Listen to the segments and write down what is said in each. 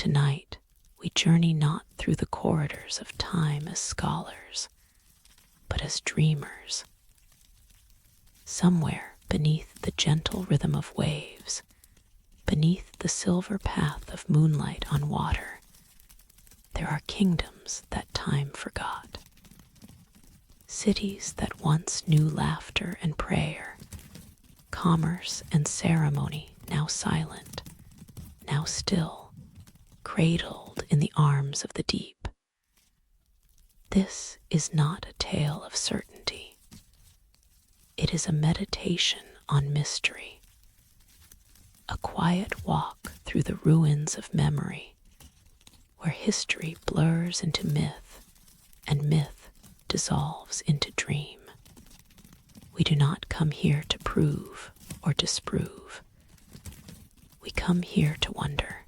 Tonight, we journey not through the corridors of time as scholars, but as dreamers. Somewhere beneath the gentle rhythm of waves, beneath the silver path of moonlight on water, there are kingdoms that time forgot. Cities that once knew laughter and prayer, commerce and ceremony now silent, now still, cradled in the arms of the deep. This is not a tale of certainty. It is a meditation on mystery, a quiet walk through the ruins of memory, where history blurs into myth and myth dissolves into dream. We do not come here to prove or disprove. We come here to wonder,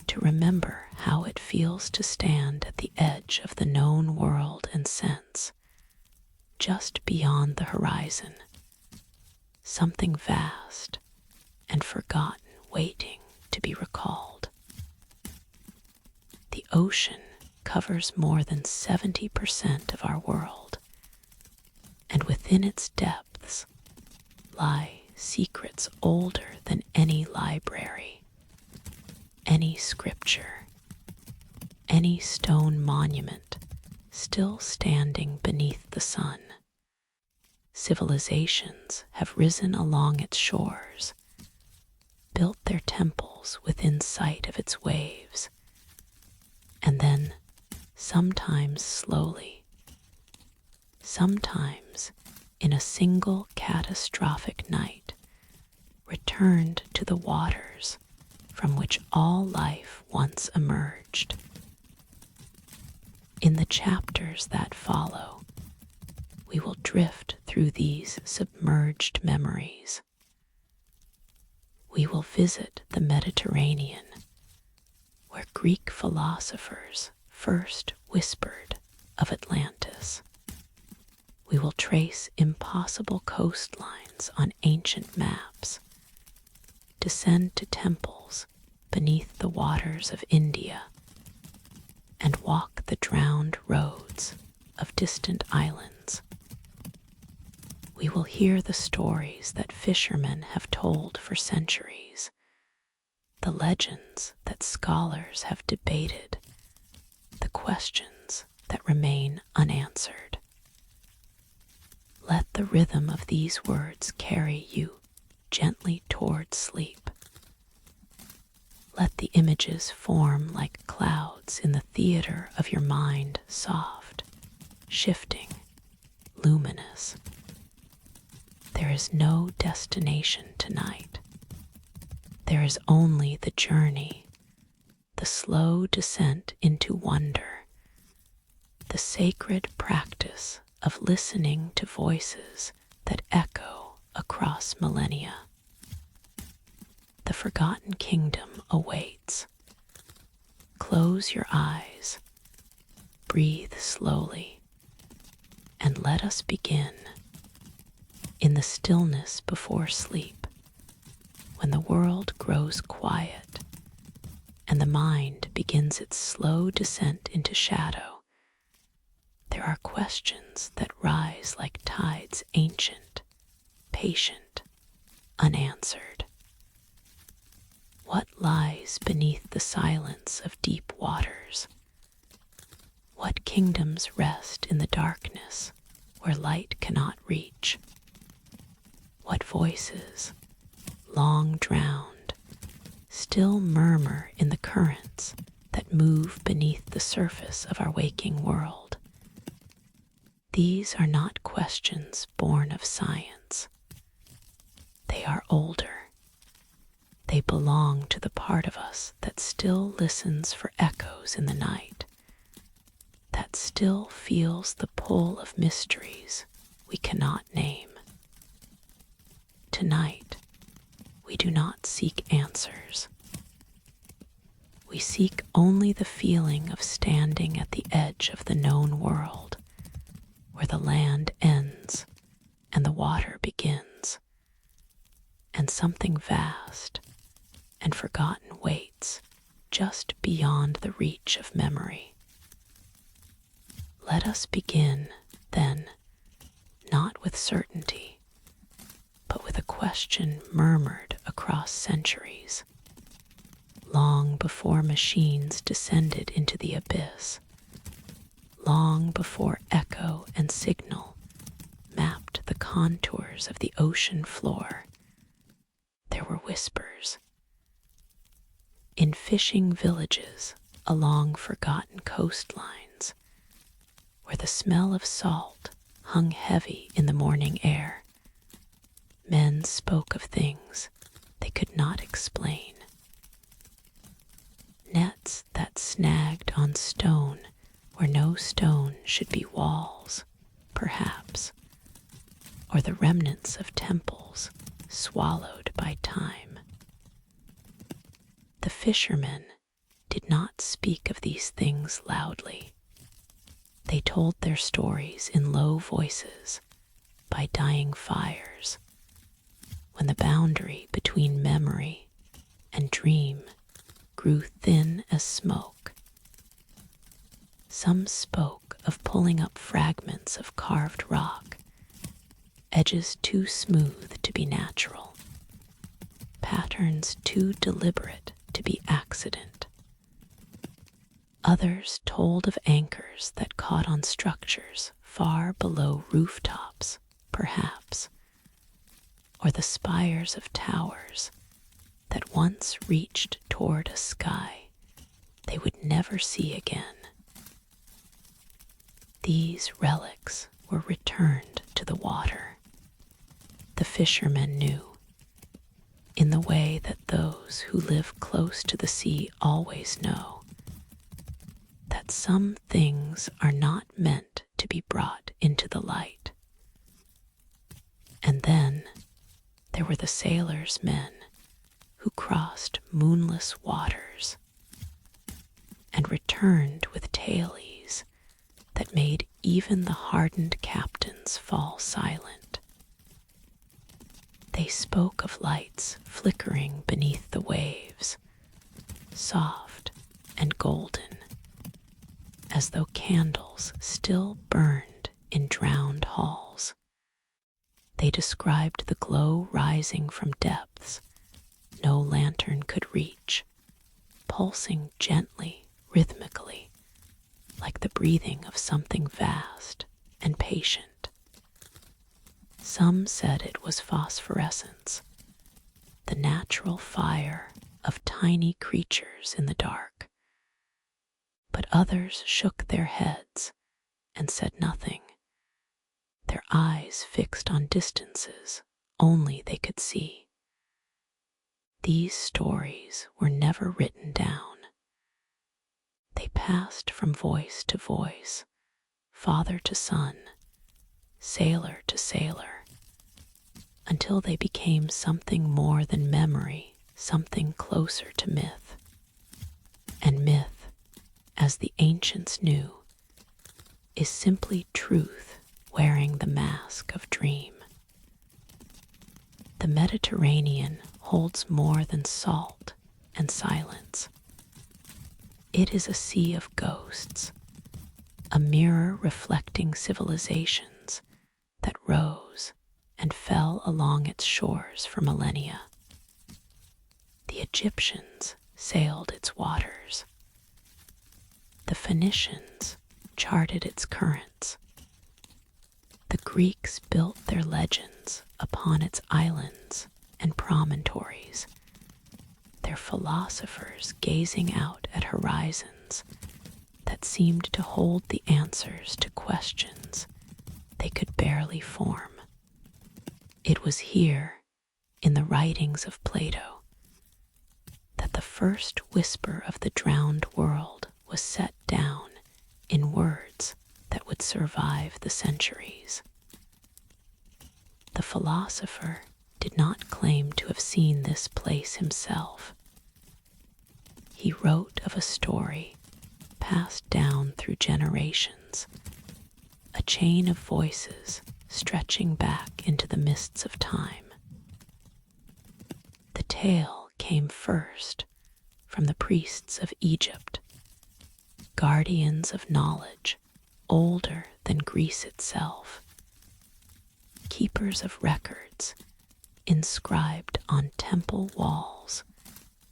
to remember how it feels to stand at the edge of the known world and sense, just beyond the horizon, something vast and forgotten waiting to be recalled. The ocean covers more than 70% of our world, and within its depths lie secrets older than any library, any scripture, any stone monument still standing beneath the sun. Civilizations have risen along its shores, built their temples within sight of its waves, and then, sometimes slowly, sometimes in a single catastrophic night, returned to the waters from which all life once emerged. In the chapters that follow, we will drift through these submerged memories. We will visit the Mediterranean, where Greek philosophers first whispered of Atlantis. We will trace impossible coastlines on ancient maps, descend to temples beneath the waters of India, and walk the drowned roads of distant islands. We will hear the stories that fishermen have told for centuries, the legends that scholars have debated, the questions that remain unanswered. Let the rhythm of these words carry you gently toward sleep. Let the images form like clouds in the theater of your mind, soft, shifting, luminous. There is no destination tonight. There is only the journey, the slow descent into wonder, the sacred practice of listening to voices that echo across millennia. The forgotten kingdom awaits. Close your eyes, breathe slowly, and let us begin. In the stillness before sleep, when the world grows quiet and the mind begins its slow descent into shadow, there are questions that rise like tides, ancient, patient, unanswered. What lies beneath the silence of deep waters? What kingdoms rest in the darkness where light cannot reach? What voices, long drowned, still murmur in the currents that move beneath the surface of our waking world? These are not questions born of science. They are older. They belong to the part of us that still listens for echoes in the night, that still feels the pull of mysteries we cannot name. Tonight, we do not seek answers. We seek only the feeling of standing at the edge of the known world, where the land ends and the water begins, and something vast and forgotten waits just beyond the reach of memory. Let us begin, then, not with certainty, but with a question murmured across centuries, long before machines descended into the abyss, long before echo and signal mapped the contours of the ocean floor. There were whispers. In fishing villages along forgotten coastlines, where the smell of salt hung heavy in the morning air, men spoke of things they could not explain. Nets that snagged on stone where no stone should be walls, perhaps, or the remnants of temples swallowed by time. The fishermen did not speak of these things loudly. They told their stories in low voices by dying fires, when the boundary between memory and dream grew thin as smoke. Some spoke of pulling up fragments of carved rock, edges too smooth to be natural, patterns too deliberate to be accident. Others told of anchors that caught on structures far below rooftops, perhaps, or the spires of towers that once reached toward a sky they would never see again. These relics were returned to the water. The fishermen knew, in the way that those who live close to the sea always know, that some things are not meant to be brought into the light. And then there were the sailors' men who crossed moonless waters and returned with tales that made even the hardened captains fall silent. They spoke of lights flickering beneath the waves, soft and golden, as though candles still burned in drowned halls. They described the glow rising from depths no lantern could reach, pulsing gently, rhythmically, like the breathing of something vast and patient. Some said it was phosphorescence, the natural fire of tiny creatures in the dark. But others shook their heads and said nothing, their eyes fixed on distances only they could see. These stories were never written down. They passed from voice to voice, father to son, sailor to sailor, until they became something more than memory, something closer to myth. And myth, as the ancients knew, is simply truth wearing the mask of dream. The Mediterranean holds more than salt and silence. It is a sea of ghosts, a mirror reflecting civilizations that rose and fell along its shores for millennia. The Egyptians sailed its waters. The Phoenicians charted its currents. The Greeks built their legends upon its islands and promontories, their philosophers gazing out at horizons that seemed to hold the answers to questions they could barely form. It was here, in the writings of Plato, that the first whisper of the drowned world was set down in words that would survive the centuries. The philosopher did not claim to have seen this place himself. He wrote of a story passed down through generations, a chain of voices stretching back into the mists of time. The tale came first from the priests of Egypt, guardians of knowledge older than Greece itself, keepers of records inscribed on temple walls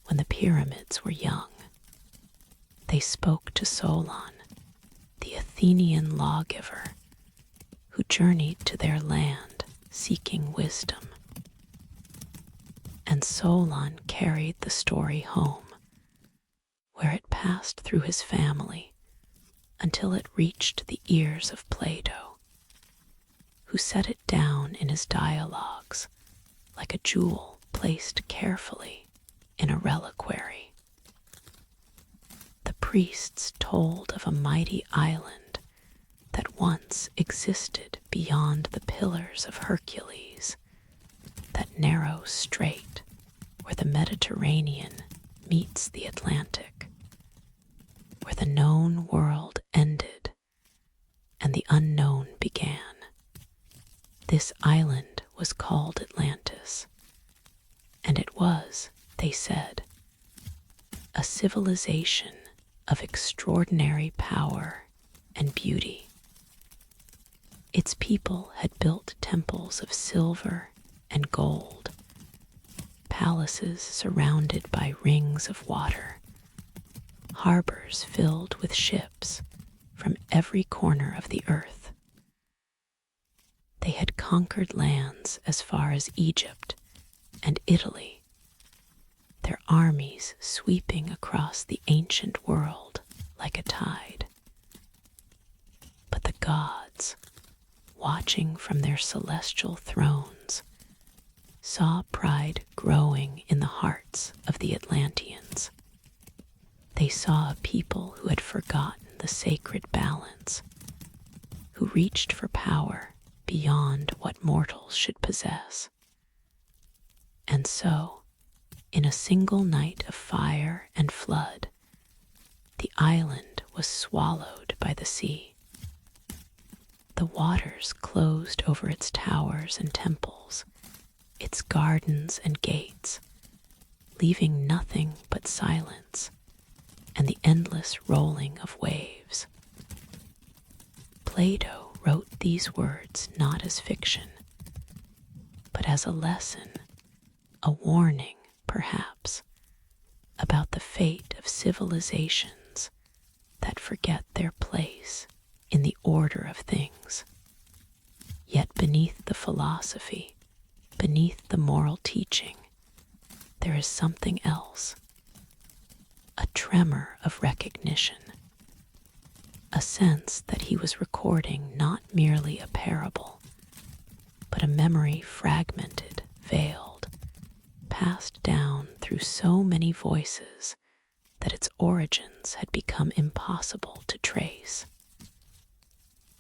when the pyramids were young. They spoke to Solon, the Athenian lawgiver, who journeyed to their land seeking wisdom. And Solon carried the story home, where it passed through his family until it reached the ears of Plato, who set it down in his dialogues like a jewel placed carefully in a reliquary. The priests told of a mighty island that once existed beyond the Pillars of Hercules, that narrow strait where the Mediterranean meets the Atlantic, where the known world ended and the unknown began. This island was called Atlantis, and it was, they said, a civilization of extraordinary power and beauty. Its people had built temples of silver and gold, palaces surrounded by rings of water, harbors filled with ships from every corner of the earth. They had conquered lands as far as Egypt and Italy, their armies sweeping across the ancient world like a tide. But the gods, watching from their celestial thrones, saw pride growing in the hearts of the Atlanteans. They saw a people who had forgotten the sacred balance, who reached for power beyond what mortals should possess. And so, in a single night of fire and flood, the island was swallowed by the sea. The waters closed over its towers and temples, its gardens and gates, leaving nothing but silence and the endless rolling of waves. Plato wrote these words not as fiction, but as a lesson, a warning, perhaps, about the fate of civilizations that forget their place in the order of things. Yet beneath the philosophy, beneath the moral teaching, there is something else, a tremor of recognition, a sense that he was recording not merely a parable, but a memory fragmented, veiled, passed down through so many voices that its origins had become impossible to trace.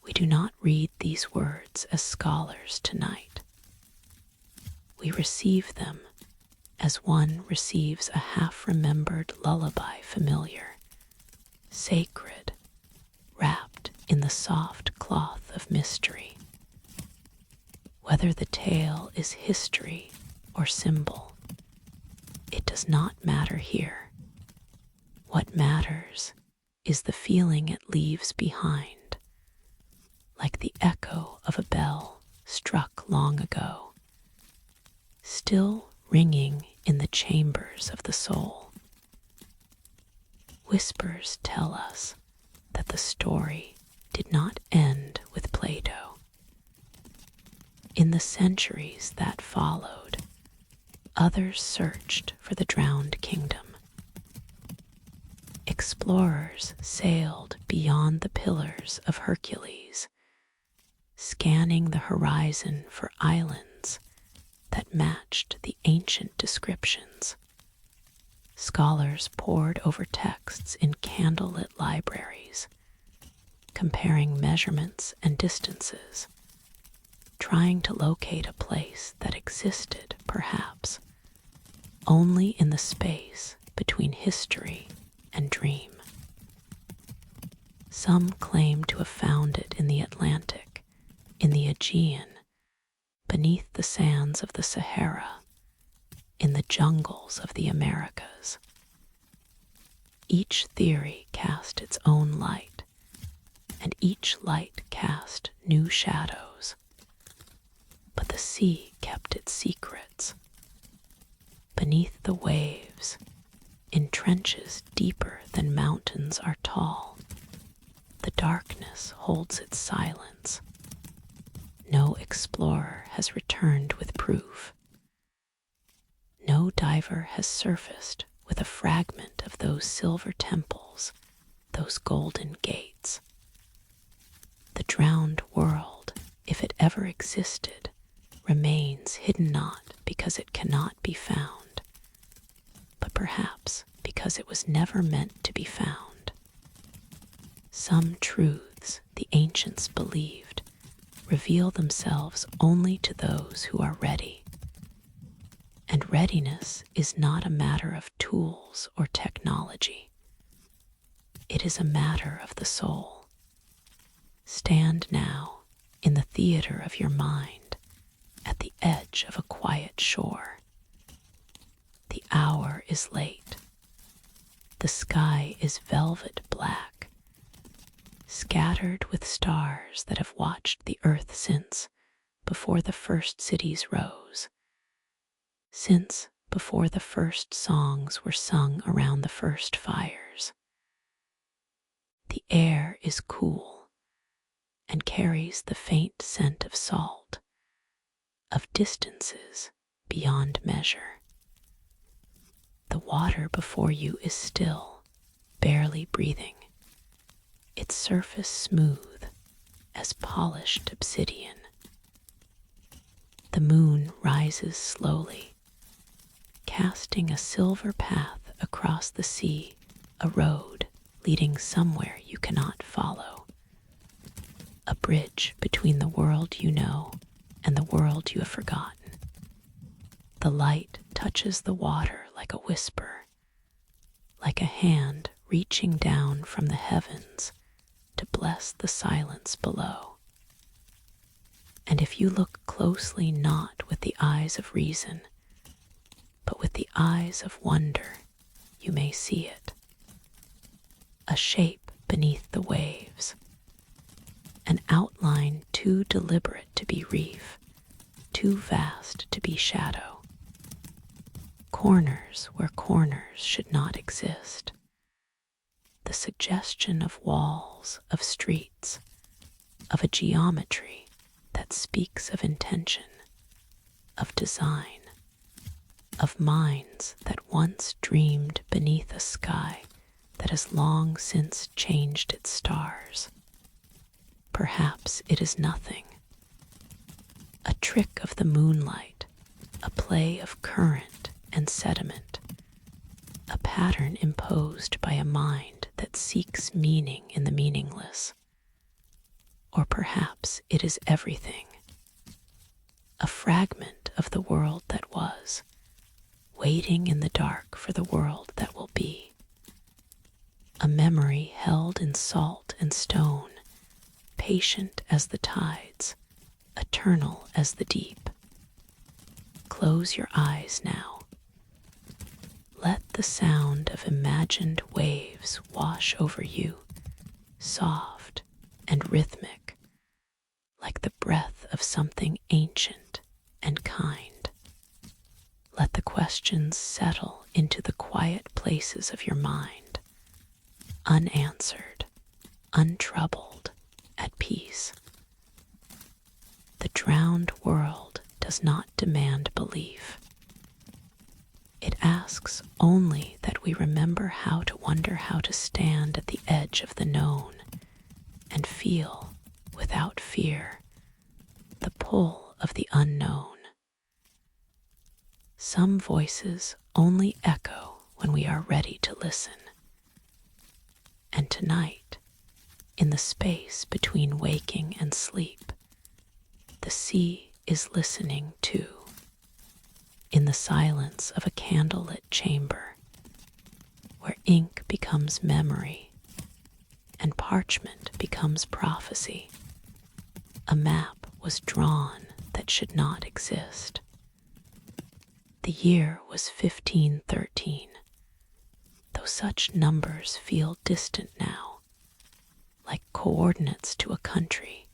We do not read these words as scholars tonight. We receive them as one receives a half-remembered lullaby familiar, sacred, wrapped in the soft cloth of mystery. Whether the tale is history or symbol, it does not matter here. What matters is the feeling it leaves behind, like the echo of a bell struck long ago, still ringing in the chambers of the soul. Whispers tell us that the story did not end with Plato. In the centuries that followed, others searched for the drowned kingdom. Explorers sailed beyond the Pillars of Hercules, scanning the horizon for islands that matched the ancient descriptions. Scholars pored over texts in candlelit libraries, comparing measurements and distances, trying to locate a place that existed, perhaps, only in the space between history and dream. Some claim to have found it in the Atlantic, in the Aegean, beneath the sands of the Sahara, in the jungles of the Americas. Each theory cast its own light, and each light cast new shadows. But the sea kept its secrets. Beneath the waves, in trenches deeper than mountains are tall, the darkness holds its silence. No explorer has returned with proof. No diver has surfaced with a fragment of those silver temples, those golden gates. The drowned world, if it ever existed, remains hidden not because it cannot be found, but perhaps because it was never meant to be found. Some truths the ancients believed reveal themselves only to those who are ready. And readiness is not a matter of tools or technology. It is a matter of the soul. Stand now in the theater of your mind at the edge of a quiet shore. The hour is late. The sky is velvet black, scattered with stars that have watched the earth since before the first cities rose, since before the first songs were sung around the first fires. The air is cool and carries the faint scent of salt, of distances beyond measure. The water before you is still, barely breathing, its surface smooth as polished obsidian. The moon rises slowly, casting a silver path across the sea, a road leading somewhere you cannot follow. A bridge between the world you know and the world you have forgotten. The light touches the water like a whisper, like a hand reaching down from the heavens to bless the silence below. And if you look closely, not with the eyes of reason, but with the eyes of wonder, you may see it. A shape beneath the waves, an outline too deliberate to be reef, too vast to be shadow. Corners where corners should not exist. The suggestion of walls, of streets, of a geometry that speaks of intention, of design, of minds that once dreamed beneath a sky that has long since changed its stars. Perhaps it is nothing. A trick of the moonlight, a play of current and sediment, a pattern imposed by a mind that seeks meaning in the meaningless. Or perhaps it is everything. A fragment of the world that was, waiting in the dark for the world that will be. A memory held in salt and stone, patient as the tides, eternal as the deep. Close your eyes now. Let the sound of imagined waves wash over you, soft and rhythmic, like the breath of something ancient and kind. Let the questions settle into the quiet places of your mind, unanswered, untroubled, at peace. The drowned world does not demand belief. It asks only that we remember how to wonder, how to stand at the edge of the known and feel, without fear, the pull of the unknown. Some voices only echo when we are ready to listen. And tonight, in the space between waking and sleep, the sea is listening too. In the silence of a candlelit chamber, where ink becomes memory and parchment becomes prophecy, a map was drawn that should not exist. The year was 1513, though such numbers feel distant now, like coordinates to a country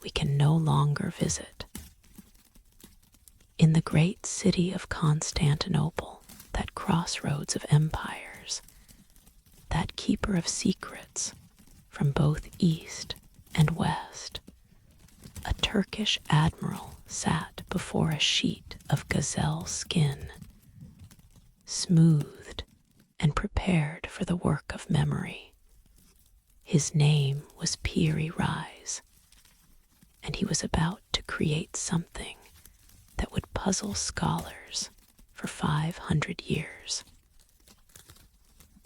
we can no longer visit. In the great city of Constantinople, that crossroads of empires, that keeper of secrets from both east and west, a Turkish admiral sat before a sheet of gazelle skin, smoothed and prepared for the work of memory. His name was Piri Rise, and he was about to create something that would puzzle scholars for 500 years.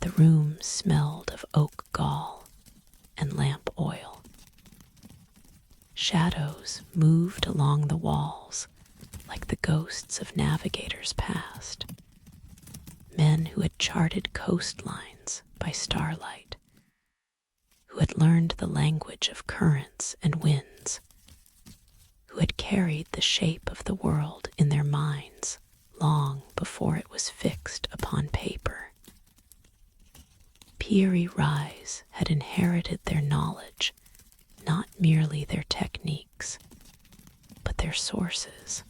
The room smelled of oak gall and lamp oil. Shadows moved along the walls like the ghosts of navigators past, men who had charted coastlines by starlight, who had learned the language of currents and winds, who had carried the shape of the world in their minds long before it was fixed upon paper. Piri Rise had inherited their knowledge, not merely their techniques, but their sources,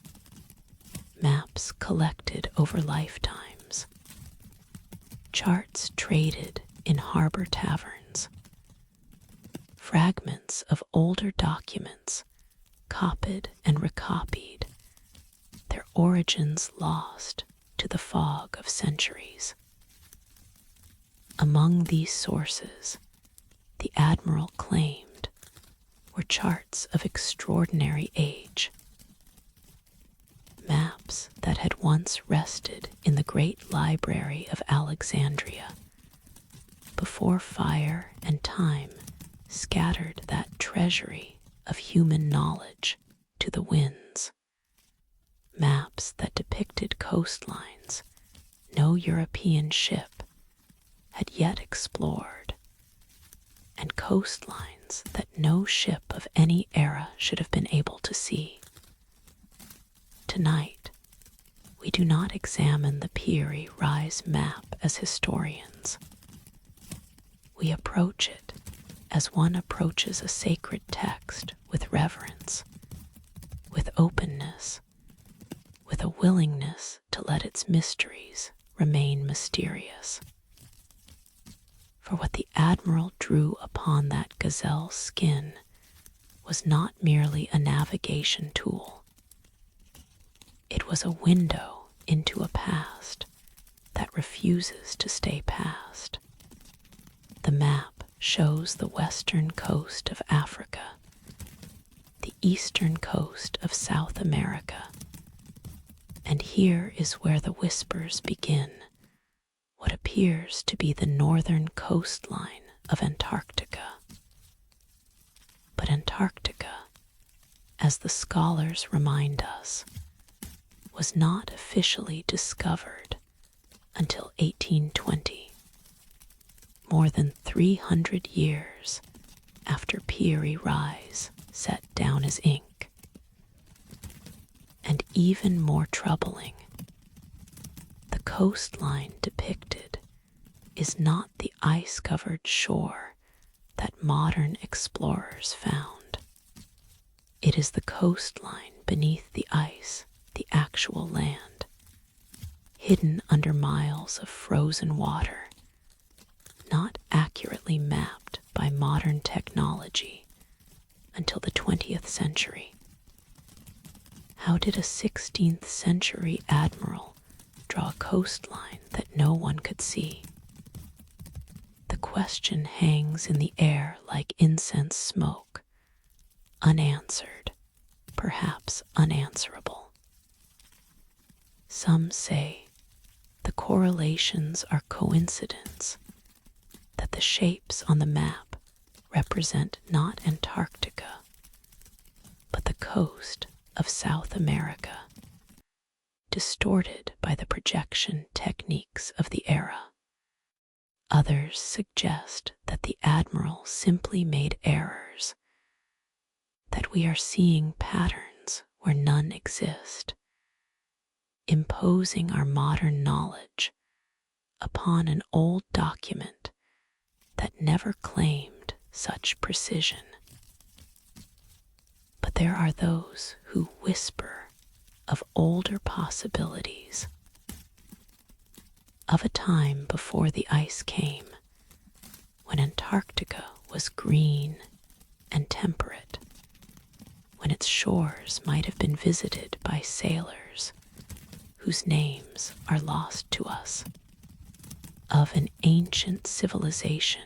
maps collected over lifetimes, charts traded in harbor taverns, fragments of older documents copied and recopied, their origins lost to the fog of centuries. Among these sources, the admiral claimed, were charts of extraordinary age, maps that had once rested in the great library of Alexandria, before fire and time scattered that treasury of human knowledge to the winds, maps that depicted coastlines no European ship had yet explored, and coastlines that no ship of any era should have been able to see. Tonight, we do not examine the Piri Rise map as historians. We approach it as one approaches a sacred text, with reverence, with openness, with a willingness to let its mysteries remain mysterious. For what the admiral drew upon that gazelle skin was not merely a navigation tool. It was a window into a past that refuses to stay past. The map shows the western coast of Africa, the eastern coast of South America, and here is where the whispers begin, what appears to be the northern coastline of Antarctica. But Antarctica, as the scholars remind us, was not officially discovered until 1820, more than 300 years after Piri Rise set down his ink. And even more troubling, the coastline depicted is not the ice-covered shore that modern explorers found. It is the coastline beneath the ice, the actual land, hidden under miles of frozen water, not accurately mapped by modern technology until the 20th century. How did a 16th century admiral draw a coastline that no one could see? The question hangs in the air like incense smoke, unanswered, perhaps unanswerable. Some say the correlations are coincidence, that the shapes on the map represent not Antarctica, but the coast of South America, distorted by the projection techniques of the era. Others suggest that the admiral simply made errors, that we are seeing patterns where none exist, imposing our modern knowledge upon an old document that never claimed such precision. But there are those who whisper of older possibilities, of a time before the ice came, when Antarctica was green and temperate, when its shores might have been visited by sailors whose names are lost to us, of an ancient civilization,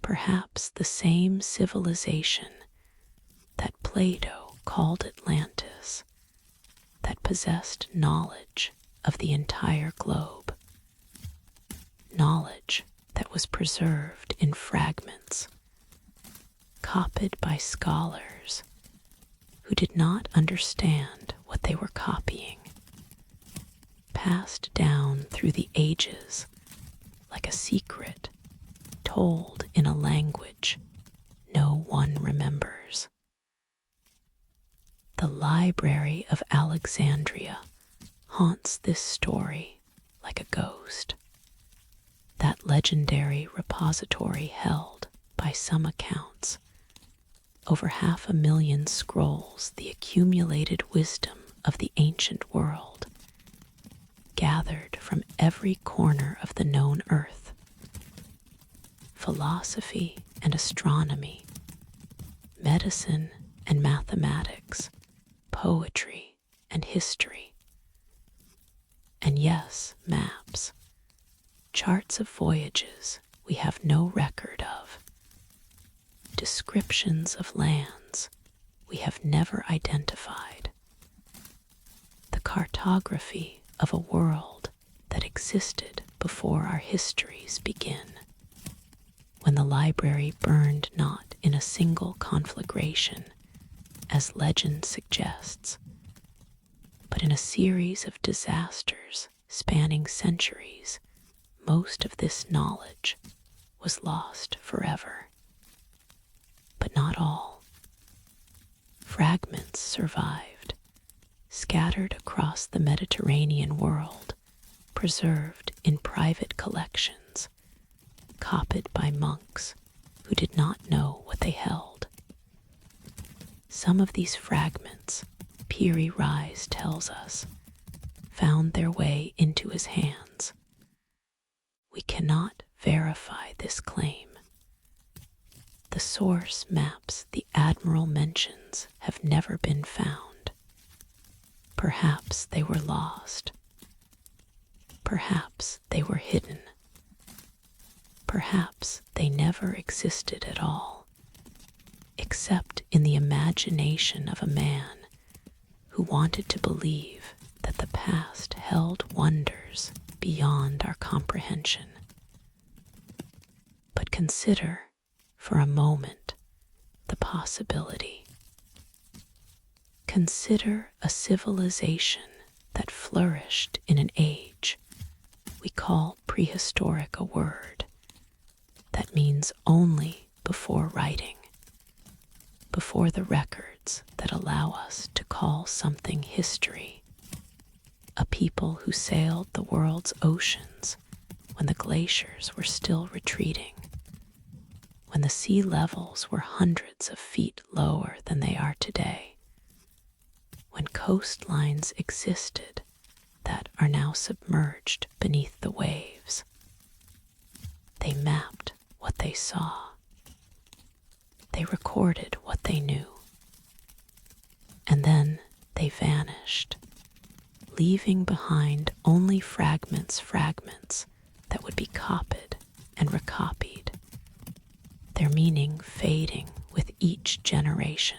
perhaps the same civilization that Plato called Atlantis, that possessed knowledge of the entire globe, knowledge that was preserved in fragments, copied by scholars who did not understand what they were copying, passed down through the ages like a secret told in a language no one remembers. The Library of Alexandria haunts this story like a ghost. That legendary repository held, by some accounts, over 500,000 scrolls, the accumulated wisdom of the ancient world, gathered from every corner of the known earth. Philosophy and astronomy, medicine and mathematics, poetry and history, and yes, maps, charts of voyages we have no record of, descriptions of lands we have never identified, the cartography of a world that existed before our histories begin, when the library burned not in a single conflagration, as legend suggests, but in a series of disasters spanning centuries. Most of this knowledge was lost forever. But not all. Fragments survived, scattered across the Mediterranean world, preserved in private collections, copied by monks who did not know what they held. Some of these fragments, Piri Reis tells us, found their way into his hands. We cannot verify this claim. The source maps the Admiral mentions have never been found. Perhaps they were lost. Perhaps they were hidden. Perhaps they never existed at all, except in the imagination of a man who wanted to believe that the past held wonders beyond our comprehension. But consider, for a moment, the possibility. Consider a civilization that flourished in an age we call prehistoric, a word that means only before writing, before the records that allow us to call something history. A people who sailed the world's oceans when the glaciers were still retreating, when the sea levels were hundreds of feet lower than they are today, when coastlines existed that are now submerged beneath the waves. They mapped what they saw. They recorded what they knew. And then they vanished, leaving behind only fragments that would be copied and recopied, their meaning fading with each generation,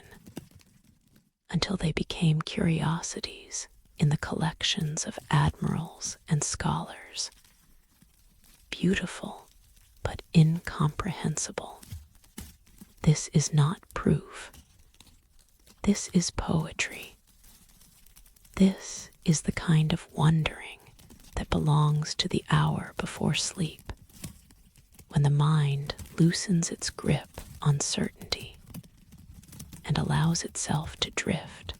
until they became curiosities in the collections of admirals and scholars, beautiful but incomprehensible. This is not proof. This is poetry. This is the kind of wondering that belongs to the hour before sleep, when the mind loosens its grip on certainty and allows itself to drift.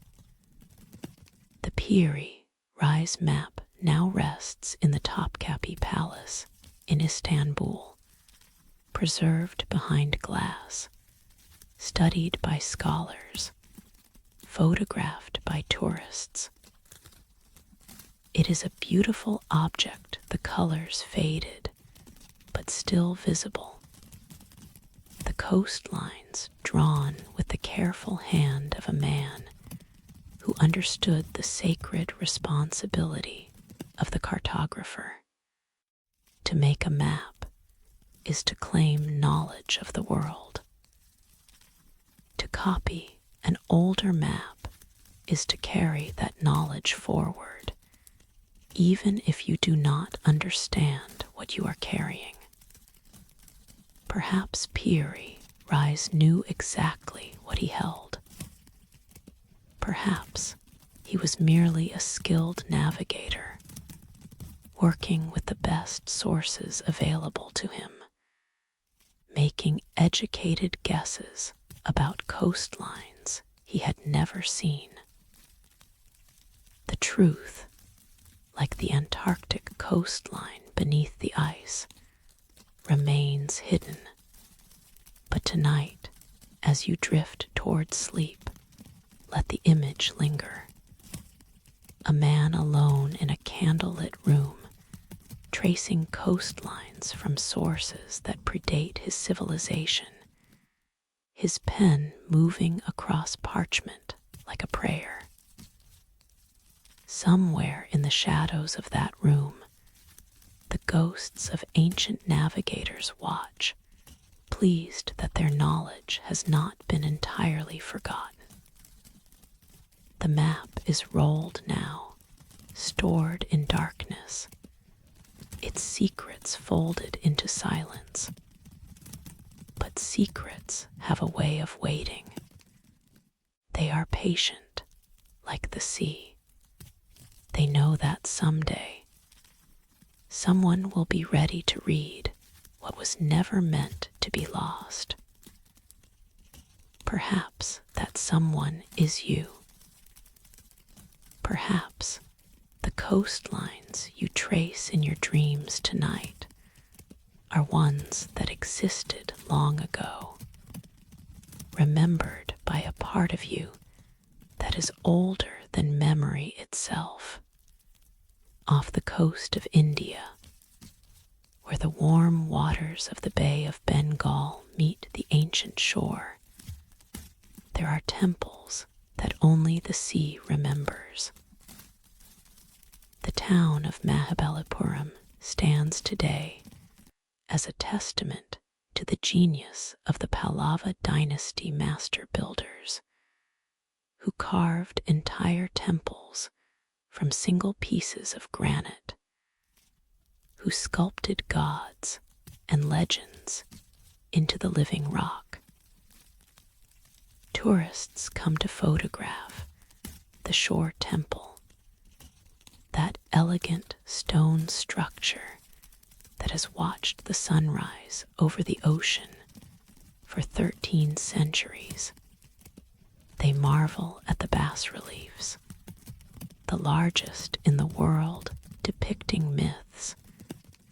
The Piri Reis map now rests in the Topkapi Palace in Istanbul, preserved behind glass, studied by scholars, photographed by tourists. It is a beautiful object, the colors faded, but still visible. The coastlines drawn with the careful hand of a man who understood the sacred responsibility of the cartographer. To make a map is to claim knowledge of the world. To copy an older map is to carry that knowledge forward, even if you do not understand what you are carrying. Perhaps Peary Rise knew exactly what he held. Perhaps he was merely a skilled navigator, working with the best sources available to him, making educated guesses about coastlines he had never seen. The truth, like the Antarctic coastline beneath the ice, remains hidden. But tonight, as you drift toward sleep, let the image linger. A man alone in a candlelit room, tracing coastlines from sources that predate his civilization, his pen moving across parchment like a prayer. Somewhere in the shadows of that room, the ghosts of ancient navigators watch, pleased that their knowledge has not been entirely forgotten. The map is rolled now, stored in darkness, its secrets folded into silence. But secrets have a way of waiting. They are patient, like the sea. They know that someday someone will be ready to read what was never meant to be lost. Perhaps that someone is you. Perhaps the coastlines you trace in your dreams tonight are ones that existed long ago, remembered by a part of you that is older than memory itself. Off the coast of India, where the warm waters of the Bay of Bengal meet the ancient shore, there are temples that only the sea remembers. The town of Mahabalipuram stands today as a testament to the genius of the Pallava dynasty master builders, who carved entire temples from single pieces of granite, who sculpted gods and legends into the living rock. Tourists come to photograph the shore temple, that elegant stone structure that has watched the sunrise over the ocean for 13 centuries. They marvel at the bas-reliefs, the largest in the world, depicting myths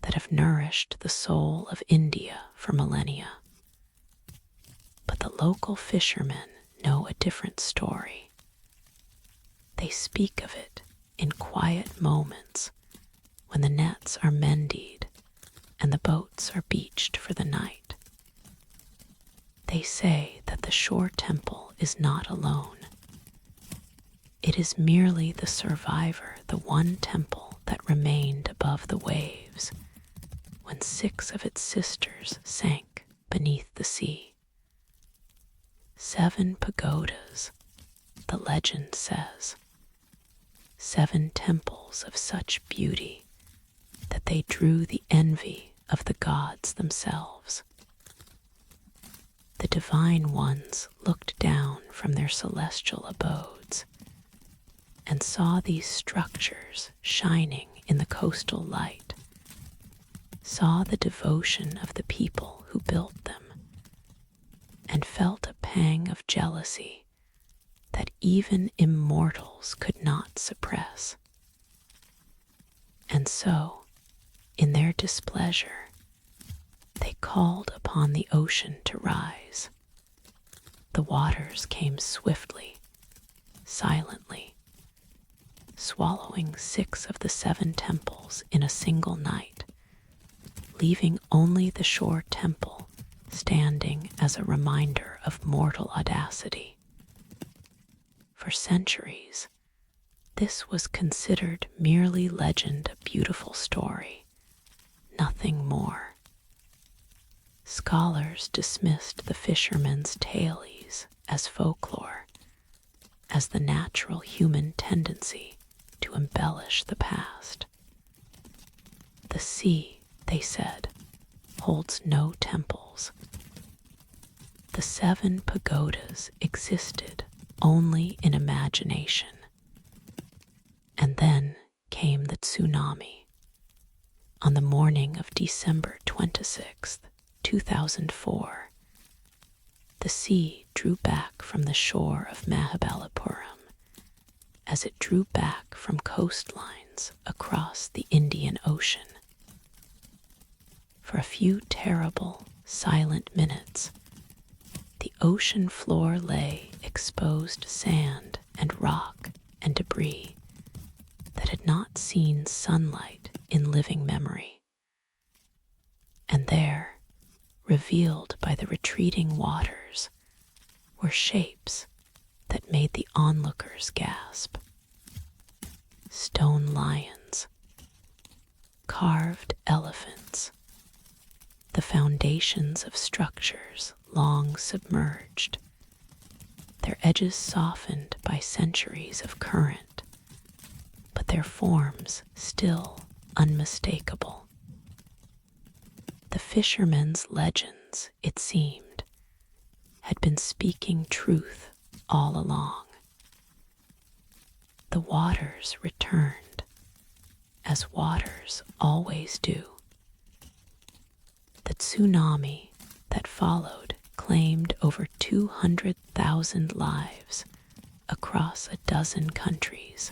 that have nourished the soul of India for millennia. But the local fishermen know a different story. They speak of it in quiet moments when the nets are mended and the boats are beached for the night. They say that the shore temple is not alone. It is merely the survivor, the one temple that remained above the waves when 6 of its sisters sank beneath the sea. 7 pagodas, the legend says. 7 temples of such beauty that they drew the envy of the gods themselves. The divine ones looked down from their celestial abodes and saw these structures shining in the coastal light, saw the devotion of the people who built them, and felt a pang of jealousy that even immortals could not suppress. And so, in their displeasure, they called upon the ocean to rise. The waters came swiftly, silently, swallowing 6 of the 7 temples in a single night, leaving only the shore temple standing as a reminder of mortal audacity. For centuries, this was considered merely legend, a beautiful story, nothing more. Scholars dismissed the fishermen's tales as folklore, as the natural human tendency to embellish the past. The sea, they said, holds no temples. The 7 pagodas existed only in imagination. And then came the tsunami. On the morning of December 26th, 2004, the sea drew back from the shore of Mahabalipuram as it drew back from coastlines across the Indian Ocean. For a few terrible, silent minutes, the ocean floor lay exposed sand and rock and debris that had not seen sunlight in living memory. And there, revealed by the retreating waters, were shapes that made the onlookers gasp. Stone lions, carved elephants, the foundations of structures long submerged, their edges softened by centuries of current, but their forms still unmistakable. The fishermen's legends, it seemed, had been speaking truth all along. The waters returned, as waters always do. The tsunami that followed claimed over 200,000 lives across a dozen countries,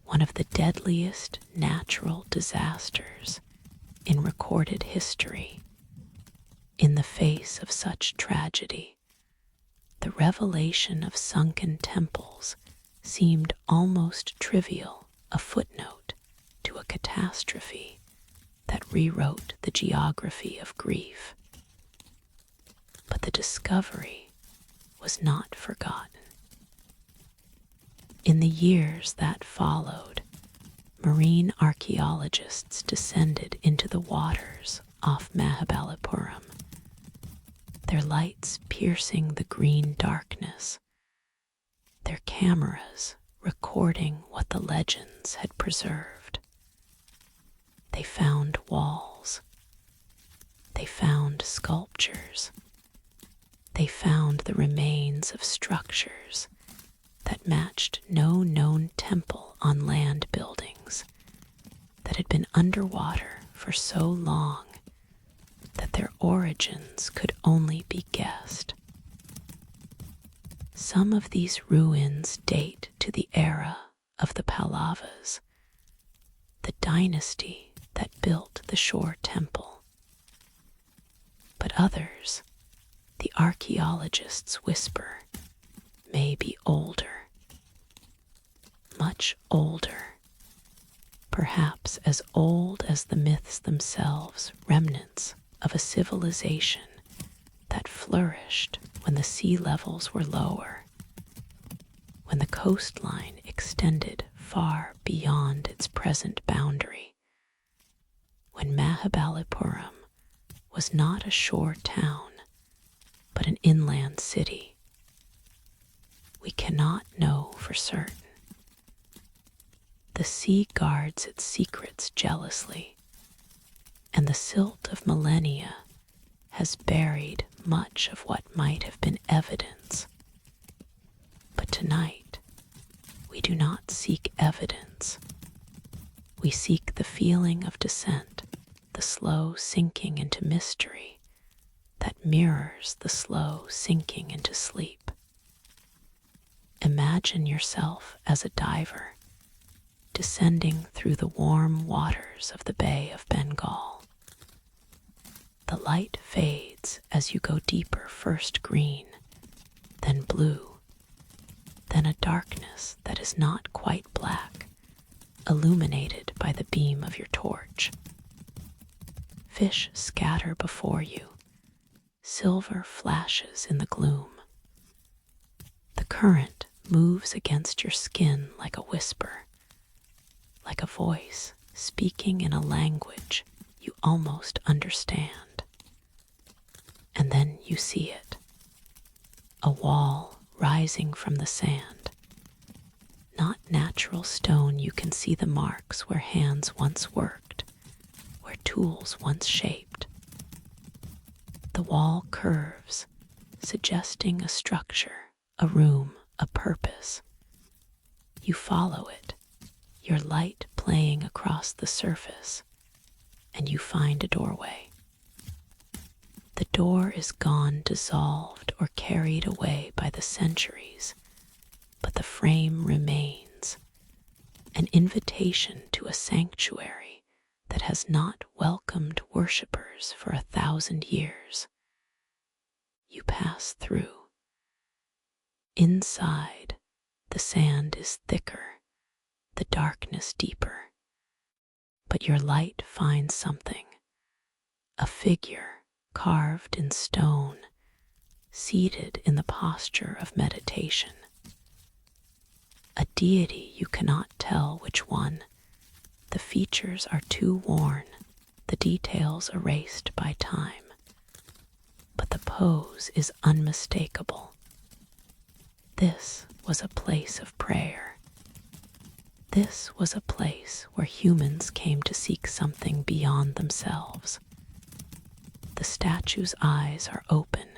one of the deadliest natural disasters in recorded history. In the face of such tragedy, the revelation of sunken temples seemed almost trivial, a footnote to a catastrophe that rewrote the geography of grief. But the discovery was not forgotten. In the years that followed, marine archaeologists descended into the waters off Mahabalipuram, their lights piercing the green darkness, their cameras recording what the legends had preserved. They found walls. They found sculptures. They found the remains of structures that matched no known temple on land buildings that had been underwater for so long that their origins could only be guessed. Some of these ruins date to the era of the Pallavas, the dynasty that built the shore temple. But others, the archaeologists whisper, may be older, much older, perhaps as old as the myths themselves, remnants of a civilization that flourished when the sea levels were lower, when the coastline extended far beyond its present boundary, when Mahabalipuram was not a shore town, but an inland city. We cannot know for certain. The sea guards its secrets jealously, and the silt of millennia has buried much of what might have been evidence. But tonight, we do not seek evidence. We seek the feeling of descent, the slow sinking into mystery that mirrors the slow sinking into sleep. Imagine yourself as a diver, descending through the warm waters of the Bay of Bengal. The light fades as you go deeper, first green, then blue, then a darkness that is not quite black, illuminated by the beam of your torch. Fish scatter before you, silver flashes in the gloom. The current moves against your skin like a whisper, like a voice speaking in a language you almost understand. And then you see it, a wall rising from the sand. Not natural stone, you can see the marks where hands once worked, where tools once shaped. The wall curves, suggesting a structure, a room, a purpose. You follow it, your light playing across the surface, and you find a doorway. The door is gone, dissolved, or carried away by the centuries, but the frame remains, an invitation to a sanctuary that has not welcomed worshippers for 1,000 years. You pass through. Inside, the sand is thicker, the darkness deeper, but your light finds something, a figure carved in stone, seated in the posture of meditation. A deity, you cannot tell which one. The features are too worn, the details erased by time. But the pose is unmistakable. This was a place of prayer. This was a place where humans came to seek something beyond themselves. The statue's eyes are open,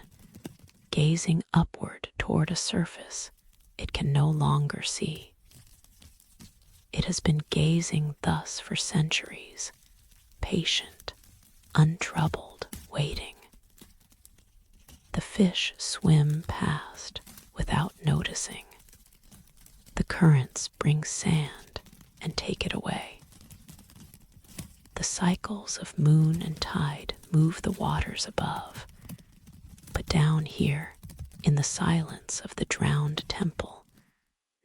gazing upward toward a surface it can no longer see. It has been gazing thus for centuries, patient, untroubled, waiting. The fish swim past without noticing. The currents bring sand and take it away. The cycles of moon and tide move the waters above, but down here, in the silence of the drowned temple,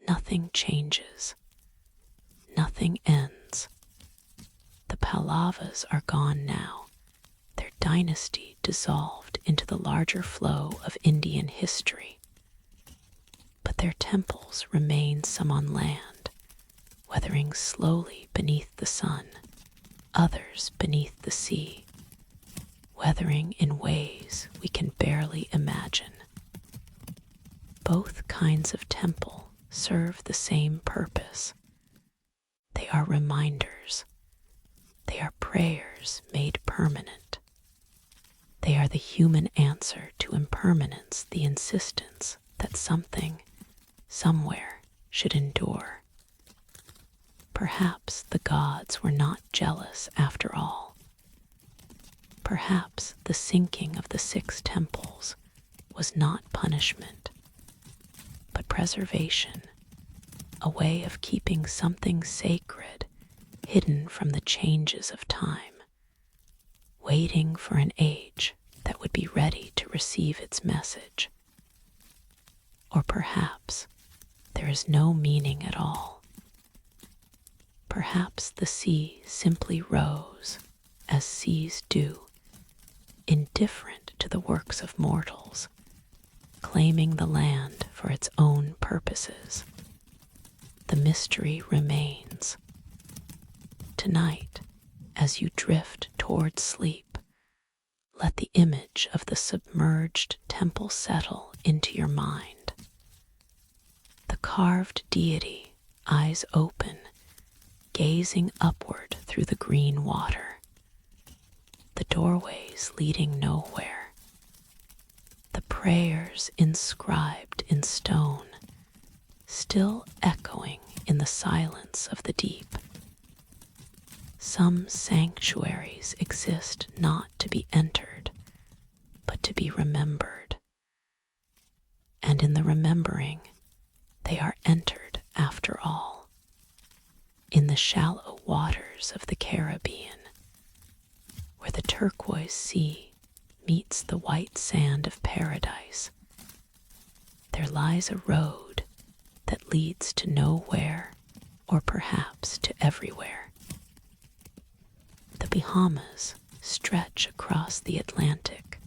nothing changes, nothing ends. The Pallavas are gone now, their dynasty dissolved into the larger flow of Indian history. But their temples remain, some on land, weathering slowly beneath the sun, others beneath the sea, weathering in ways we can barely imagine. Both kinds of temple serve the same purpose. They are reminders. They are prayers made permanent. They are the human answer to impermanence, the insistence that something, somewhere, should endure. Perhaps the gods were not jealous after all. Perhaps the sinking of the 6 temples was not punishment, but preservation, a way of keeping something sacred hidden from the changes of time, waiting for an age that would be ready to receive its message. Or perhaps there is no meaning at all. Perhaps the sea simply rose, as seas do, indifferent to the works of mortals, claiming the land for its own purposes. The mystery remains. Tonight, as you drift toward sleep, let the image of the submerged temple settle into your mind. The carved deity, eyes open, gazing upward through the green water. The doorways leading nowhere. The prayers inscribed in stone, still echoing in the silence of the deep. Some sanctuaries exist not to be entered, but to be remembered. And in the remembering, they are entered after all. In the the shallow waters of the Caribbean, where the turquoise sea meets the white sand of paradise, there lies a road that leads to nowhere, or perhaps to everywhere. The Bahamas stretch across the Atlantic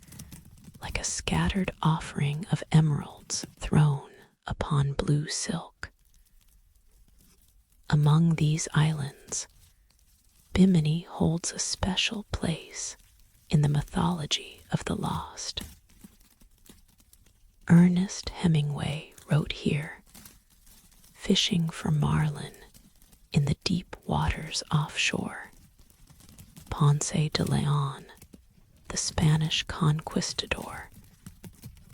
like a scattered offering of emeralds thrown upon blue silk. Among these islands, Bimini holds a special place in the mythology of the lost. Ernest Hemingway wrote here, fishing for marlin in the deep waters offshore. Ponce de Leon, the Spanish conquistador,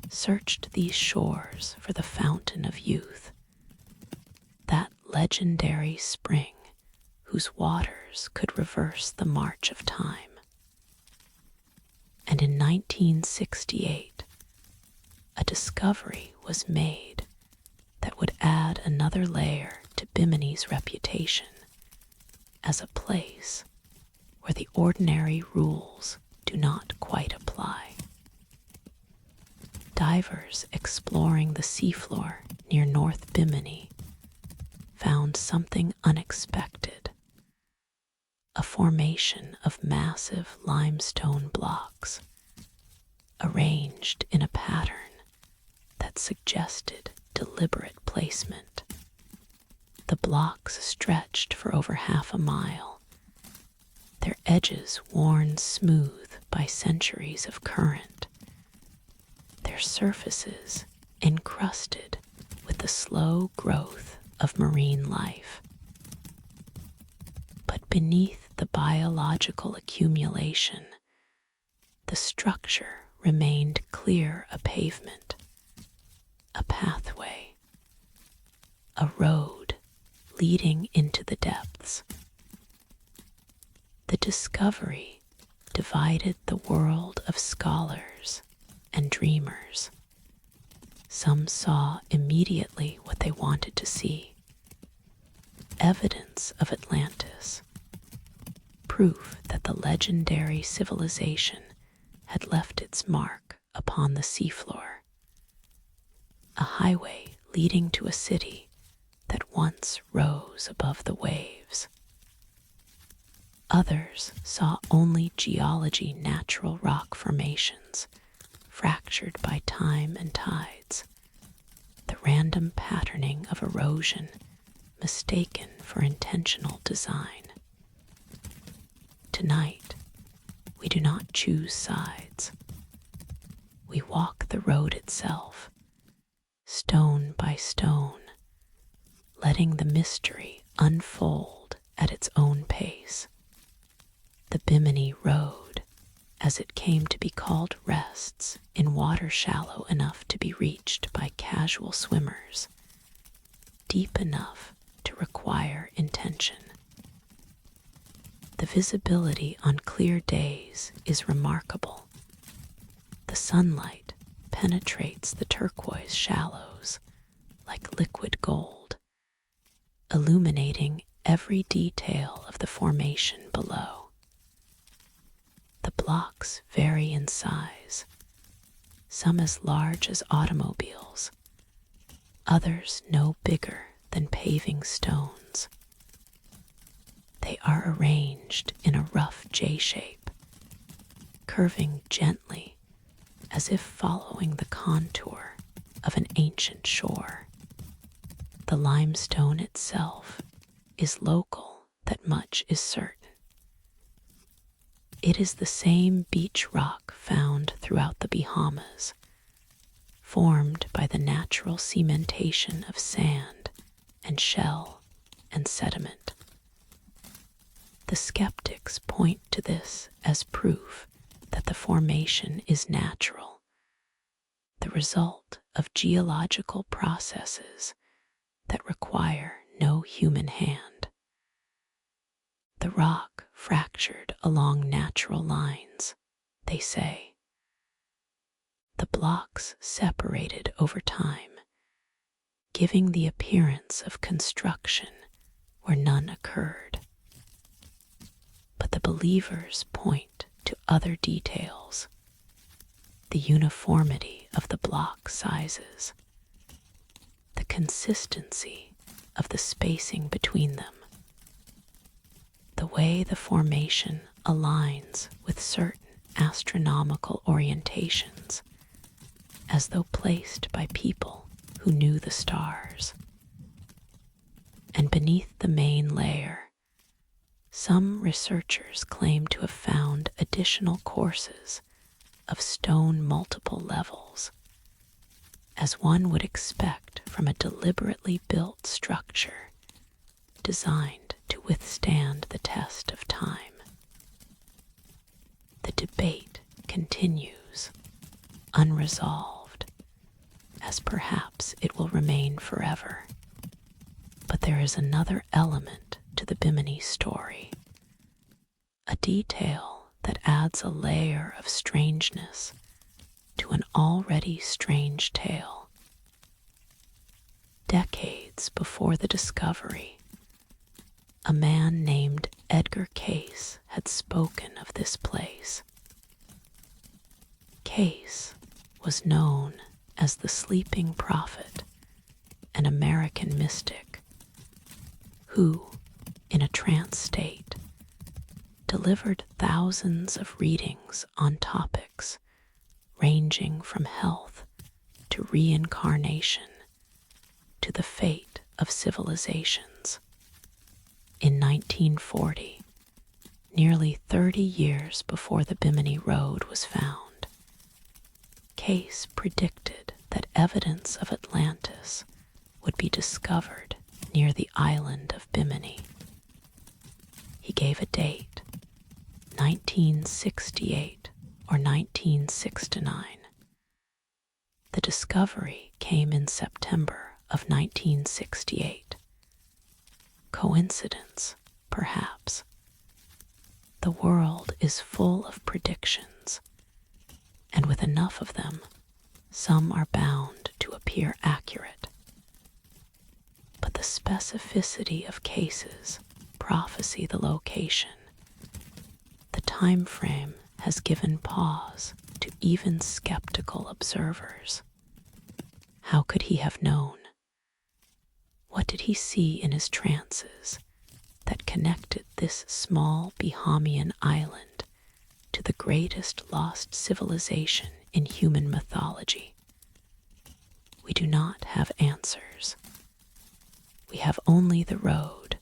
searched these shores for the fountain of youth, that legendary spring whose waters could reverse the march of time. And in 1968, a discovery was made that would add another layer to Bimini's reputation as a place where the ordinary rules do not quite apply. Divers exploring the seafloor near North Bimini found something unexpected, a formation of massive limestone blocks arranged in a pattern that suggested deliberate placement. The blocks stretched for over half a mile, their edges worn smooth by centuries of current, their surfaces encrusted with the slow growth of marine life. But beneath the biological accumulation, the structure remained clear a pavement, a pathway, a road leading into the depths. The discovery divided the world of scholars and dreamers. Some saw immediately what they wanted to see: evidence of Atlantis, proof that the legendary civilization had left its mark upon the seafloor, a highway leading to a city that once rose above the waves. Others saw only geology, natural rock formations, fractured by time and tides, the random patterning of erosion mistaken for intentional design. Tonight, we do not choose sides. We walk the road itself, stone by stone, letting the mystery unfold at its own pace. The Bimini Road, as it came to be called, rests in water shallow enough to be reached by casual swimmers, deep enough to require intention. The visibility on clear days is remarkable. The sunlight penetrates the turquoise shallows like liquid gold, illuminating every detail of the formation below. The blocks vary in size, some as large as automobiles, others no bigger than paving stones. They are arranged in a rough J shape, curving gently as if following the contour of an ancient shore. The limestone itself is local, that much is certain. It is the same beach rock found throughout the Bahamas, formed by the natural cementation of sand and shell and sediment. The skeptics point to this as proof that the formation is natural, the result of geological processes that require no human hand. The rock fractured along natural lines, they say. The blocks separated over time, giving the appearance of construction where none occurred. But the believers point to other details: the uniformity of the block sizes, the consistency of the spacing between them, the way the formation aligns with certain astronomical orientations, as though placed by people who knew the stars. And beneath the main layer, some researchers claim to have found additional courses of stone multiple levels, as one would expect from a deliberately built structure designed to withstand the test of time. The debate continues, unresolved, as perhaps it will remain forever. But there is another element to the Bimini story, a detail that adds a layer of strangeness to an already strange tale. Decades before the discovery, a man named Edgar Cayce had spoken of this place. Cayce was known as the Sleeping Prophet, an American mystic who, in a trance state, delivered thousands of readings on topics ranging from health to reincarnation to the fate of civilizations. In 1940, nearly 30 years before the Bimini Road was found, Cayce predicted that evidence of Atlantis would be discovered near the island of Bimini. He gave a date, 1968 or 1969. The discovery came in September of 1968. Coincidence, perhaps. The world is full of predictions, and with enough of them, some are bound to appear accurate. But the specificity of Cayce's prophesy the location, the time frame has given pause to even skeptical observers. How could he have known? What did he see in his trances that connected this small Bahamian island to the greatest lost civilization in human mythology? We do not have answers. We have only the road,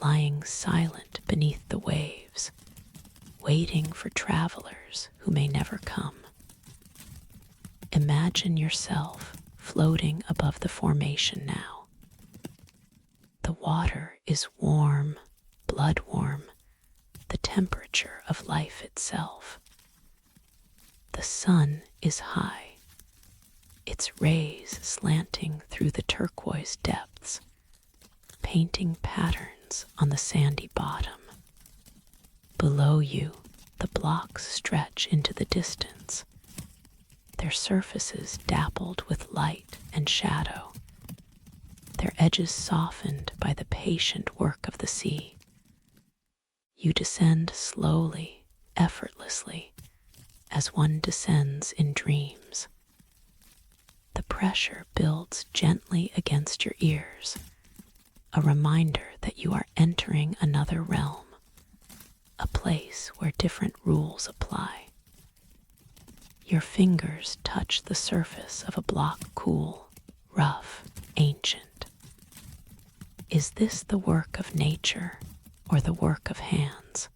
lying silent beneath the waves, waiting for travelers who may never come. Imagine yourself floating above the formation now. The water is warm, blood warm, the temperature of life itself. The sun is high, its rays slanting through the turquoise depths, painting patterns on the sandy bottom. Below you, the blocks stretch into the distance, their surfaces dappled with light and shadow, their edges softened by the patient work of the sea. You descend slowly, effortlessly, as one descends in dreams. The pressure builds gently against your ears, a reminder that you are entering another realm, a place where different rules apply. Your fingers touch the surface of a block cool, rough, ancient. Is this the work of nature or the work of hands?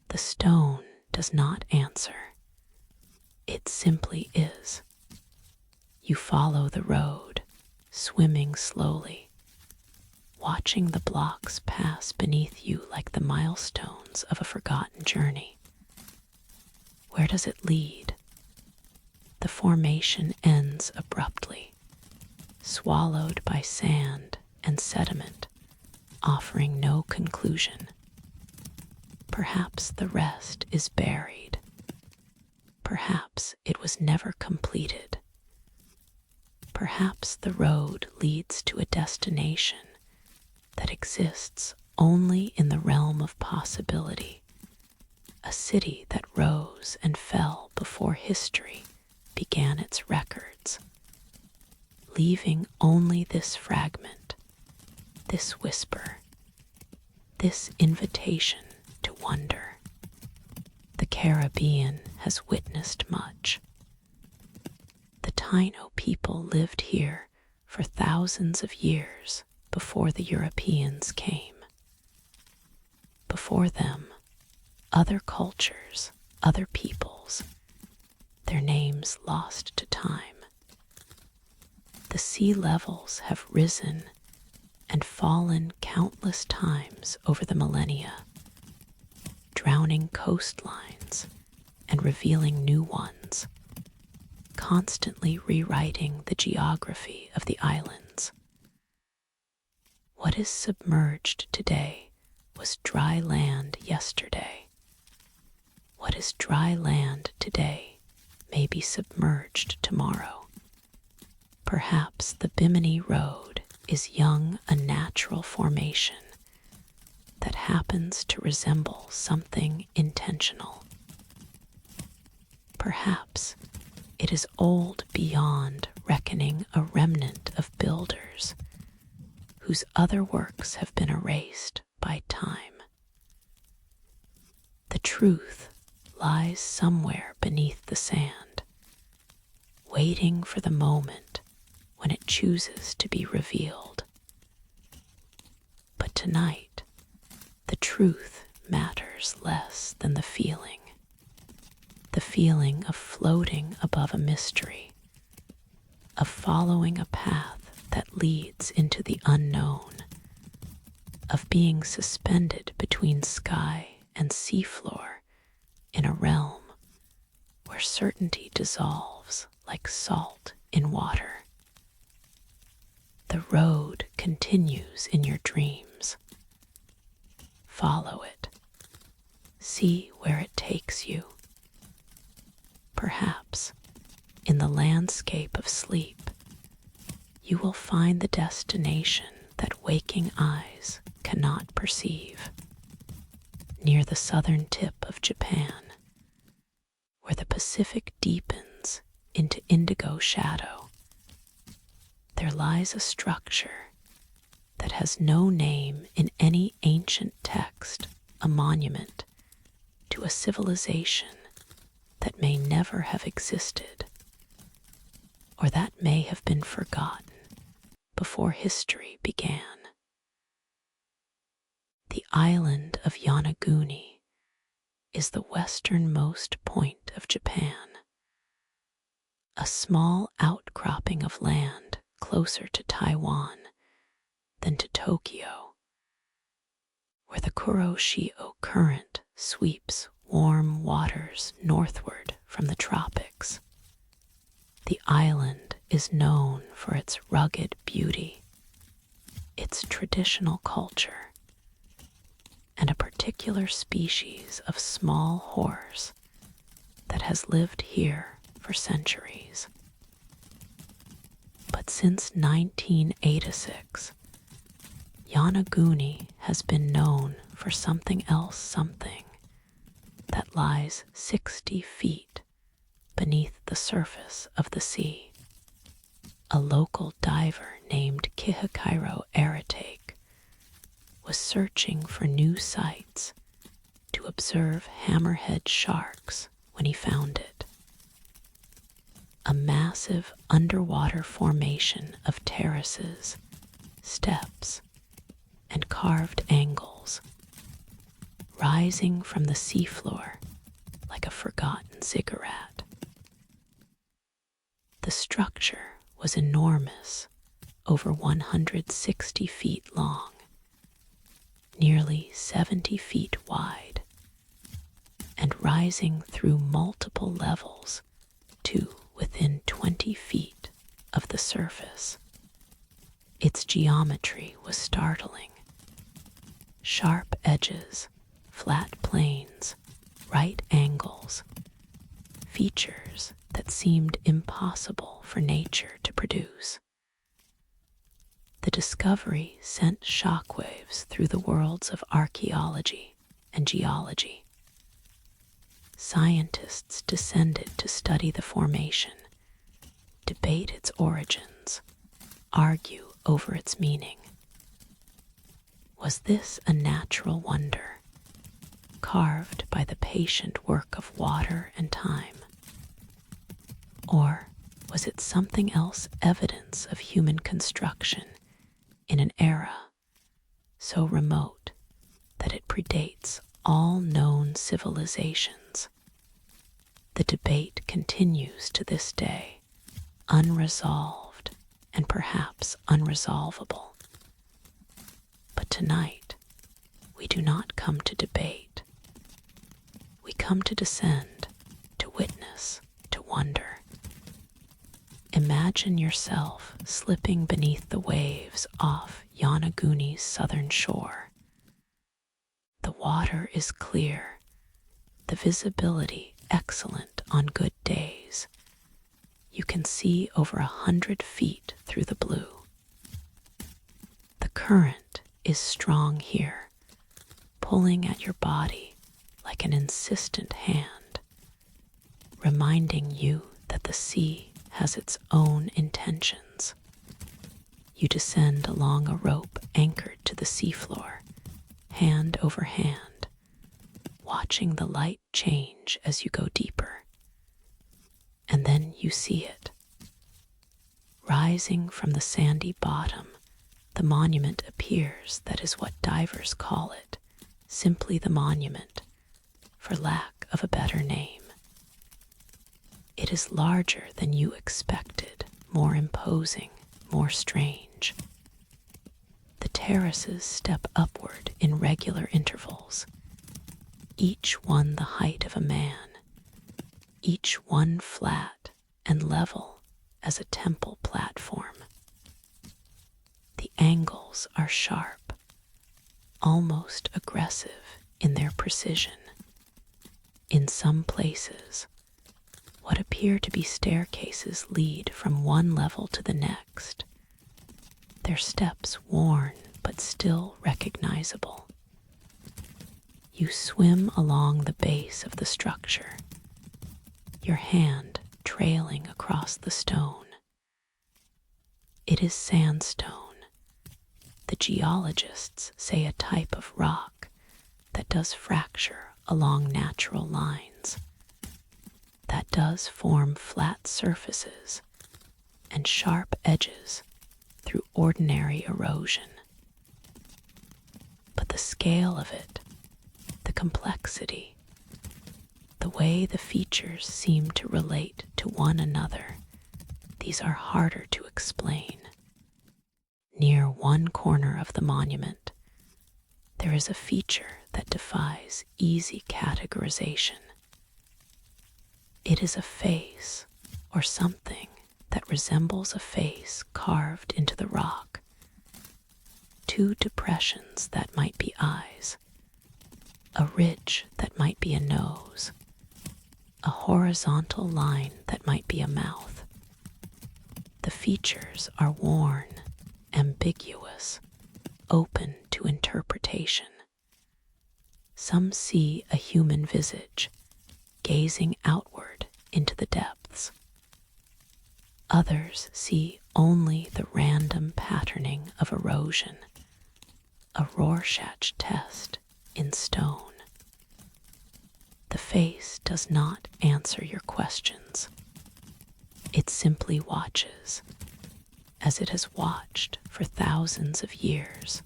The stone does not answer. It simply is. You follow the road, swimming slowly, watching the blocks pass beneath you like the milestones of a forgotten journey. Where does it lead? The formation ends abruptly, swallowed by sand and sediment, offering no conclusion. Perhaps the rest is buried. Perhaps it was never completed. Perhaps the road leads to a destination that exists only in the realm of possibility, a city that rose and fell before history began its records, leaving only this fragment, this whisper, this invitation to wonder. The Caribbean has witnessed much. The Taino people lived here for thousands of years before the Europeans came. Before them, other cultures, other peoples, their names lost to time. The sea levels have risen and fallen countless times over the millennia, drowning coastlines and revealing new ones, constantly rewriting the geography of the islands. What is submerged today was dry land yesterday. What is dry land today may be submerged tomorrow. Perhaps the Bimini Road is young, a natural formation that happens to resemble something intentional. Perhaps it is old beyond reckoning, a remnant of builders whose other works have been erased by time. The truth lies somewhere beneath the sand, waiting for the moment when it chooses to be revealed. But tonight, the truth matters less than the feeling of floating above a mystery, of following a path that leads into the unknown, of being suspended between sky and seafloor in a realm where certainty dissolves like salt in water. The road continues in your dreams. Follow it. See where it takes you. Perhaps, in the landscape of sleep, you will find the destination that waking eyes cannot perceive. Near the southern tip of Japan, where the Pacific deepens into indigo shadow, there lies a structure that has no name in any ancient text, a monument to a civilization that may never have existed, or that may have been forgotten before history began. The island of Yonaguni is the westernmost point of Japan, a small outcropping of land closer to Taiwan than to Tokyo, where the Kuroshio current sweeps warm waters northward from the tropics. The island is known for its rugged beauty, its traditional culture, and a particular species of small horse that has lived here for centuries. But since 1986, Yonaguni has been known for something else, that lies 60 feet beneath the surface of the sea. A local diver named Kihikairo Aratake was searching for new sites to observe hammerhead sharks when he found it. A massive underwater formation of terraces, steps, and carved angles, rising from the seafloor like a forgotten ziggurat. The structure was enormous, over 160 feet long, nearly 70 feet wide, and rising through multiple levels to within 20 feet of the surface. Its geometry was startling. Sharp edges, flat planes, right angles, features that seemed impossible for nature to produce. The discovery sent shockwaves through the worlds of archaeology and geology. Scientists descended to study the formation, debate its origins, argue over its meaning. Was this a natural wonder, carved by the patient work of water and time? Or was it something else, evidence of human construction in an era so remote that it predates all known civilizations? The debate continues to this day, unresolved and perhaps unresolvable. But tonight, we do not come to debate. We come to descend, to witness, to wonder. Imagine yourself slipping beneath the waves off Yonaguni's southern shore. The water is clear, the visibility excellent on good days. You can see over 100 feet through the blue. The current is strong here, pulling at your body like an insistent hand, reminding you that the sea has its own intentions. You descend along a rope anchored to the seafloor, hand over hand, watching the light change as you go deeper. And then you see it. Rising from the sandy bottom, the monument appears. That is what divers call it, simply the monument, for lack of a better name. It is larger than you expected, more imposing, more strange. The terraces step upward in regular intervals, each one the height of a man, each one flat and level as a temple platform. The angles are sharp, almost aggressive in their precision. In some places, what appear to be staircases lead from one level to the next, their steps worn but still recognizable. You swim along the base of the structure, your hand trailing across the stone. It is sandstone. The geologists say a type of rock that does fracture along natural lines, that does form flat surfaces and sharp edges through ordinary erosion. But the scale of it, the complexity, the way the features seem to relate to one another, these are harder to explain. Near one corner of the monument, there is a feature that defies easy categorization. It is a face, or something that resembles a face carved into the rock. Two depressions that might be eyes, a ridge that might be a nose, a horizontal line that might be a mouth. The features are worn, ambiguous, open to interpretation. Some see a human visage, gazing outward into the depths. Others see only the random patterning of erosion, a Rorschach test in stone. The face does not answer your questions. It simply watches, as it has watched for thousands of years,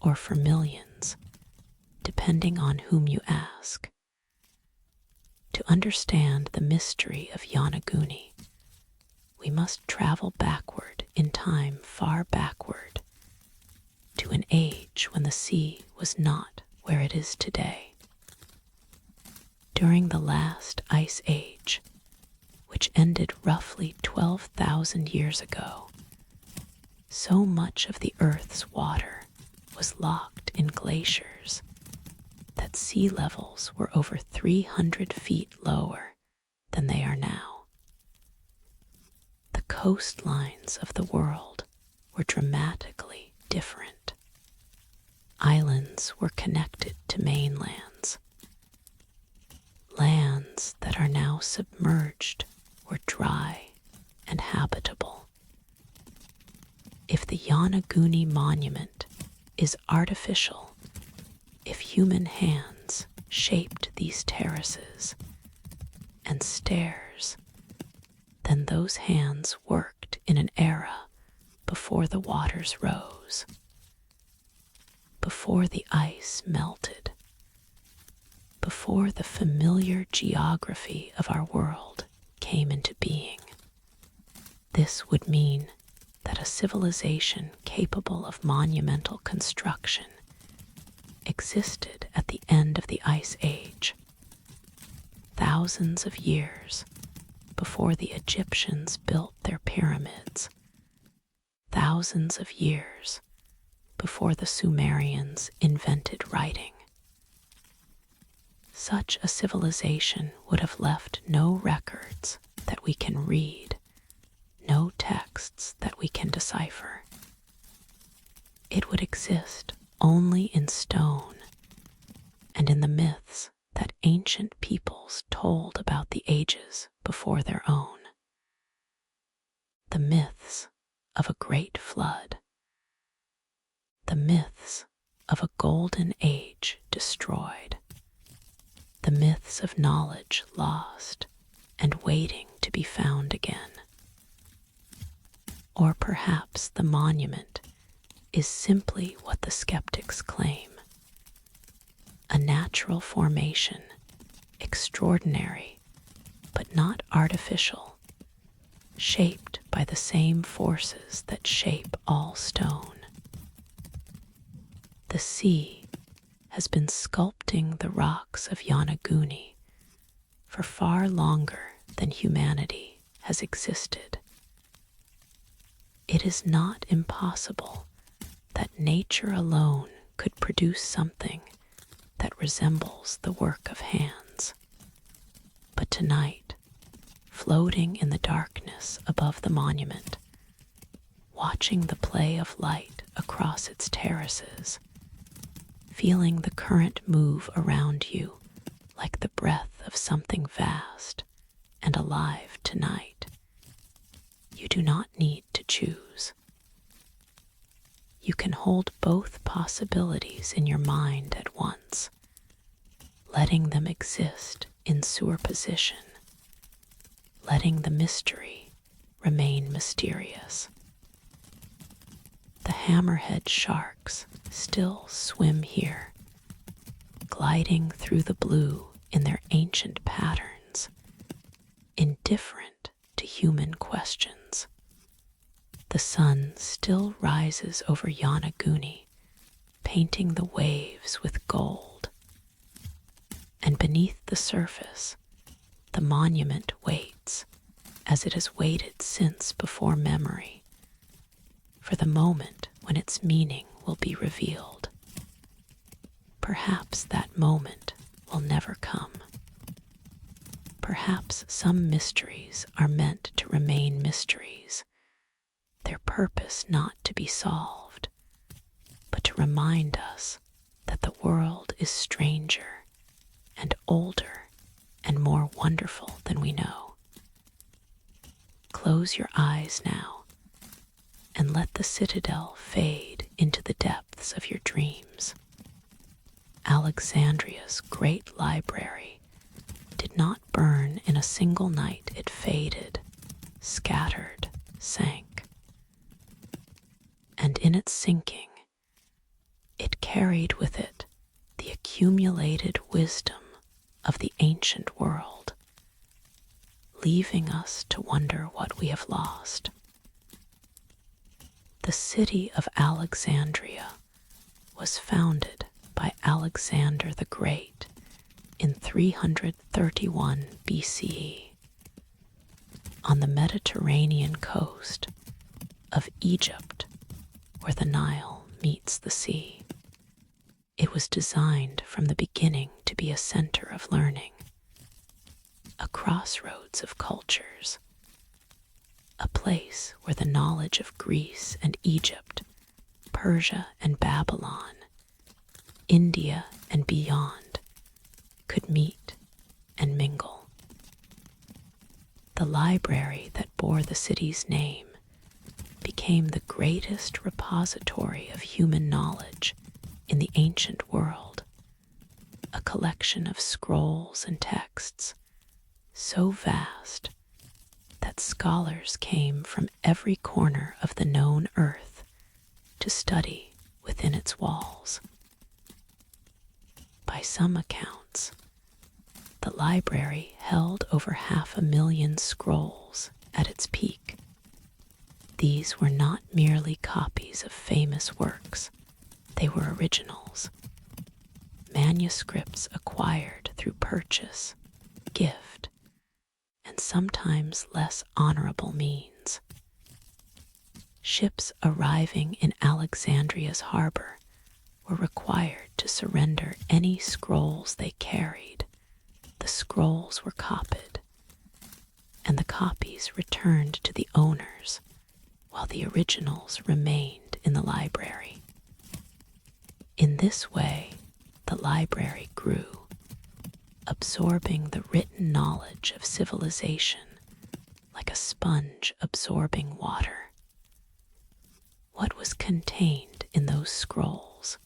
or for millions, depending on whom you ask. To understand the mystery of Yonaguni, we must travel backward in time, far backward, to an age when the sea was not where it is today. During the last ice age, which ended roughly 12,000 years ago, so much of the Earth's water was locked in glaciers that sea levels were over 300 feet lower than they are now. The coastlines of the world were dramatically different. Islands were connected to mainlands. Lands that are now submerged were dry and habitable. If the Yonaguni Monument is artificial, if human hands shaped these terraces and stairs, then those hands worked in an era before the waters rose, before the ice melted, before the familiar geography of our world came into being. This would mean that a civilization capable of monumental construction existed at the end of the Ice Age, thousands of years before the Egyptians built their pyramids, thousands of years before the Sumerians invented writing. Such a civilization would have left no records that we can read, no texts that we can decipher. It would exist only in stone and in the myths that ancient peoples told about the ages before their own. The myths of a great flood, the myths of a golden age destroyed, the myths of knowledge lost and waiting to be found again. Or perhaps the monument is simply what the skeptics claim: a natural formation, extraordinary but not artificial, shaped by the same forces that shape all stone. The sea has been sculpting the rocks of Yonaguni for far longer than humanity has existed. It is not impossible that nature alone could produce something that resembles the work of hands. But tonight, floating in the darkness above the monument, watching the play of light across its terraces, feeling the current move around you like the breath of something vast and alive tonight, you do not need to choose. You can hold both possibilities in your mind at once, letting them exist in superposition, letting the mystery remain mysterious. The hammerhead sharks still swim here, gliding through the blue in their ancient patterns, indifferent to human questions. The sun still rises over Yonaguni, painting the waves with gold. And beneath the surface, the monument waits, as it has waited since before memory, for the moment when its meaning will be revealed. Perhaps that moment will never come. Perhaps some mysteries are meant to remain mysteries, their purpose not to be solved, but to remind us that the world is stranger and older and more wonderful than we know. Close your eyes now and let the citadel fade into the depths of your dreams. Alexandria's great library did not burn in a single night. It faded, scattered, sank. And in its sinking, it carried with it the accumulated wisdom of the ancient world, leaving us to wonder what we have lost. The city of Alexandria was founded by Alexander the Great in 331 BCE on the Mediterranean coast of Egypt, where the Nile meets the sea. It was designed from the beginning to be a center of learning, a crossroads of cultures. a place where the knowledge of Greece and Egypt, Persia and Babylon, India and beyond could meet and mingle. The library that bore the city's name became the greatest repository of human knowledge in the ancient world, a collection of scrolls and texts so vast that scholars came from every corner of the known earth to study within its walls. By some accounts, the library held over 500,000 scrolls at its peak. These were not merely copies of famous works, they were originals, manuscripts acquired through purchase, gift, and sometimes less honorable means. Ships arriving in Alexandria's harbor were required to surrender any scrolls they carried. The scrolls were copied, and the copies returned to the owners, while the originals remained in the library. In this way, the library grew, absorbing the written knowledge of civilization like a sponge absorbing water. What was contained in those scrolls?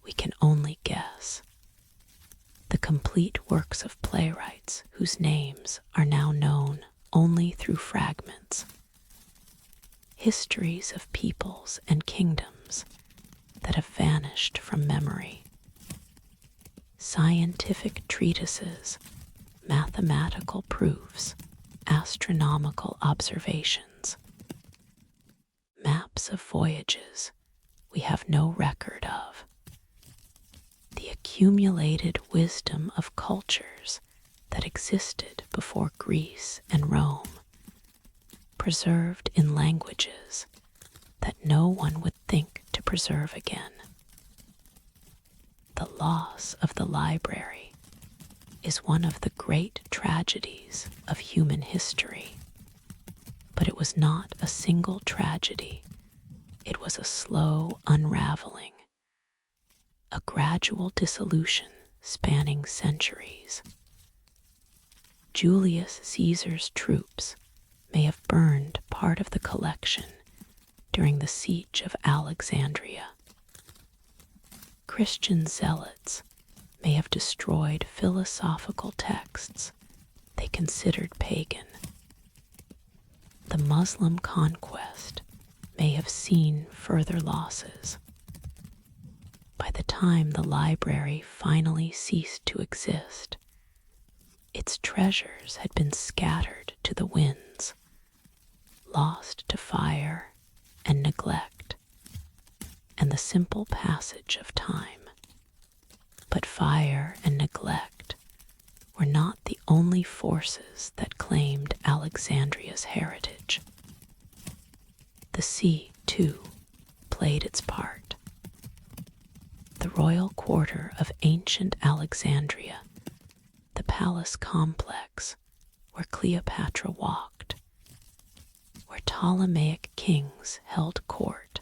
We can only guess. The complete works of playwrights whose names are now known only through fragments. Histories of peoples and kingdoms that have vanished from memory. Scientific treatises, mathematical proofs, astronomical observations. Maps of voyages we have no record of. The accumulated wisdom of cultures that existed before Greece and Rome, preserved in languages that no one would think to preserve again. The loss of the library is one of the great tragedies of human history. But it was not a single tragedy. It was a slow unraveling, a gradual dissolution spanning centuries. Julius Caesar's troops may have burned part of the collection during the siege of Alexandria. Christian zealots may have destroyed philosophical texts they considered pagan. The Muslim conquest may have seen further losses. By the time the library finally ceased to exist, its treasures had been scattered to the winds, lost to fire and neglect, and the simple passage of time. But fire and neglect were not the only forces that claimed Alexandria's heritage. The sea, too, played its part. The royal quarter of ancient Alexandria, the palace complex where Cleopatra walked, where Ptolemaic kings held court,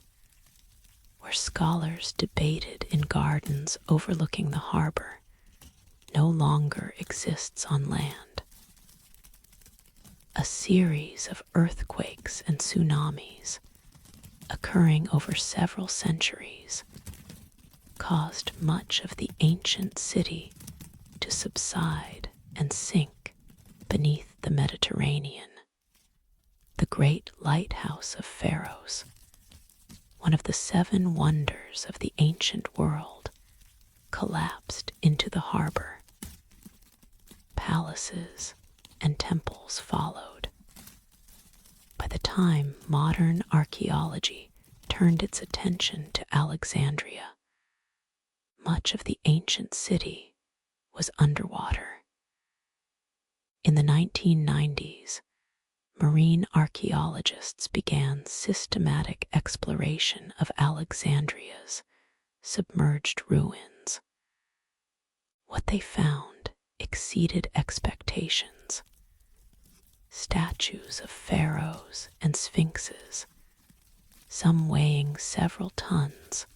where scholars debated in gardens overlooking the harbor, no longer exists on land. A series of earthquakes and tsunamis, occurring over several centuries, caused much of the ancient city to subside and sink beneath the Mediterranean. The great lighthouse of Pharos, one of the 7 wonders of the ancient world, collapsed into the harbor. Palaces and temples followed. By the time modern archaeology turned its attention to Alexandria, much of the ancient city was underwater. In the 1990s, marine archaeologists began systematic exploration of Alexandria's submerged ruins. What they found exceeded expectations. statues of pharaohs and sphinxes, some weighing several tons,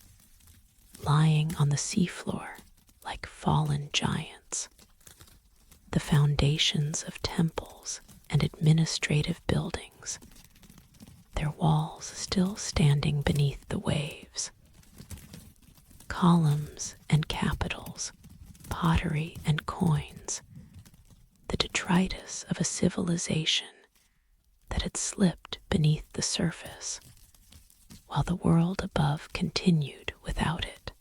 lying on the seafloor like fallen giants. The foundations of temples and administrative buildings, their walls still standing beneath the waves. Columns and capitals, pottery and coins, the detritus of a civilization that had slipped beneath the surface, while the world above continued without it.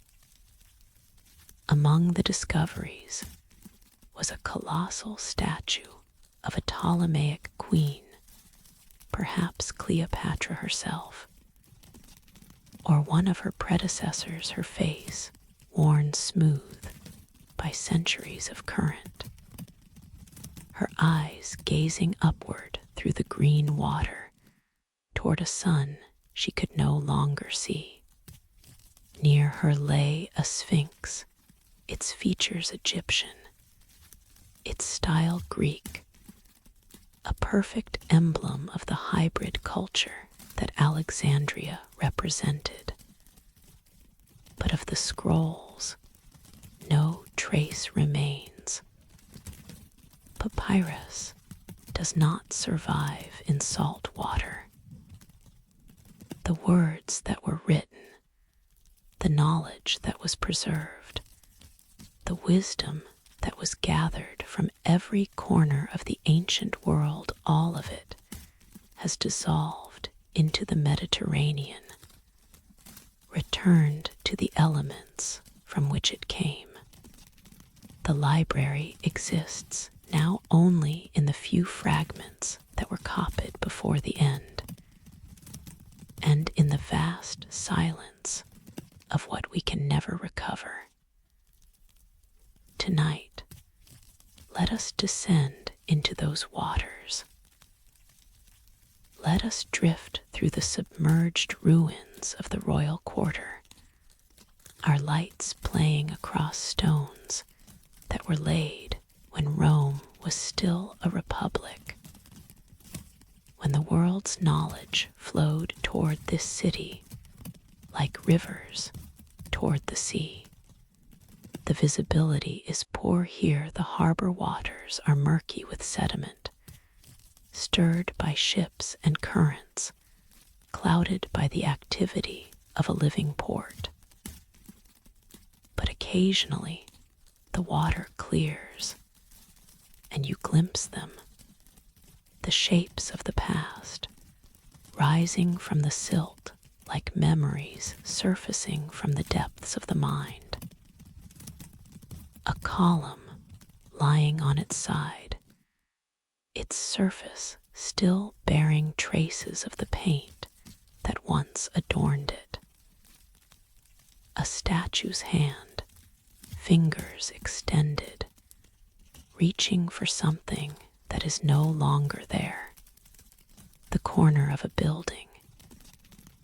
Among the discoveries was a colossal statue of a Ptolemaic queen, perhaps Cleopatra herself, or one of her predecessors, her face worn smooth by centuries of current, her eyes gazing upward through the green water toward a sun she could no longer see. Near her lay a sphinx, its features Egyptian, its style Greek, a perfect emblem of the hybrid culture that Alexandria represented. But of the scrolls, no trace remains. Papyrus does not survive in salt water. The words that were written, the knowledge that was preserved, the wisdom that was gathered from every corner of the ancient world, all of it has dissolved into the Mediterranean, returned to the elements from which it came. The library exists now only in the few fragments that were copied before the end, and in the vast silence of what we can never recover. Tonight, let us descend into those waters. Let us drift through the submerged ruins of the royal quarter, our lights playing across stones that were laid when Rome was still a republic, when the world's knowledge flowed toward this city like rivers toward the sea. The visibility is poor here, the harbor waters are murky with sediment, stirred by ships and currents, clouded by the activity of a living port. But occasionally, the water clears, and you glimpse them, the shapes of the past, rising from the silt like memories surfacing from the depths of the mind. A column lying on its side, its surface still bearing traces of the paint that once adorned it. A statue's hand, fingers extended, reaching for something that is no longer there. The corner of a building,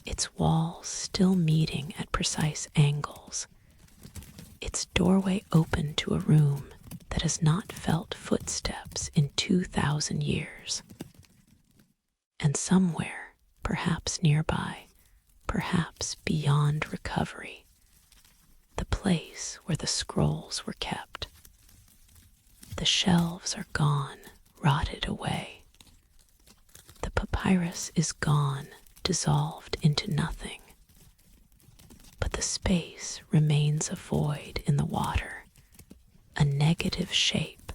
its walls still meeting at precise angles, its doorway open to a room that has not felt footsteps in 2,000 years. And somewhere, perhaps nearby, perhaps beyond recovery, the place where the scrolls were kept. The shelves are gone, rotted away. The papyrus is gone, dissolved into nothing. But the space remains a void in the water, a negative shape,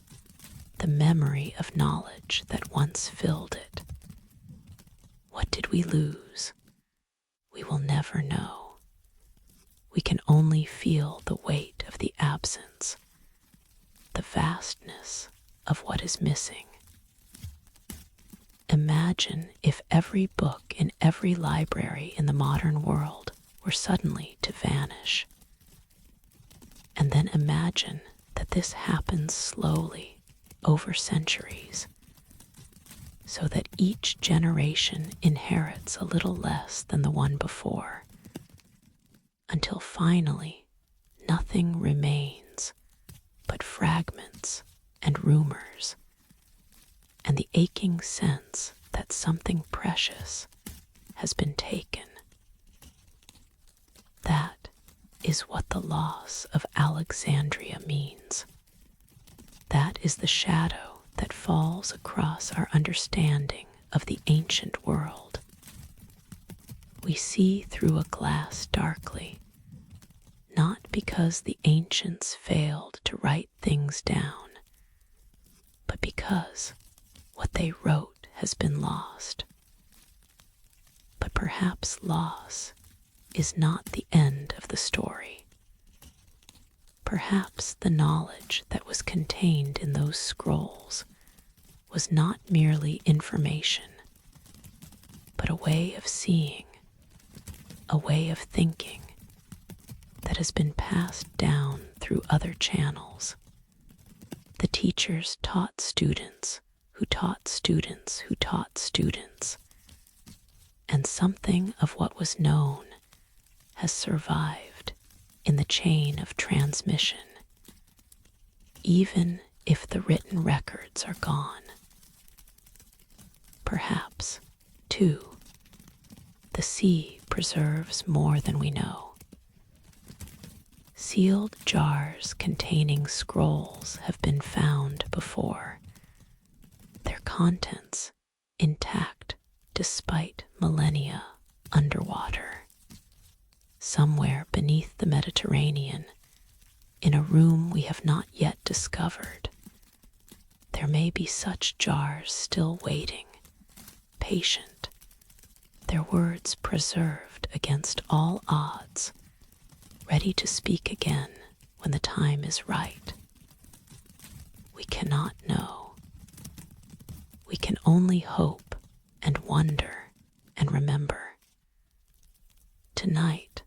the memory of knowledge that once filled it. What did we lose? We will never know. We can only feel the weight of the absence, the vastness of what is missing. Imagine if every book in every library in the modern world were suddenly to vanish. And then imagine that this happens slowly over centuries, so that each generation inherits a little less than the one before, until finally nothing remains but fragments and rumors, and the aching sense that something precious has been taken. That is what the loss of Alexandria means. That is the shadow that falls across our understanding of the ancient world. We see through a glass darkly, not because the ancients failed to write things down, but because what they wrote has been lost. But perhaps loss is not the end of the story. Perhaps the knowledge that was contained in those scrolls was not merely information, but a way of seeing, a way of thinking that has been passed down through other channels. The teachers taught students who taught students who taught students, and something of what was known has survived in the chain of transmission, even if the written records are gone. Perhaps, too, the sea preserves more than we know. Sealed jars containing scrolls have been found before, their contents intact despite millennia underwater. Somewhere beneath the Mediterranean, in a room we have not yet discovered, there may be such jars still waiting, patient, their words preserved against all odds, ready to speak again when the time is right. We cannot know. We can only hope and wonder and remember. Tonight,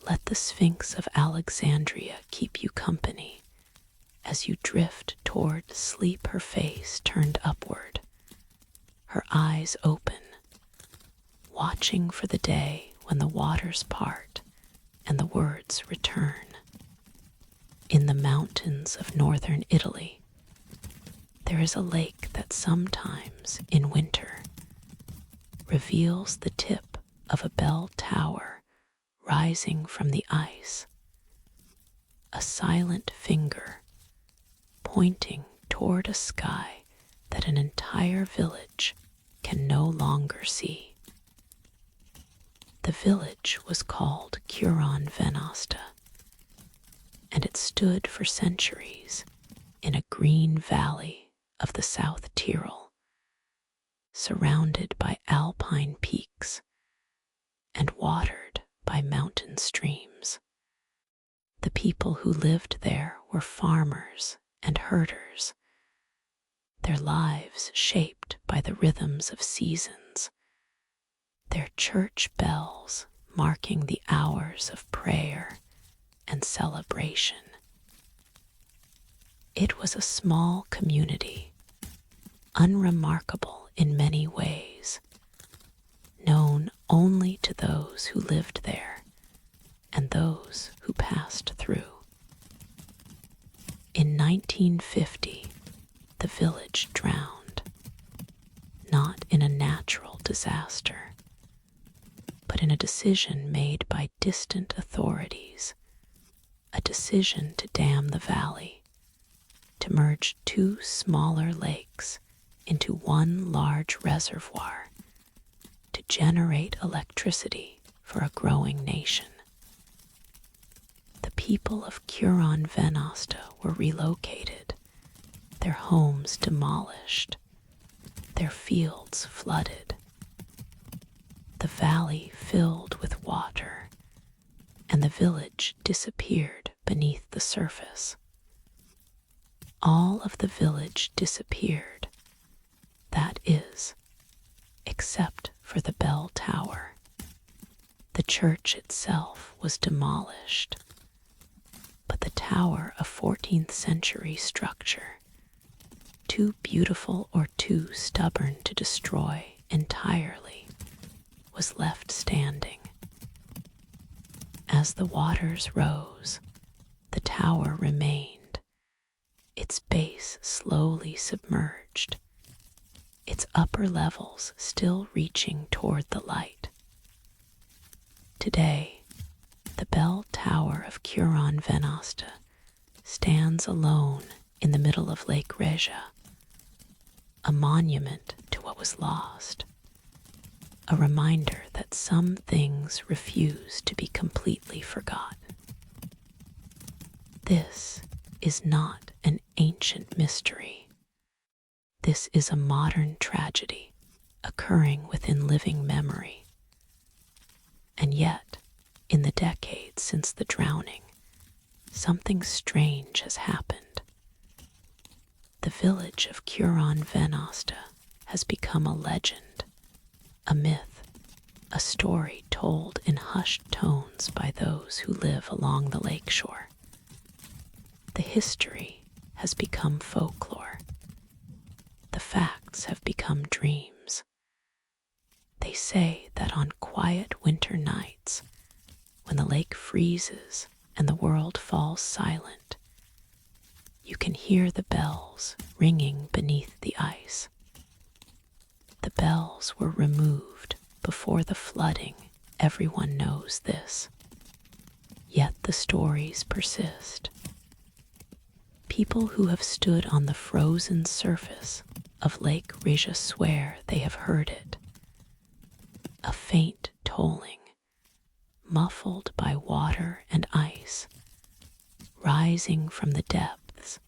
let the Sphinx of Alexandria keep you company as you drift toward sleep, her face turned upward, her eyes open, watching for the day when the waters part and the words return. In the mountains of northern Italy, there is a lake that sometimes, in winter, reveals the tip of a bell tower rising from the ice, a silent finger pointing toward a sky that an entire village can no longer see. The village was called Curon Venosta, and it stood for centuries in a green valley of the South Tyrol, surrounded by alpine peaks and watered by mountain streams. The people who lived there were farmers and herders, their lives shaped by the rhythms of seasons, their church bells marking the hours of prayer and celebration. It was a small community, unremarkable in many ways, known only to those who lived there and those who passed through. In 1950, the village drowned, not in a natural disaster, but in a decision made by distant authorities, a decision to dam the valley, to merge two smaller lakes into one large reservoir, to generate electricity for a growing nation. The people of Curon Venosta were relocated, their homes demolished, their fields flooded. The valley filled with water, and the village disappeared beneath the surface. All of the village disappeared, that is, except for the bell tower. The church itself was demolished, but the tower, a 14th century structure, too beautiful or too stubborn to destroy entirely, was left standing. As the waters rose, the tower remained, its base slowly submerged, its upper levels still reaching toward the light. Today, the bell tower of Curon Venosta stands alone in the middle of Lake Reja, a monument to what was lost, a reminder that some things refuse to be completely forgotten. This is not an ancient mystery. This is a modern tragedy occurring within living memory. And yet, in the decades since the drowning, something strange has happened. The village of Curon Venosta has become a legend, a myth, a story told in hushed tones by those who live along the lakeshore. The history has become folklore. The facts have become dreams. They say that on quiet winter nights, when the lake freezes and the world falls silent, you can hear the bells ringing beneath the ice. The bells were removed before the flooding, everyone knows this. Yet the stories persist. People who have stood on the frozen surface of Lake Reja swear they have heard it. A faint tolling, muffled by water and ice, rising from the depths,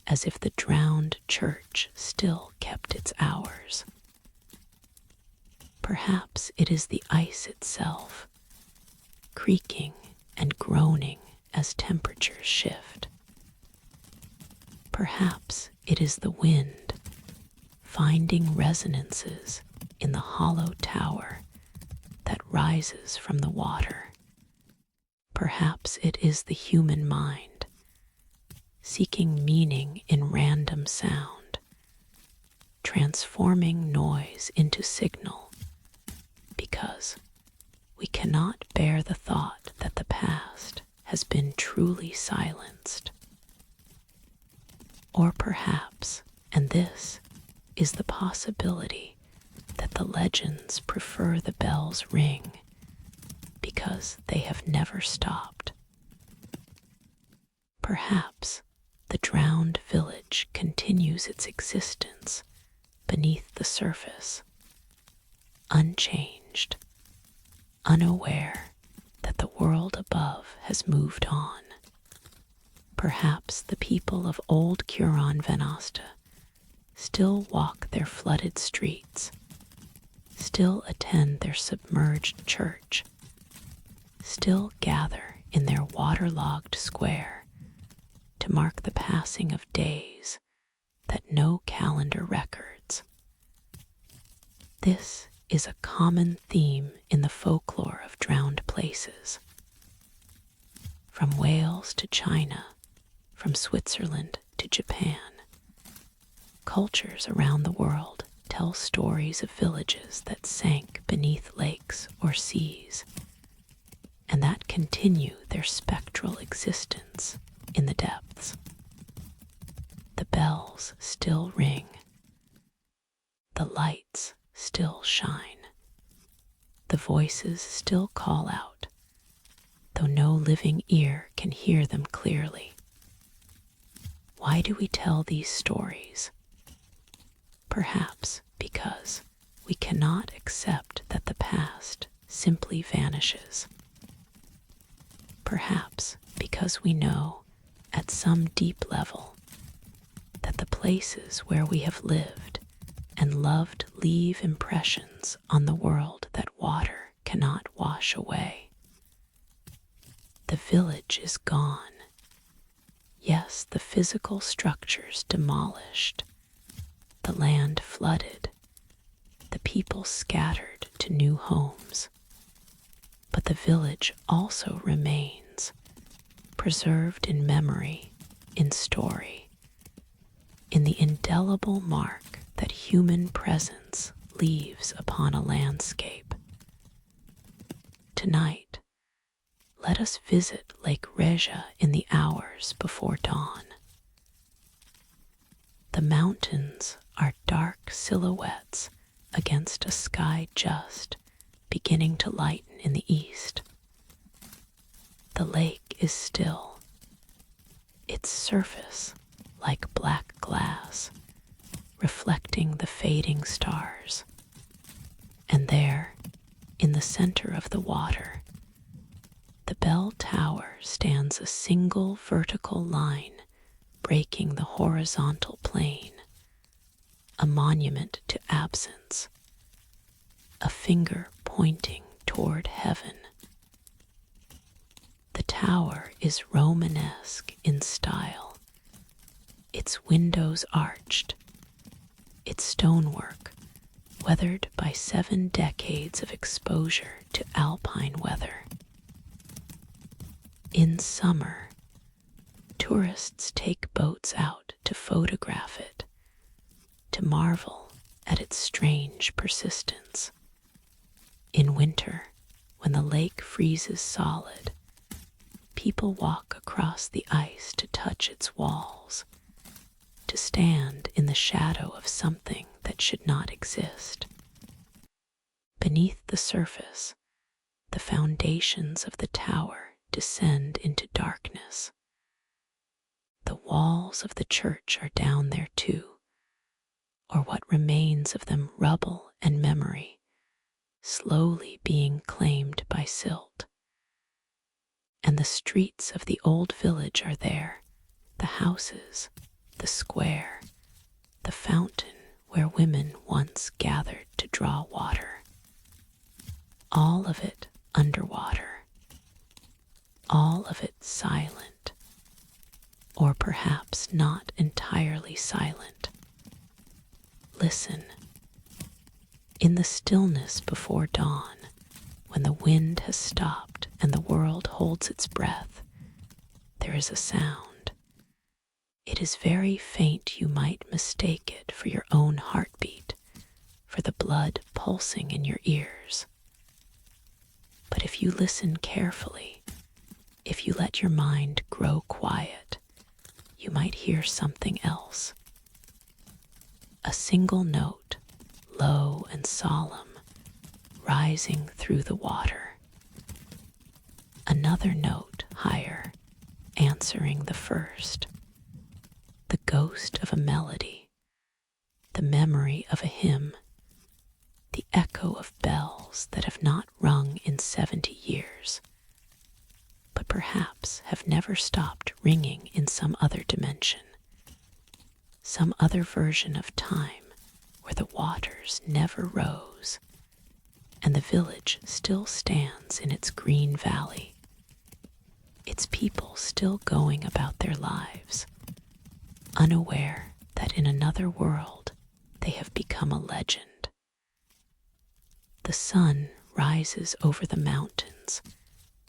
as if the drowned church still kept its hours. Perhaps it is the ice itself, creaking and groaning as temperatures shift. Perhaps it is the wind, finding resonances in the hollow tower that rises from the water. Perhaps it is the human mind, seeking meaning in random sound, transforming noise into signal, because we cannot bear the thought that the past has been truly silenced. Or perhaps, and this is the possibility, that the legends prefer the bells ring because they have never stopped. Perhaps the drowned village continues its existence beneath the surface, unchanged, unaware that the world above has moved on. Perhaps the people of old Curon Venosta still walk their flooded streets, still attend their submerged church, still gather in their waterlogged square to mark the passing of days that no calendar records. This is a common theme in the folklore of drowned places. From Wales to China, from Switzerland to Japan, cultures around the world tell stories of villages that sank beneath lakes or seas, and that continue their spectral existence in the depths. The bells still ring. The lights still shine. The voices still call out, though no living ear can hear them clearly. Why do we tell these stories? Perhaps because we cannot accept that the past simply vanishes. Perhaps because we know, at some deep level, that the places where we have lived and loved leave impressions on the world that water cannot wash away. The village is gone. Yes, the physical structures demolished, the land flooded, the people scattered to new homes. But the village also remains, preserved in memory, in story, in the indelible mark that human presence leaves upon a landscape. Tonight, let us visit Lake Reja in the hours before dawn. The mountains are dark silhouettes against a sky just beginning to lighten in the east. The lake is still, its surface like black glass, reflecting the fading stars. And there, in the center of the water, the bell tower stands a single vertical line breaking the horizontal plane, a monument to absence, a finger pointing toward heaven. The tower is Romanesque in style, its windows arched, its stonework weathered by 7 decades of exposure to alpine weather. In summer, tourists take boats out to photograph it, to marvel at its strange persistence. In winter, when the lake freezes solid, people walk across the ice to touch its walls, to stand in the shadow of something that should not exist. Beneath the surface, the foundations of the tower descend into darkness. The walls of the church are down there too, or what remains of them rubble and memory, slowly being claimed by silt. And the streets of the old village are there, the houses, the square, the fountain where women once gathered to draw water. All of it underwater, all of it silent, or perhaps not entirely silent. Listen. In the stillness before dawn, when the wind has stopped and the world holds its breath, there is a sound. It is very faint. You might mistake it for your own heartbeat, for the blood pulsing in your ears. But if you listen carefully, if you let your mind grow quiet, you might hear something else. A single note, low and solemn, rising through the water. Another note higher, answering the first. The ghost of a melody, the memory of a hymn, the echo of bells that have not rung in 70 years, but perhaps have never stopped ringing in some other dimension, some other version of time where the waters never rose and the village still stands in its green valley, its people still going about their lives, unaware that in another world they have become a legend. The sun rises over the mountains,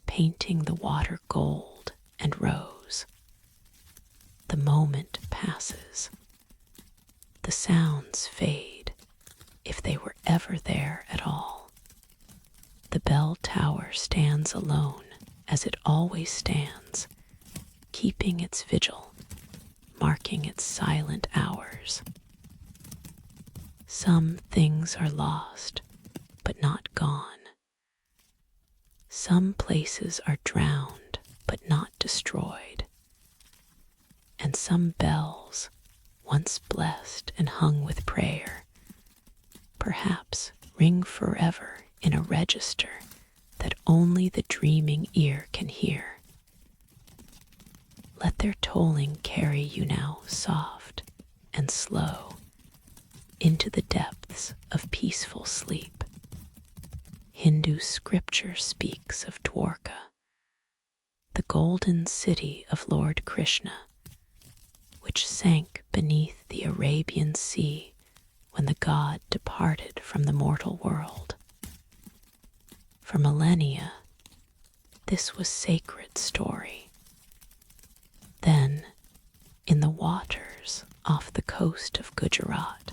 painting the water gold and rose. The moment passes. The sounds fade, if they were ever there at all. The bell tower stands alone, as it always stands, keeping its vigil, marking its silent hours. Some things are lost, but not gone. Some places are drowned, but not destroyed. And some bells, once blessed and hung with prayer, perhaps ring forever in a register that only the dreaming ear can hear. Let their tolling carry you now soft and slow into the depths of peaceful sleep. Hindu scripture speaks of Dwarka, the golden city of Lord Krishna, which sank beneath the Arabian Sea when the god departed from the mortal world. For millennia, this was sacred story. Then, in the waters off the coast of Gujarat,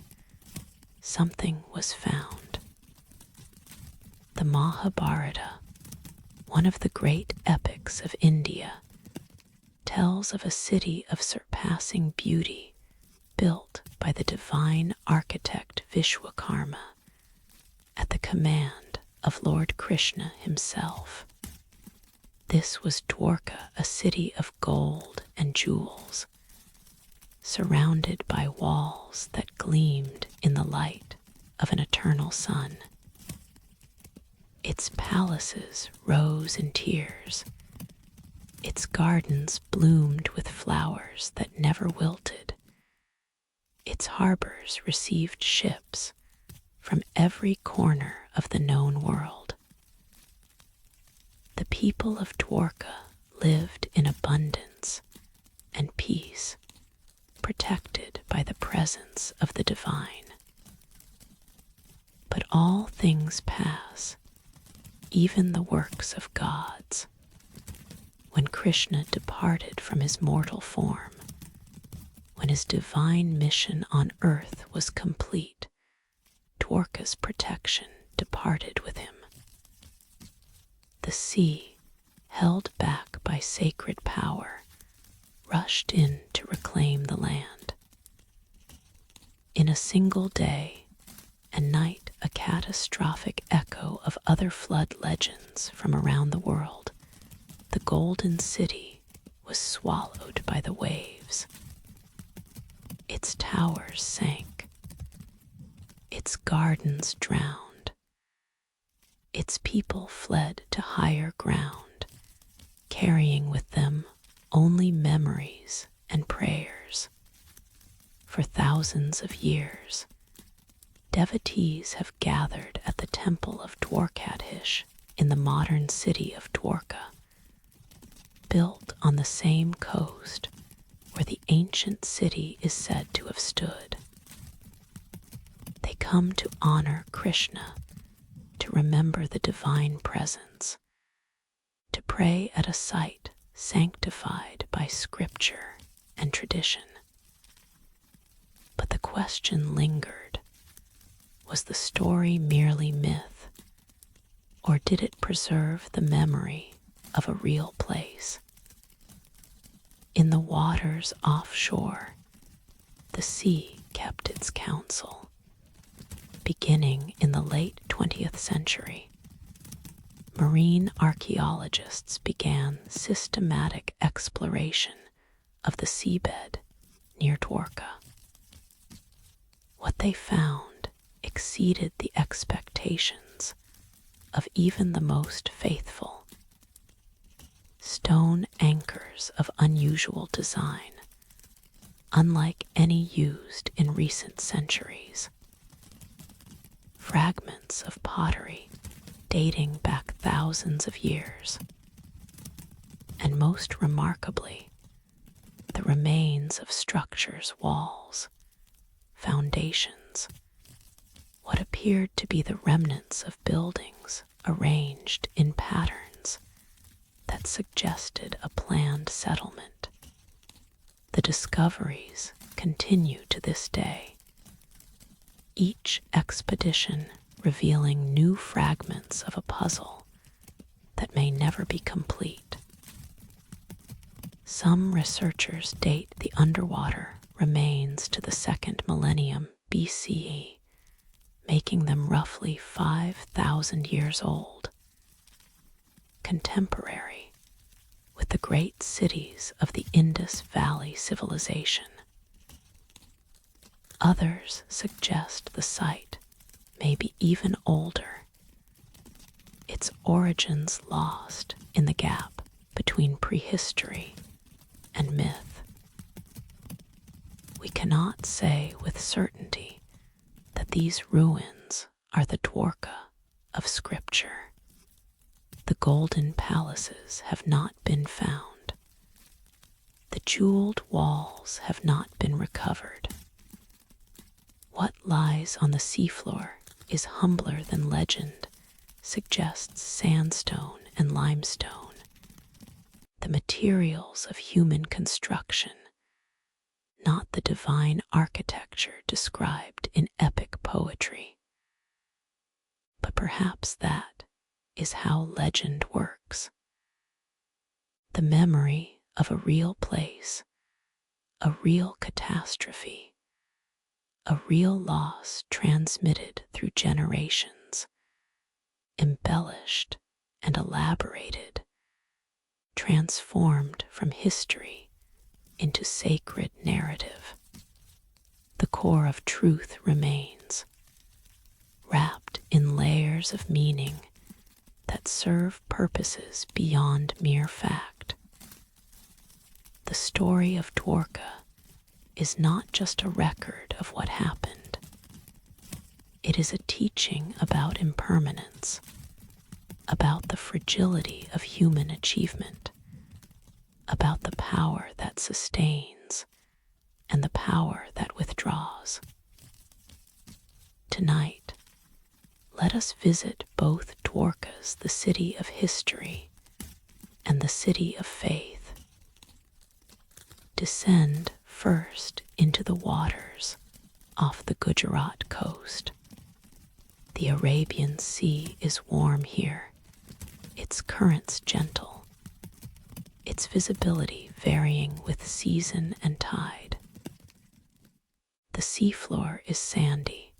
something was found. The Mahabharata, one of the great epics of India, tells of a city of surpassing beauty built by the divine architect Vishwakarma at the command of Lord Krishna himself. This was Dwarka, a city of gold and jewels, surrounded by walls that gleamed in the light of an eternal sun. Its palaces rose in tiers. Its gardens bloomed with flowers that never wilted. Its harbors received ships from every corner of the known world. The people of Dwarka lived in abundance and peace, protected by the presence of the divine. But all things pass, even the works of gods. When Krishna departed from his mortal form, when his divine mission on earth was complete, Dwarka's protection departed with him. The sea, held back by sacred power, rushed in to reclaim the land. In a single day and night, a catastrophic echo of other flood legends from around the world, the Golden City was swallowed by the waves. Its towers sank. Its gardens drowned. Its people fled to higher ground, carrying with them only memories and prayers. For thousands of years, devotees have gathered at the temple of Dwarkadhish in the modern city of Dwarka, built on the same coast where the ancient city is said to have stood. They come to honor Krishna, to remember the divine presence, to pray at a site sanctified by scripture and tradition. But the question lingered: was the story merely myth, or did it preserve the memory of a real place? In the waters offshore, the sea kept its counsel. Beginning in the late 20th century, marine archaeologists began systematic exploration of the seabed near Dwarka. What they found exceeded the expectations of even the most faithful. Stone anchors of unusual design, unlike any used in recent centuries. Fragments of pottery dating back thousands of years. And most remarkably, the remains of structures' walls, foundations, what appeared to be the remnants of buildings arranged in patterns that suggested a planned settlement. The discoveries continue to this day, each expedition revealing new fragments of a puzzle that may never be complete. Some researchers date the underwater remains to the 2nd millennium BCE, making them roughly 5,000 years old, contemporary with the great cities of the Indus Valley civilization. Others suggest the site may be even older, its origins lost in the gap between prehistory and myth. We cannot say with certainty that these ruins are the Dwarka of Scripture. The golden palaces have not been found. The jeweled walls have not been recovered. What lies on the seafloor is humbler than legend, suggests sandstone and limestone, the materials of human construction, not the divine architecture described in epic poetry. But perhaps that is how legend works. The memory of a real place, a real catastrophe, a real loss transmitted through generations, embellished and elaborated, transformed from history into sacred narrative. The core of truth remains, wrapped in layers of meaning that serve purposes beyond mere fact. The story of Dwarka is not just a record of what happened. It is a teaching about impermanence, about the fragility of human achievement, about the power that sustains and the power that withdraws. Tonight, let us visit both Dwarkas, the city of history, and the city of faith. Descend first into the waters off the Gujarat coast. The Arabian Sea is warm here, its currents gentle, its visibility varying with season and tide. The seafloor is sandy,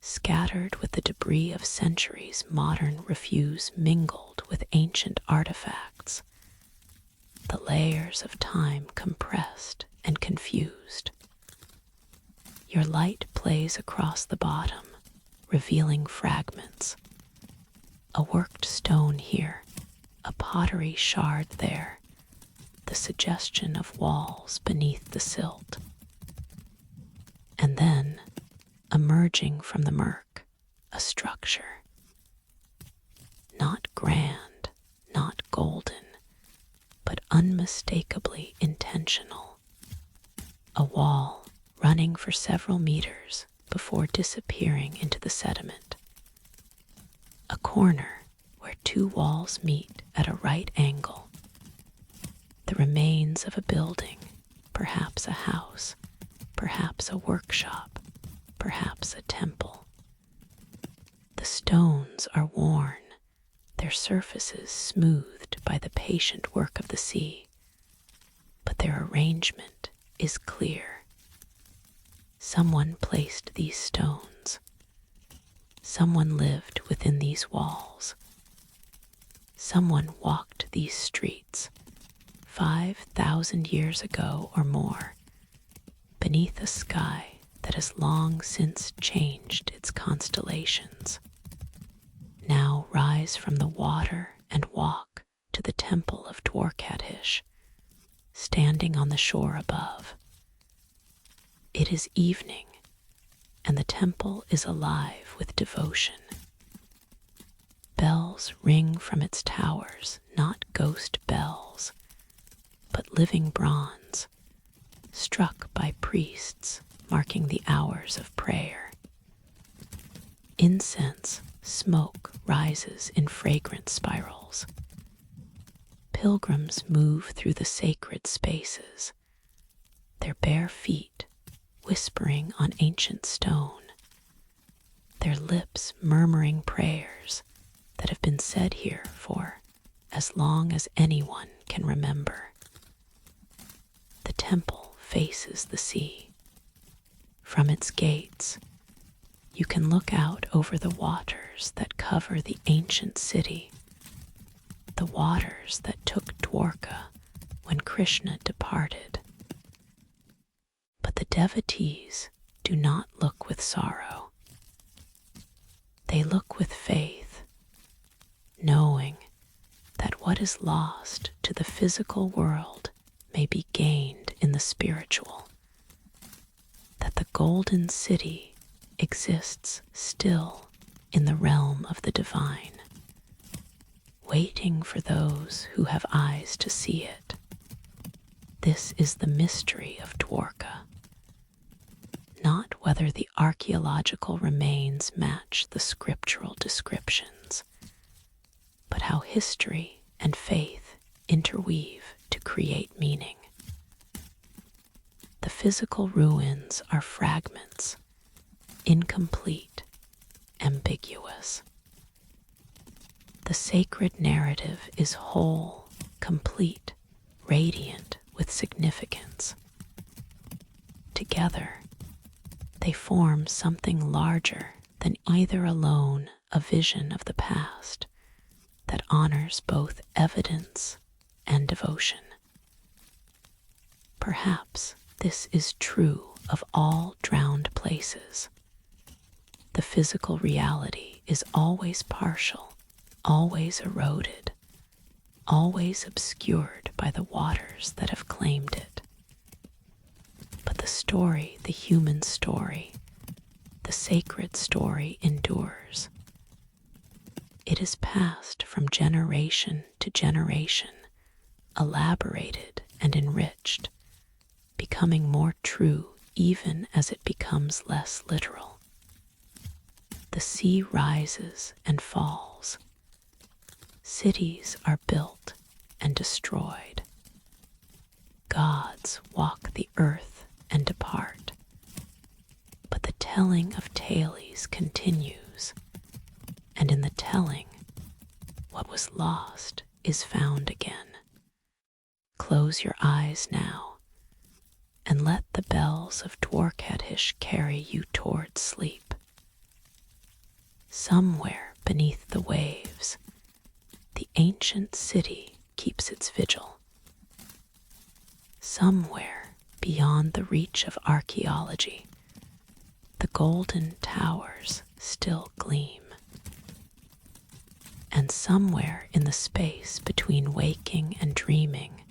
scattered with the debris of centuries modern refuse mingled with ancient artifacts, the layers of time compressed and confused. Your light plays across the bottom, revealing fragments. A worked stone here, a pottery shard there, the suggestion of walls beneath the silt. And then, emerging from the murk, a structure. Not grand, not golden, but unmistakably intentional. A wall running for several meters before disappearing into the sediment. A corner where two walls meet at a right angle. The remains of a building, perhaps a house, perhaps a workshop, perhaps a temple. The stones are worn, their surfaces smoothed by the patient work of the sea, but their arrangement is clear. Someone placed these stones. Someone lived within these walls. Someone walked these streets 5,000 years ago or more, beneath a sky that has long since changed its constellations. Now rise from the water and walk to the temple of Dwarkadish, standing on the shore above. It is evening, and the temple is alive with devotion. Bells ring from its towers, not ghost bells, but living bronze, struck by priests marking the hours of prayer. Incense smoke rises in fragrant spirals. Pilgrims move through the sacred spaces, their bare feet whispering on ancient stone, their lips murmuring prayers that have been said here for as long as anyone can remember. The temple faces the sea. From its gates, you can look out over the waters that cover the ancient city, the waters that took Dwarka when Krishna departed. But the devotees do not look with sorrow. They look with faith, knowing that what is lost to the physical world may be gained in the spiritual, that the golden city exists still in the realm of the divine, waiting for those who have eyes to see it. This is the mystery of Dwarka. Not whether the archaeological remains match the scriptural descriptions, but how history and faith interweave to create meaning. The physical ruins are fragments, incomplete, ambiguous. The sacred narrative is whole, complete, radiant with significance. Together, They form something larger than either alone a vision of the past that honors both evidence and devotion. Perhaps this is true of all drowned places. The physical reality is always partial, always eroded, always obscured by the waters that have claimed it. But the story, the human story, the sacred story endures. It is passed from generation to generation, elaborated and enriched, becoming more true even as it becomes less literal. The sea rises and falls. Cities are built and destroyed. Gods walk the earth and depart. But the telling of tales continues, and in the telling, what was lost is found again. Close your eyes now, and let the bells of Dwarkadish carry you toward sleep. Somewhere beneath the waves, the ancient city keeps its vigil. Somewhere beyond the reach of archaeology, the golden towers still gleam. And somewhere in the space between waking and dreaming,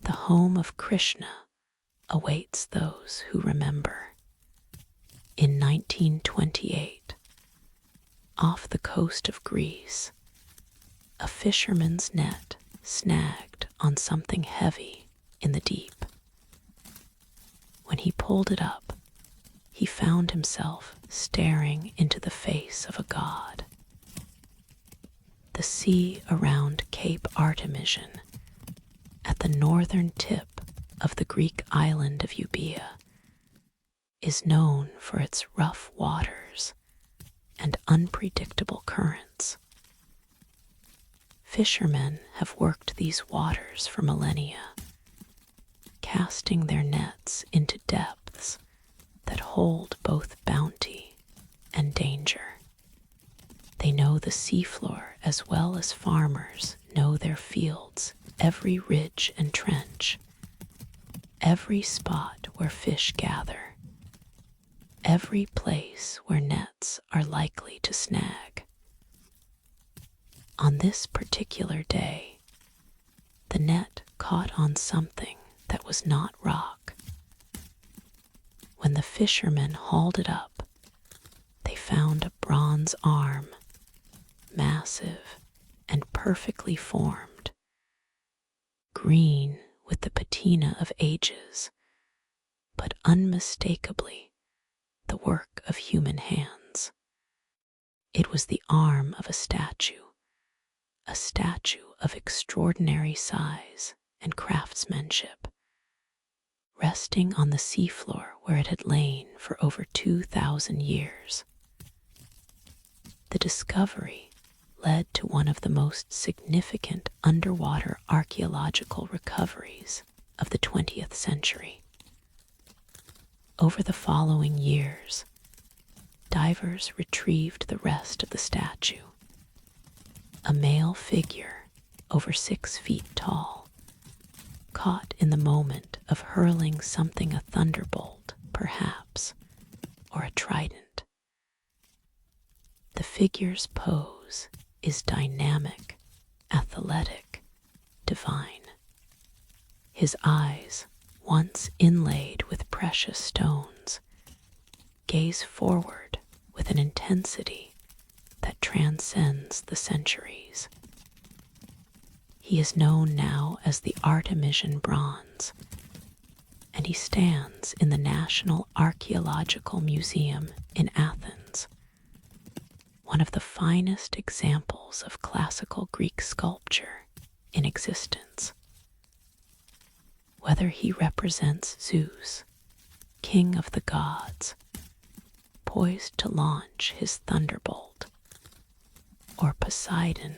the home of Krishna awaits those who remember. In 1928, off the coast of Greece, a fisherman's net snagged on something heavy in the deep. When he pulled it up, he found himself staring into the face of a god. The sea around Cape Artemision, at the northern tip of the Greek island of Euboea, is known for its rough waters and unpredictable currents. Fishermen have worked these waters for millennia, casting their nets into depths that hold both bounty and danger. They know the seafloor as well as farmers know their fields, every ridge and trench, every spot where fish gather, every place where nets are likely to snag. On this particular day, the net caught on something that was not rock. When the fishermen hauled it up, they found a bronze arm, massive and perfectly formed, green with the patina of ages, but unmistakably the work of human hands. It was the arm of a statue of extraordinary size and craftsmanship, resting on the seafloor where it had lain for over 2,000 years. The discovery led to one of the most significant underwater archaeological recoveries of the 20th century. Over the following years, divers retrieved the rest of the statue, a male figure over 6 feet tall, caught in the moment of hurling something, a thunderbolt, perhaps, or a trident. The figure's pose is dynamic, athletic, divine. His eyes, once inlaid with precious stones, gaze forward with an intensity that transcends the centuries. He is known now as the Artemision Bronze, and he stands in the National Archaeological Museum in Athens, one of the finest examples of classical Greek sculpture in existence. Whether he represents Zeus, king of the gods, poised to launch his thunderbolt, or Poseidon,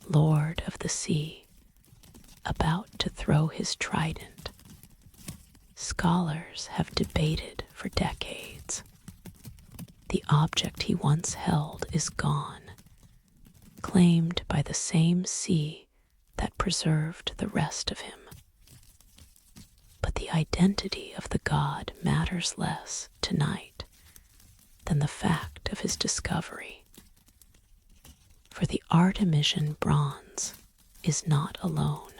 lord of the sea, about to throw his trident, scholars have debated for decades. The object he once held is gone, claimed by the same sea that preserved the rest of him. But the identity of the god matters less tonight than the fact of his discovery. For the Artemision bronze is not alone.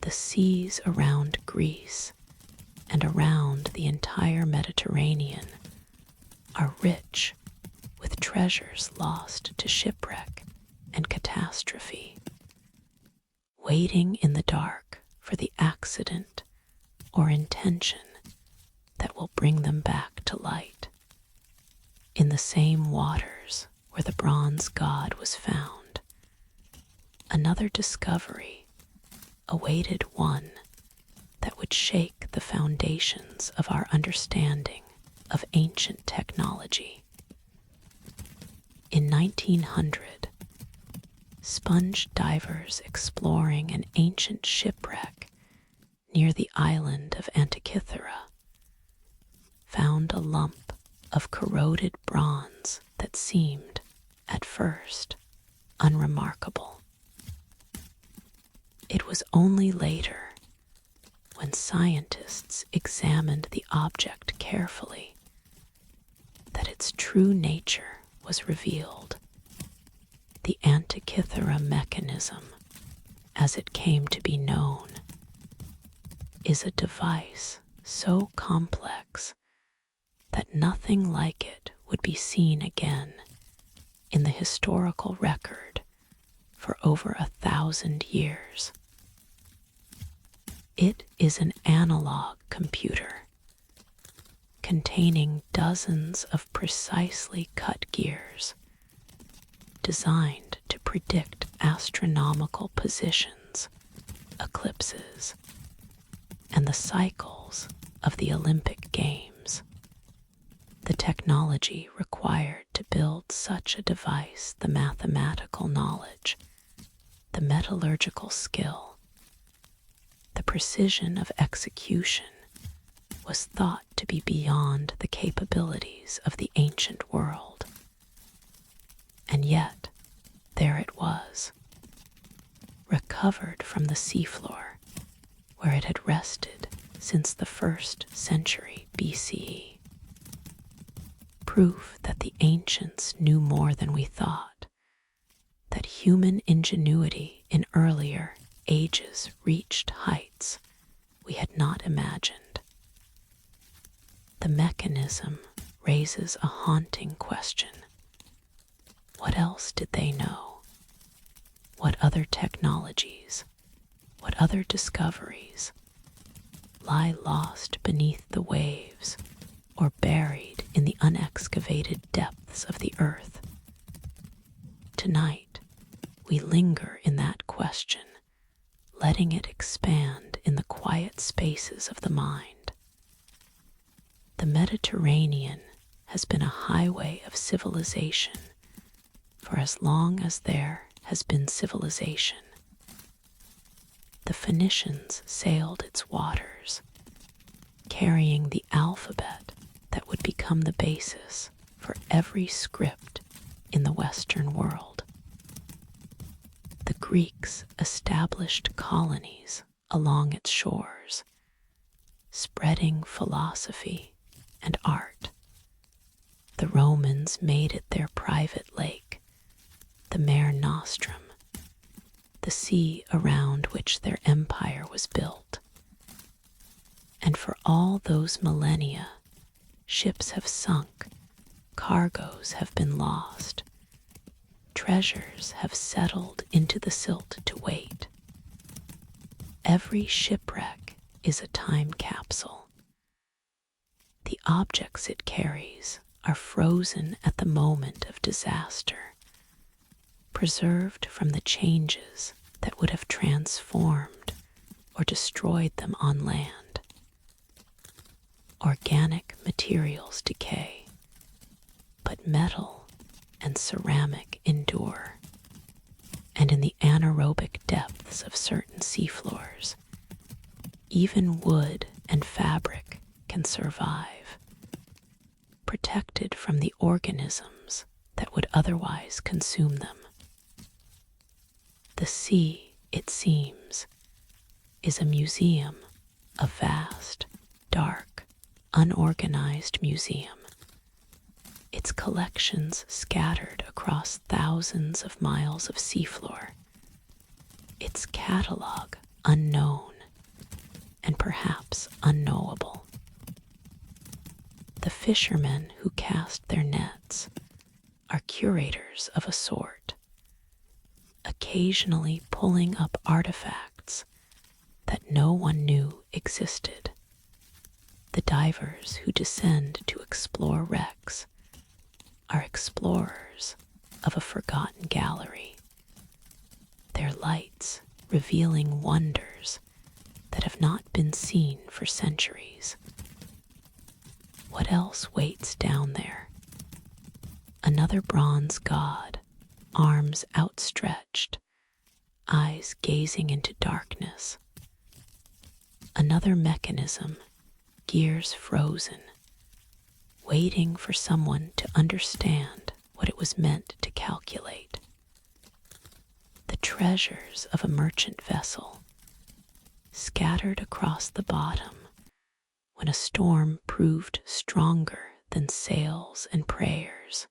The seas around Greece and around the entire Mediterranean are rich with treasures lost to shipwreck and catastrophe, waiting in the dark for the accident or intention that will bring them back to light. In the same waters where the bronze god was found, another discovery awaited, one that would shake the foundations of our understanding of ancient technology. In 1900, sponge divers exploring an ancient shipwreck near the island of Antikythera found a lump of corroded bronze that seemed, at first, unremarkable. It was only later, when scientists examined the object carefully, that its true nature was revealed. The Antikythera mechanism, as it came to be known, is a device so complex that nothing like it would be seen again in the historical record for over 1,000 years. It is an analog computer containing dozens of precisely cut gears designed to predict astronomical positions, eclipses, and the cycles of the Olympic Games. The technology required to build such a device, the mathematical knowledge, the metallurgical skill, the precision of execution, was thought to be beyond the capabilities of the ancient world. And yet, there it was, recovered from the seafloor, where it had rested since the 1st century BCE. Proof that the ancients knew more than we thought, that human ingenuity in earlier ages reached heights we had not imagined. The mechanism raises a haunting question. What else did they know? What other technologies, what other discoveries lie lost beneath the waves or buried in the unexcavated depths of the earth? Tonight, we linger in that question, letting it expand in the quiet spaces of the mind. The Mediterranean has been a highway of civilization for as long as there has been civilization. The Phoenicians sailed its waters, carrying the alphabet that would become the basis for every script in the Western world. The Greeks established colonies along its shores, spreading philosophy and art. The Romans made it their private lake, the Mare Nostrum, the sea around which their empire was built. And for all those millennia, ships have sunk, cargoes have been lost, treasures have settled into the silt to wait. Every shipwreck is a time capsule. The objects it carries are frozen at the moment of disaster, preserved from the changes that would have transformed or destroyed them on land. Organic materials decay, but metal and ceramic endure. And in the anaerobic depths of certain seafloors, even wood and fabric can survive, protected from the organisms that would otherwise consume them. The sea, it seems, is a museum, a vast, dark, unorganized museum, its collections scattered across thousands of miles of seafloor, its catalog unknown and perhaps unknowable. The fishermen who cast their nets are curators of a sort, occasionally pulling up artifacts that no one knew existed. The divers who descend to explore wrecks are explorers of a forgotten gallery, their lights revealing wonders that have not been seen for centuries. What else waits down there? Another bronze god, arms outstretched, eyes gazing into darkness. Another mechanism, gears frozen, waiting for someone to understand what it was meant to calculate. The treasures of a merchant vessel, scattered across the bottom when a storm proved stronger than sails and prayers.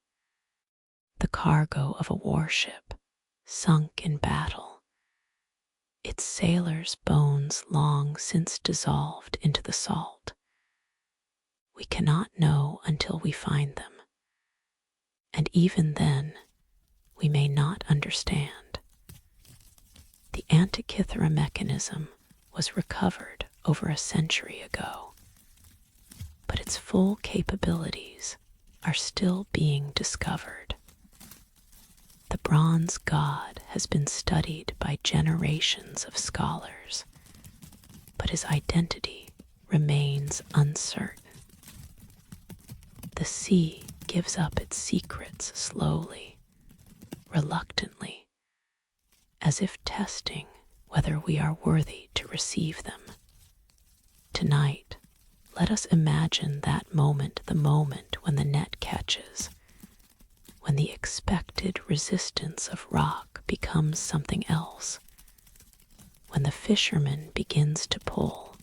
The cargo of a warship, sunk in battle, its sailors' bones long since dissolved into the salt. We cannot know until we find them, and even then we may not understand. The Antikythera mechanism was recovered over a century ago, but its full capabilities are still being discovered. The bronze god has been studied by generations of scholars, but his identity remains uncertain. The sea gives up its secrets slowly, reluctantly, as if testing whether we are worthy to receive them. Tonight, let us imagine that moment, the moment when the net catches, when the expected resistance of rock becomes something else, when the fisherman begins to pull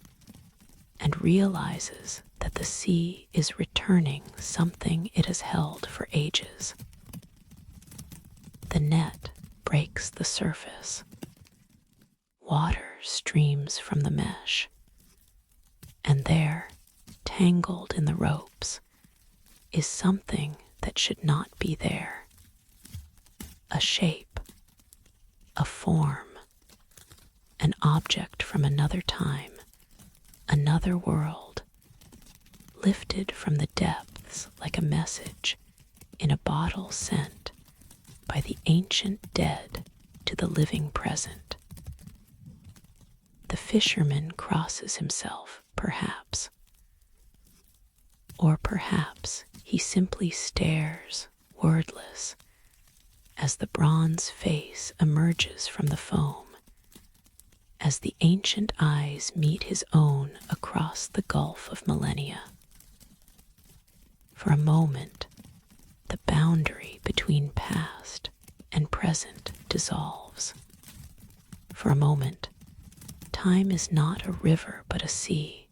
and realizes that the sea is returning something it has held for ages. The net breaks the surface. Water streams from the mesh, and there, tangled in the ropes, is something that should not be there. A shape, a form, an object from another time, another world, lifted from the depths like a message in a bottle sent by the ancient dead to the living present. The fisherman crosses himself, perhaps. Or perhaps he simply stares, wordless, as the bronze face emerges from the foam, as the ancient eyes meet his own across the gulf of millennia. For a moment, the boundary between past and present dissolves. For a moment, time is not a river but a sea,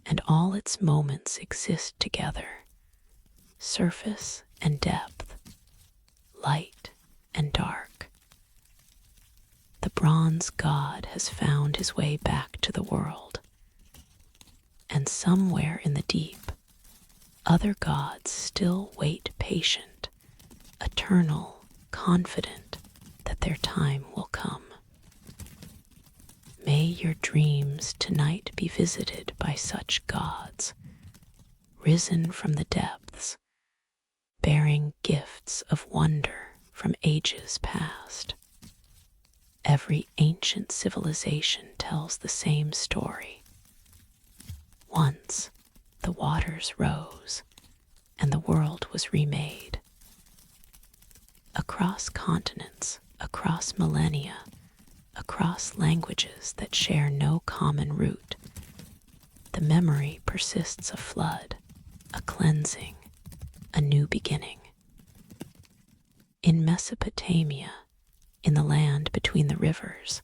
and all its moments exist together, surface and depth, light and dark. The bronze god has found his way back to the world, and somewhere in the deep, other gods still wait patient, eternal, confident that their time will come. May your dreams tonight be visited by such gods, risen from the depths, bearing gifts of wonder from ages past. Every ancient civilization tells the same story. Once, the waters rose, and the world was remade. Across continents, across millennia, across languages that share no common root. The memory persists: a flood, a cleansing, a new beginning. In Mesopotamia, in the land between the rivers,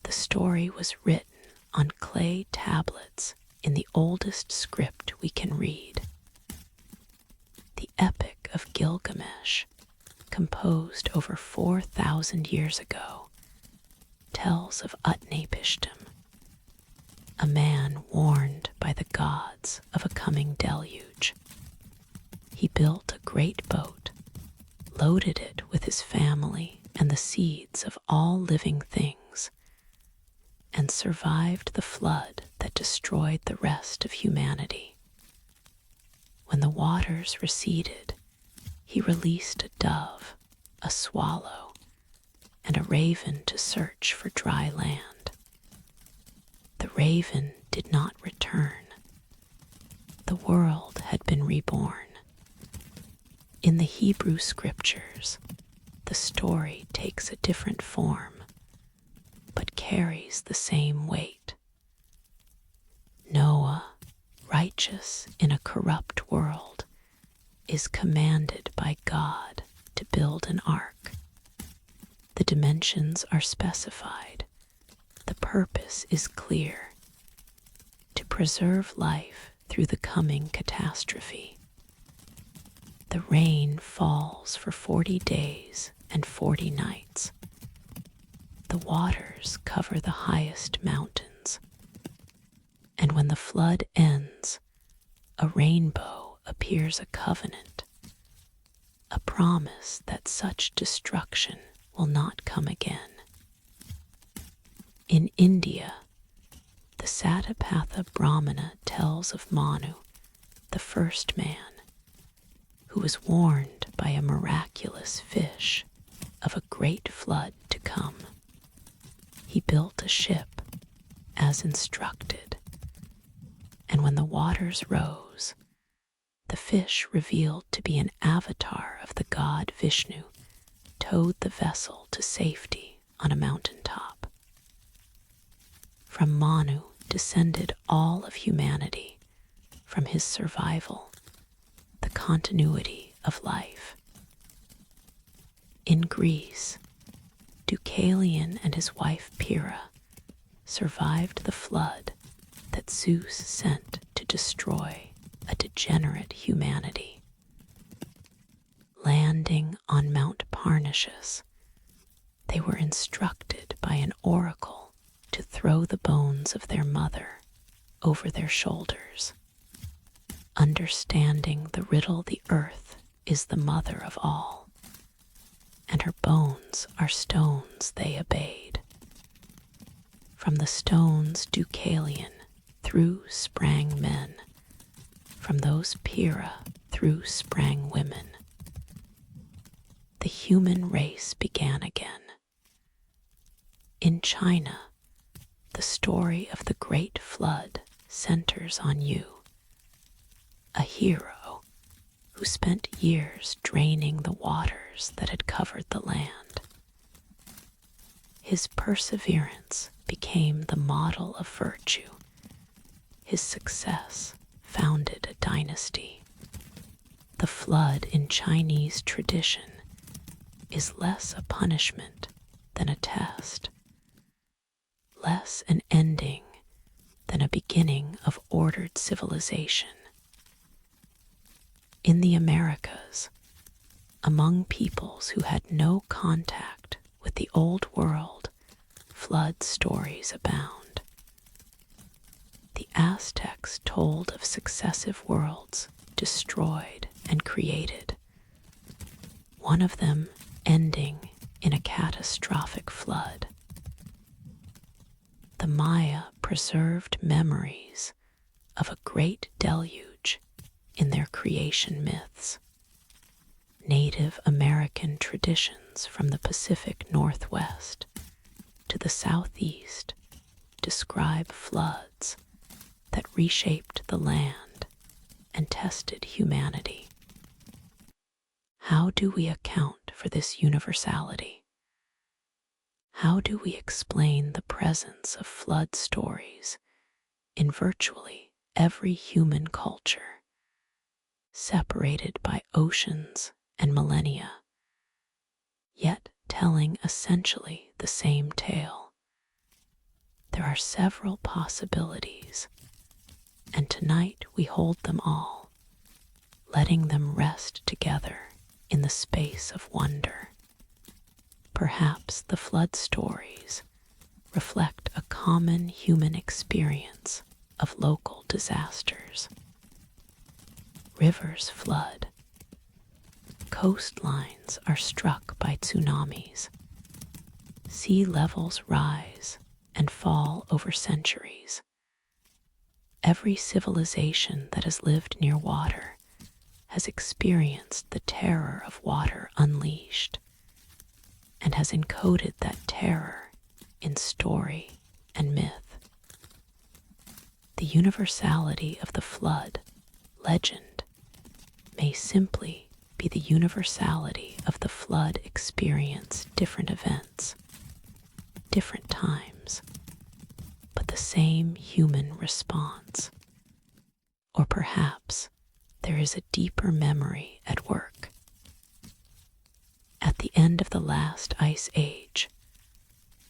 the story was written on clay tablets in the oldest script we can read. The Epic of Gilgamesh, composed over 4,000 years ago, tells of Utnapishtim, a man warned by the gods of a coming deluge. He built a great boat, loaded it with his family and the seeds of all living things, and survived the flood that destroyed the rest of humanity. When the waters receded, he released a dove, a swallow, and a raven to search for dry land. The raven did not return. The world had been reborn. In the Hebrew scriptures, the story takes a different form, but carries the same weight. Noah, righteous in a corrupt world, is commanded by God to build an ark. The dimensions are specified. The purpose is clear: to preserve life through the coming catastrophe. The rain falls for 40 days and 40 nights. The waters cover the highest mountains. And when the flood ends, a rainbow appears, a covenant, a promise that such destruction will not come again. In India, the Satapatha Brahmana tells of Manu, the first man, who was warned by a miraculous fish of a great flood to come. He built a ship as instructed, and when the waters rose, the fish, revealed to be an avatar of the god Vishnu, towed the vessel to safety on a mountaintop. From Manu descended all of humanity, from his survival, the continuity of life. In Greece, Deucalion and his wife Pyrrha survived the flood that Zeus sent to destroy a degenerate humanity. Landing on Mount Parnassus, they were instructed by an oracle to throw the bones of their mother over their shoulders. Understanding the riddle, the earth is the mother of all, and her bones are stones, they obeyed. From the stones Deucalion through sprang men, from those Pyrrha through sprang women. The human race began again. In China, the story of the Great Flood centers on you, a hero who spent years draining the waters that had covered the land. His perseverance became the model of virtue. His success founded a dynasty. The flood in Chinese tradition is less a punishment than a test, less an ending than a beginning of ordered civilization. In the Americas, among peoples who had no contact with the old world, flood stories abound. The Aztecs told of successive worlds destroyed and created, one of them ending in a catastrophic flood. The Maya preserved memories of a great deluge in their creation myths. Native American traditions from the Pacific Northwest to the Southeast describe floods that reshaped the land and tested humanity. How do we account for this universality? How do we explain the presence of flood stories in virtually every human culture, separated by oceans and millennia, yet telling essentially the same tale? There are several possibilities, and tonight we hold them all, letting them rest together in the space of wonder. Perhaps the flood stories reflect a common human experience of local disasters. Rivers flood. Coastlines are struck by tsunamis. Sea levels rise and fall over centuries. Every civilization that has lived near water has experienced the terror of water unleashed and has encoded that terror in story and myth. The universality of the flood legend may simply be the universality of the flood experience, different events, different times, but the same human response. Or perhaps there is a deeper memory at work. At the end of the last ice age,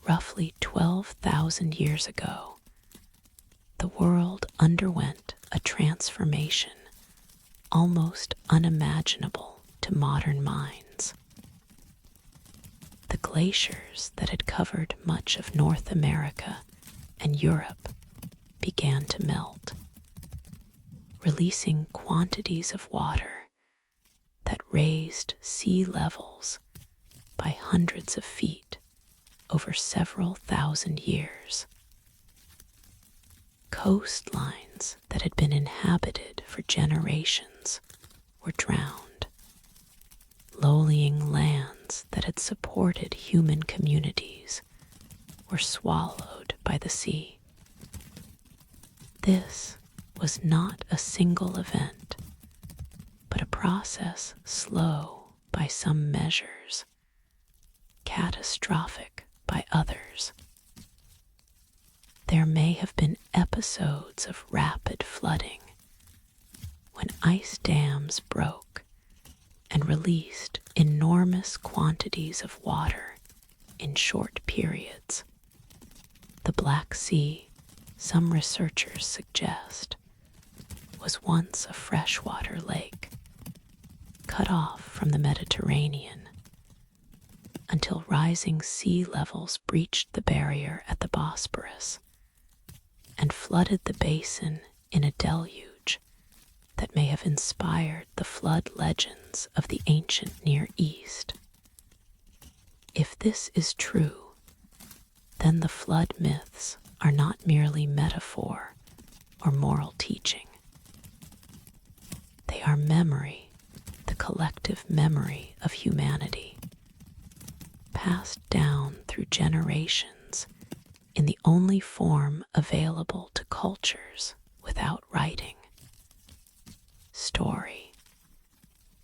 roughly 12,000 years ago, the world underwent a transformation almost unimaginable to modern minds. The glaciers that had covered much of North America and Europe began to melt, releasing quantities of water that raised sea levels by hundreds of feet over several thousand years. Coastlines that had been inhabited for generations were drowned. Low-lying lands that had supported human communities were swallowed by the sea. This was not a single event, but a process slow by some measures, catastrophic by others. There may have been episodes of rapid flooding when ice dams broke and released enormous quantities of water in short periods. The Black Sea, some researchers suggest, was once a freshwater lake, cut off from the Mediterranean until rising sea levels breached the barrier at the Bosporus and flooded the basin in a deluge that may have inspired the flood legends of the ancient Near East. If this is true, then the flood myths are not merely metaphor or moral teaching. They are memory, the collective memory of humanity, passed down through generations in the only form available to cultures without writing. Story.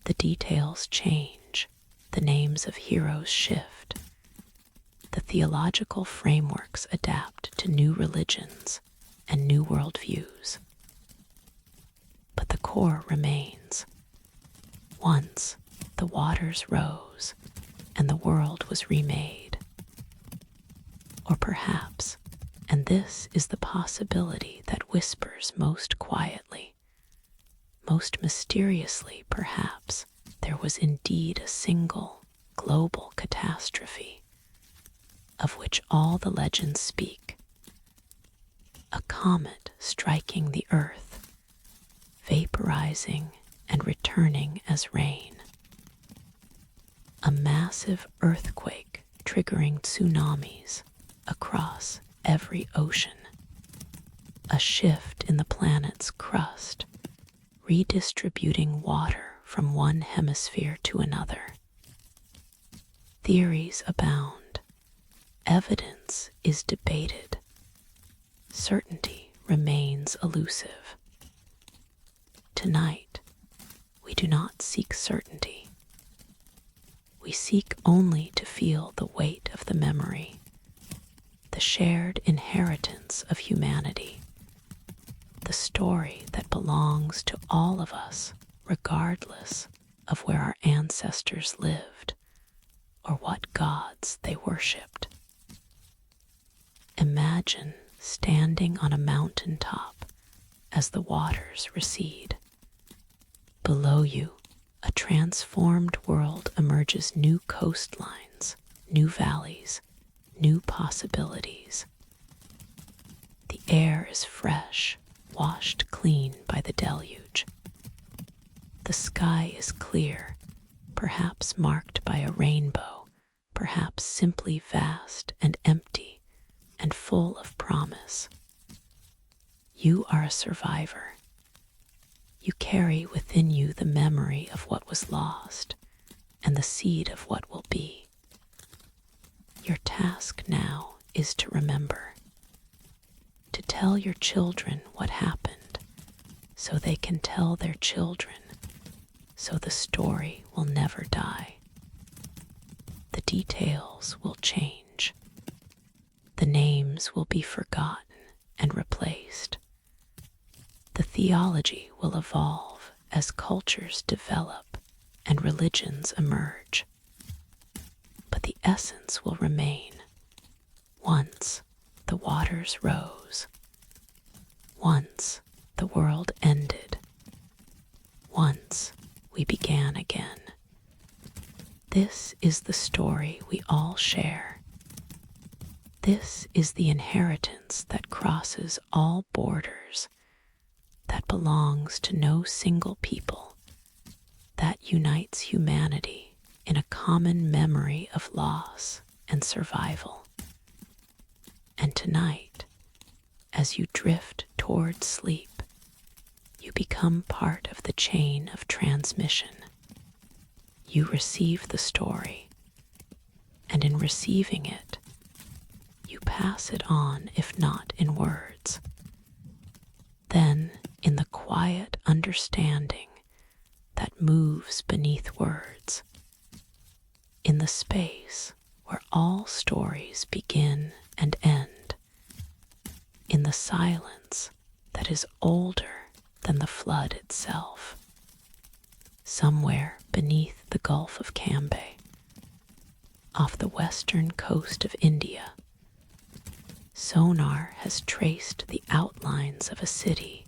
The details change, the names of heroes shift, the theological frameworks adapt to new religions and new worldviews. But the core remains. Once the waters rose and the world was remade. Or perhaps, and this is the possibility that whispers most quietly, most mysteriously perhaps, there was indeed a single global catastrophe of which all the legends speak. A comet striking the earth, vaporizing and returning as rain. A massive earthquake triggering tsunamis across every ocean. A shift in the planet's crust, redistributing water from one hemisphere to another. Theories abound. Evidence is debated. Certainty remains elusive. Tonight, we do not seek certainty. We seek only to feel the weight of the memory the shared inheritance of humanity, the story that belongs to all of us, regardless of where our ancestors lived or what gods they worshipped. Imagine standing on a mountain top as the waters recede. Below you, a transformed world emerges, new coastlines, new valleys, new possibilities. The air is fresh, washed clean by the deluge. The sky is clear, perhaps marked by a rainbow, perhaps simply vast and empty and full of promise. You are a survivor. You carry within you the memory of what was lost and the seed of what will be. Your task now is to remember, to tell your children what happened so they can tell their children, so the story will never die. The details will change. The names will be forgotten and replaced. The theology will evolve as cultures develop and religions emerge. But the essence will remain. Once the waters rose. Once the world ended. Once we began again. This is the story we all share. This is the inheritance that crosses all borders, that belongs to no single people, that unites humanity in a common memory of loss and survival. And tonight, as you drift toward sleep, you become part of the chain of transmission. You receive the story, and in receiving it, you pass it on, if not in words. Then, in the quiet understanding that moves beneath words, in the space where all stories begin and end, in the silence that is older than the flood itself, somewhere beneath the Gulf of Cambay, off the western coast of India, sonar has traced the outlines of a city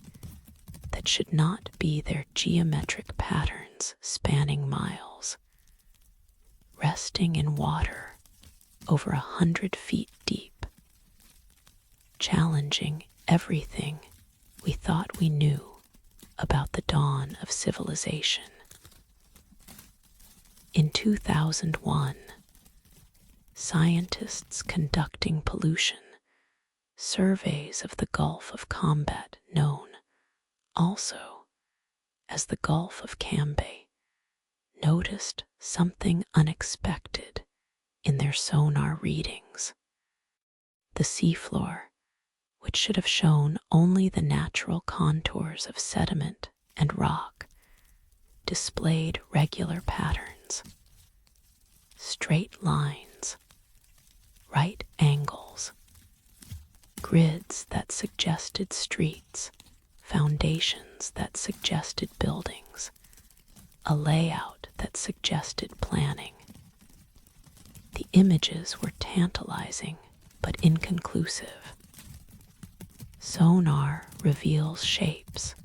that should not be their geometric patterns spanning miles, resting in water over 100 feet deep, challenging everything we thought we knew about the dawn of civilization. In 2001, scientists conducting pollution surveys of the Gulf of Combat, known also as the Gulf of Cambay, noticed something unexpected in their sonar readings. The seafloor, which should have shown only the natural contours of sediment and rock, displayed regular patterns, straight lines, right angles, grids that suggested streets, foundations that suggested buildings, a layout that suggested planning. The images were tantalizing but inconclusive. Sonar reveals shapes,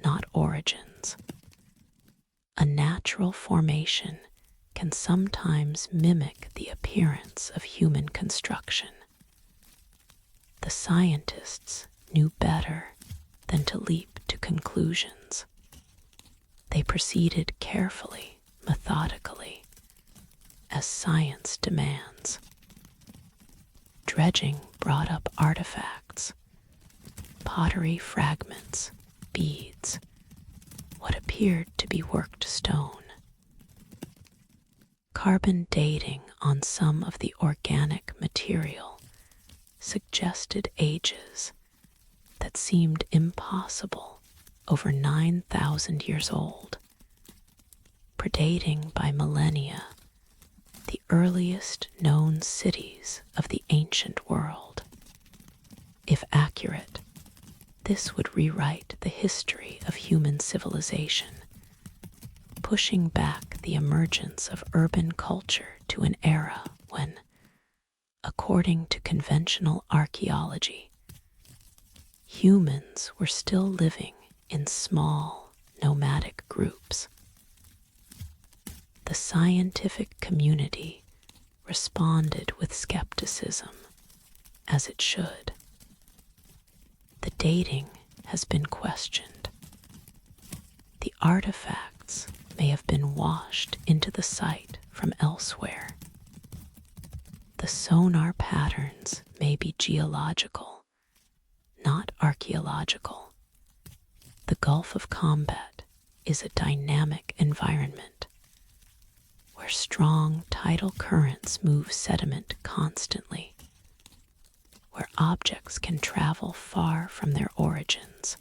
not origins. A natural formation can sometimes mimic the appearance of human construction. The scientists knew better than to leap to conclusions. They proceeded carefully, methodically, as science demands. Dredging brought up artifacts, pottery fragments, beads, what appeared to be worked stone. Carbon dating on some of the organic material suggested ages that seemed impossible, over 9,000 years old, predating by millennia the earliest known cities of the ancient world. If accurate, this would rewrite the history of human civilization, pushing back the emergence of urban culture to an era when, according to conventional archaeology, humans were still living in small, nomadic groups. The scientific community responded with skepticism, as it should. The dating has been questioned. The artifacts may have been washed into the site from elsewhere. The sonar patterns may be geological, not archaeological. The Gulf of Combat is a dynamic environment where strong tidal currents move sediment constantly, where objects can travel far from their origins,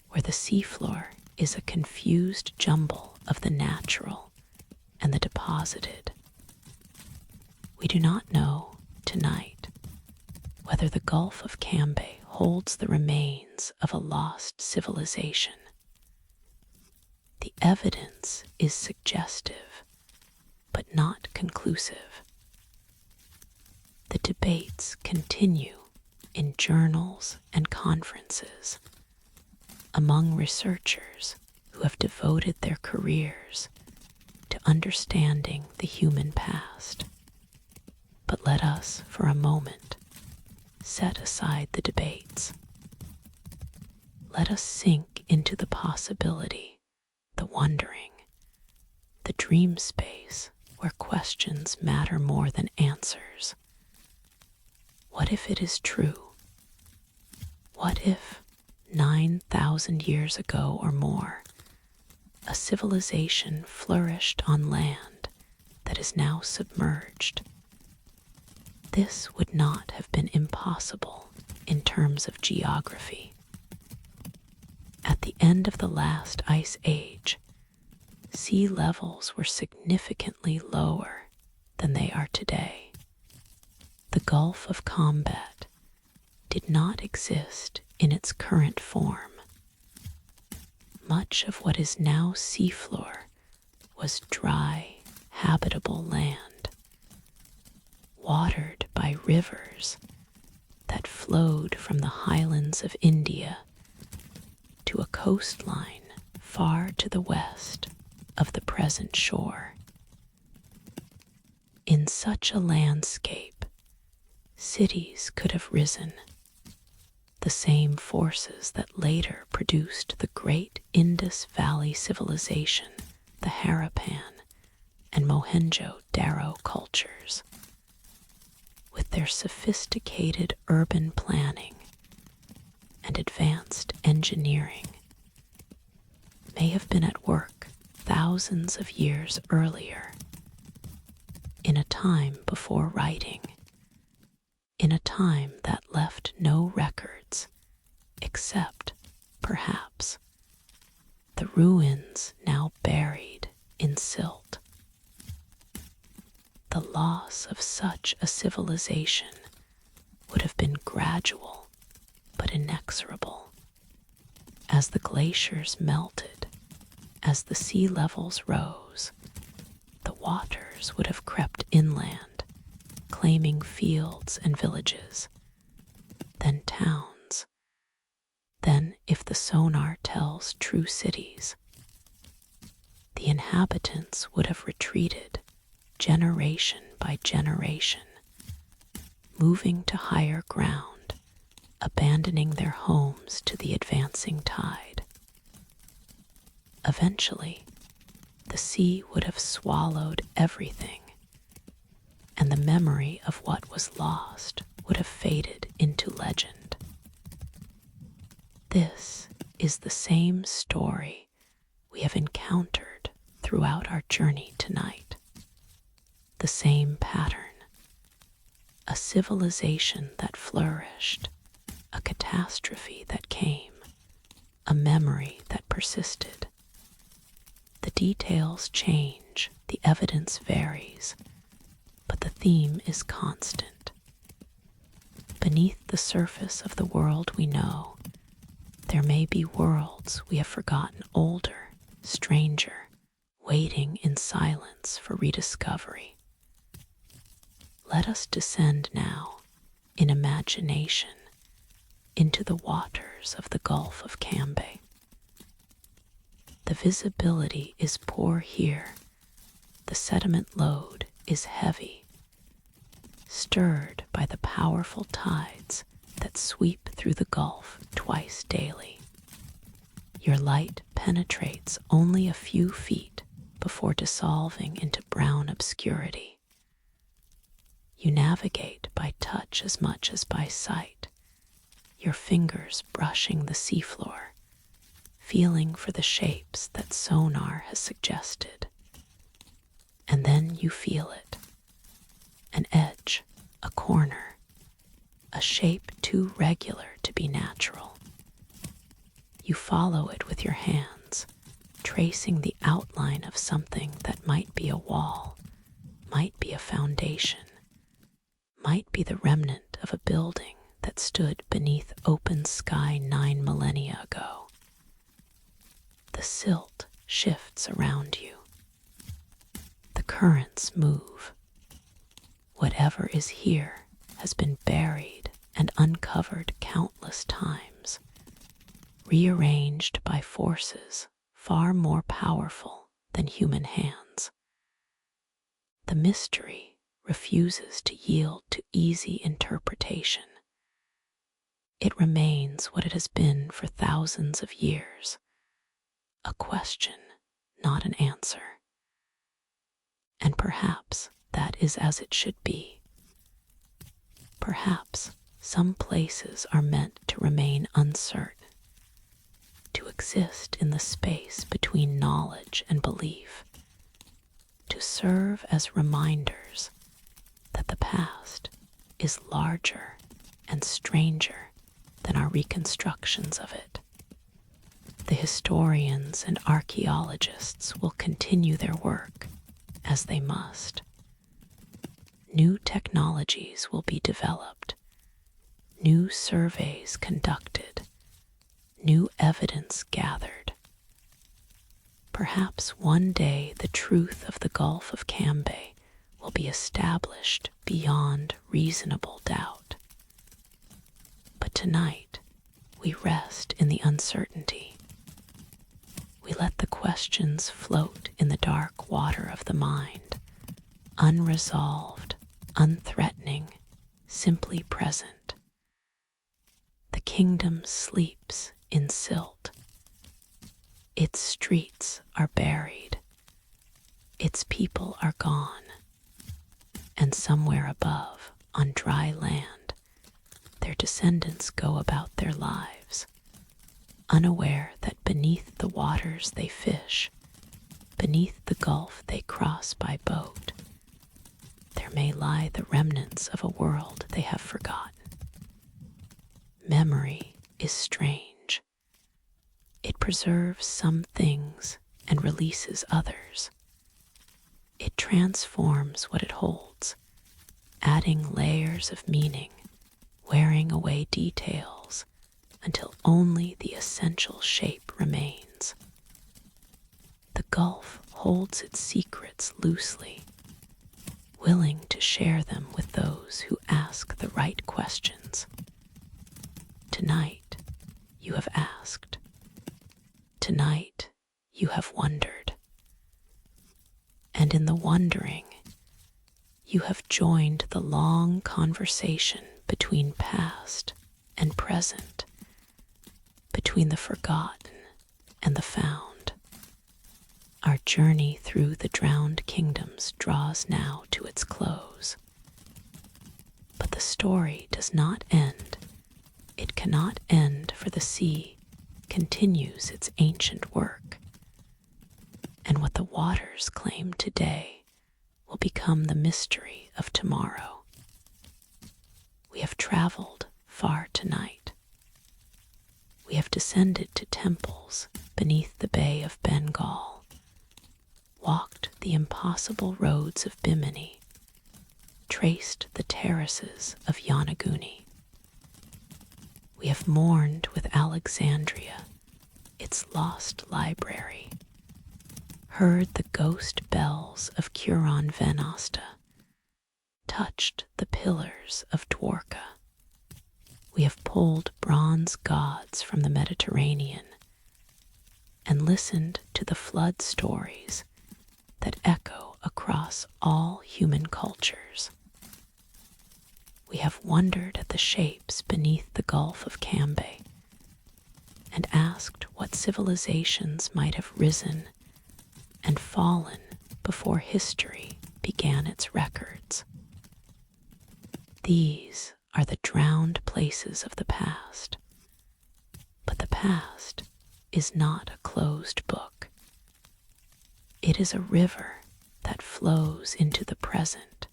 where the seafloor is a confused jumble of the natural and the deposited. We do not know tonight whether the Gulf of Cambay holds the remains of a lost civilization. The evidence is suggestive, but not conclusive. The debates continue in journals and conferences among researchers who have devoted their careers to understanding the human past. But let us, for a moment, set aside the debates. Let us sink into the possibility, the wondering, the dream space where questions matter more than answers. What if it is true? What if 9,000 years ago or more, a civilization flourished on land that is now submerged? This would not have been impossible in terms of geography. At the end of the last ice age, sea levels were significantly lower than they are today. The Gulf of Combat did not exist in its current form. Much of what is now seafloor was dry, habitable land, watered by rivers that flowed from the highlands of India to a coastline far to the west of the present shore. In such a landscape, cities could have risen, the same forces that later produced the great Indus Valley civilization, the Harappan and Mohenjo-Daro cultures. With their sophisticated urban planning and advanced engineering, may have been at work thousands of years earlier, in a time before writing, in a time that left no records, except, perhaps, the ruins now buried in silt. The loss of such a civilization would have been gradual but inexorable. As the glaciers melted, as the sea levels rose, the waters would have crept inland, claiming fields and villages, then towns, then, if the sonar tells, true cities. The inhabitants would have retreated generation by generation, moving to higher ground, abandoning their homes to the advancing tide. Eventually, the sea would have swallowed everything, and the memory of what was lost would have faded into legend. This is the same story we have encountered throughout our journey tonight. The same pattern. A civilization that flourished, a catastrophe that came, a memory that persisted. The details change, the evidence varies, but the theme is constant. Beneath the surface of the world we know, there may be worlds we have forgotten, older, stranger, waiting in silence for rediscovery. Let us descend now, in imagination, into the waters of the Gulf of Cambay. The visibility is poor here, the sediment load is heavy, stirred by the powerful tides that sweep through the Gulf twice daily. Your light penetrates only a few feet before dissolving into brown obscurity. You navigate by touch as much as by sight, your fingers brushing the seafloor, feeling for the shapes that sonar has suggested. And then you feel it. An edge, a corner, a shape too regular to be natural. You follow it with your hands, tracing the outline of something that might be a wall, might be a foundation, might be the remnant of a building that stood beneath open sky 9 millennia ago. The silt shifts around you. The currents move. Whatever is here has been buried and uncovered countless times, rearranged by forces far more powerful than human hands. The mystery refuses to yield to easy interpretation. It remains what it has been for thousands of years, a question, not an answer. And perhaps that is as it should be. Perhaps some places are meant to remain uncertain, to exist in the space between knowledge and belief, to serve as reminders that the past is larger and stranger than our reconstructions of it. The historians and archaeologists will continue their work, as they must. New technologies will be developed, new surveys conducted, new evidence gathered. Perhaps one day the truth of the Gulf of Cambay will be established beyond reasonable doubt. But tonight, we rest in the uncertainty. We let the questions float in the dark water of the mind, unresolved, unthreatening, simply present. The kingdom sleeps in silt. Its streets are buried. Its people are gone. And somewhere above, on dry land, their descendants go about their lives, unaware that beneath the waters they fish, beneath the gulf they cross by boat, there may lie the remnants of a world they have forgotten. Memory is strange. It preserves some things and releases others. It transforms what it holds, adding layers of meaning, wearing away details, until only the essential shape remains. The gulf holds its secrets loosely, willing to share them with those who ask the right questions. Tonight, you have asked. Tonight, you have wondered. And in the wondering, you have joined the long conversation between past and present, between the forgotten and the found. Our journey through the drowned kingdoms draws now to its close. But the story does not end. It cannot end, for the sea continues its ancient work. And what the waters claim today will become the mystery of tomorrow. We have traveled far tonight. We have descended to temples beneath the Bay of Bengal, walked the impossible roads of Bimini, traced the terraces of Yanaguni, We have mourned with Alexandria, its lost library, heard the ghost bells of Curon Venosta, touched the pillars of Dwarka. We have pulled bronze gods from the Mediterranean and listened to the flood stories that echo across all human cultures. We have wondered at the shapes beneath the Gulf of Cambay and asked what civilizations might have risen and fallen before history began its records. These are the drowned places of the past, but the past is not a closed book. It is a river that flows into the present,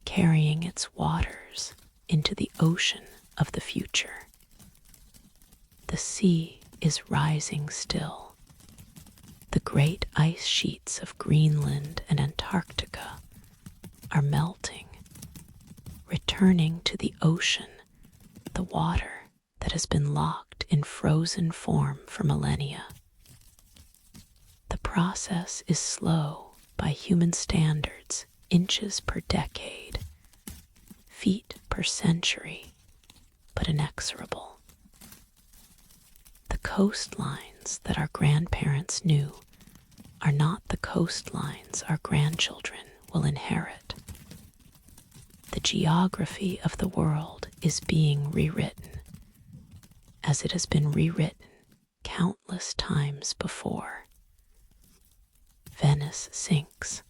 carrying its waters into the ocean of the future. The sea is rising still. The great ice sheets of Greenland and Antarctica are melting, returning to the ocean the water that has been locked in frozen form for millennia. The process is slow by human standards, inches per decade, feet per century, but inexorable. The coastlines that our grandparents knew are not the coastlines our grandchildren will inherit. The geography of the world is being rewritten, as it has been rewritten countless times before. Venice sinks.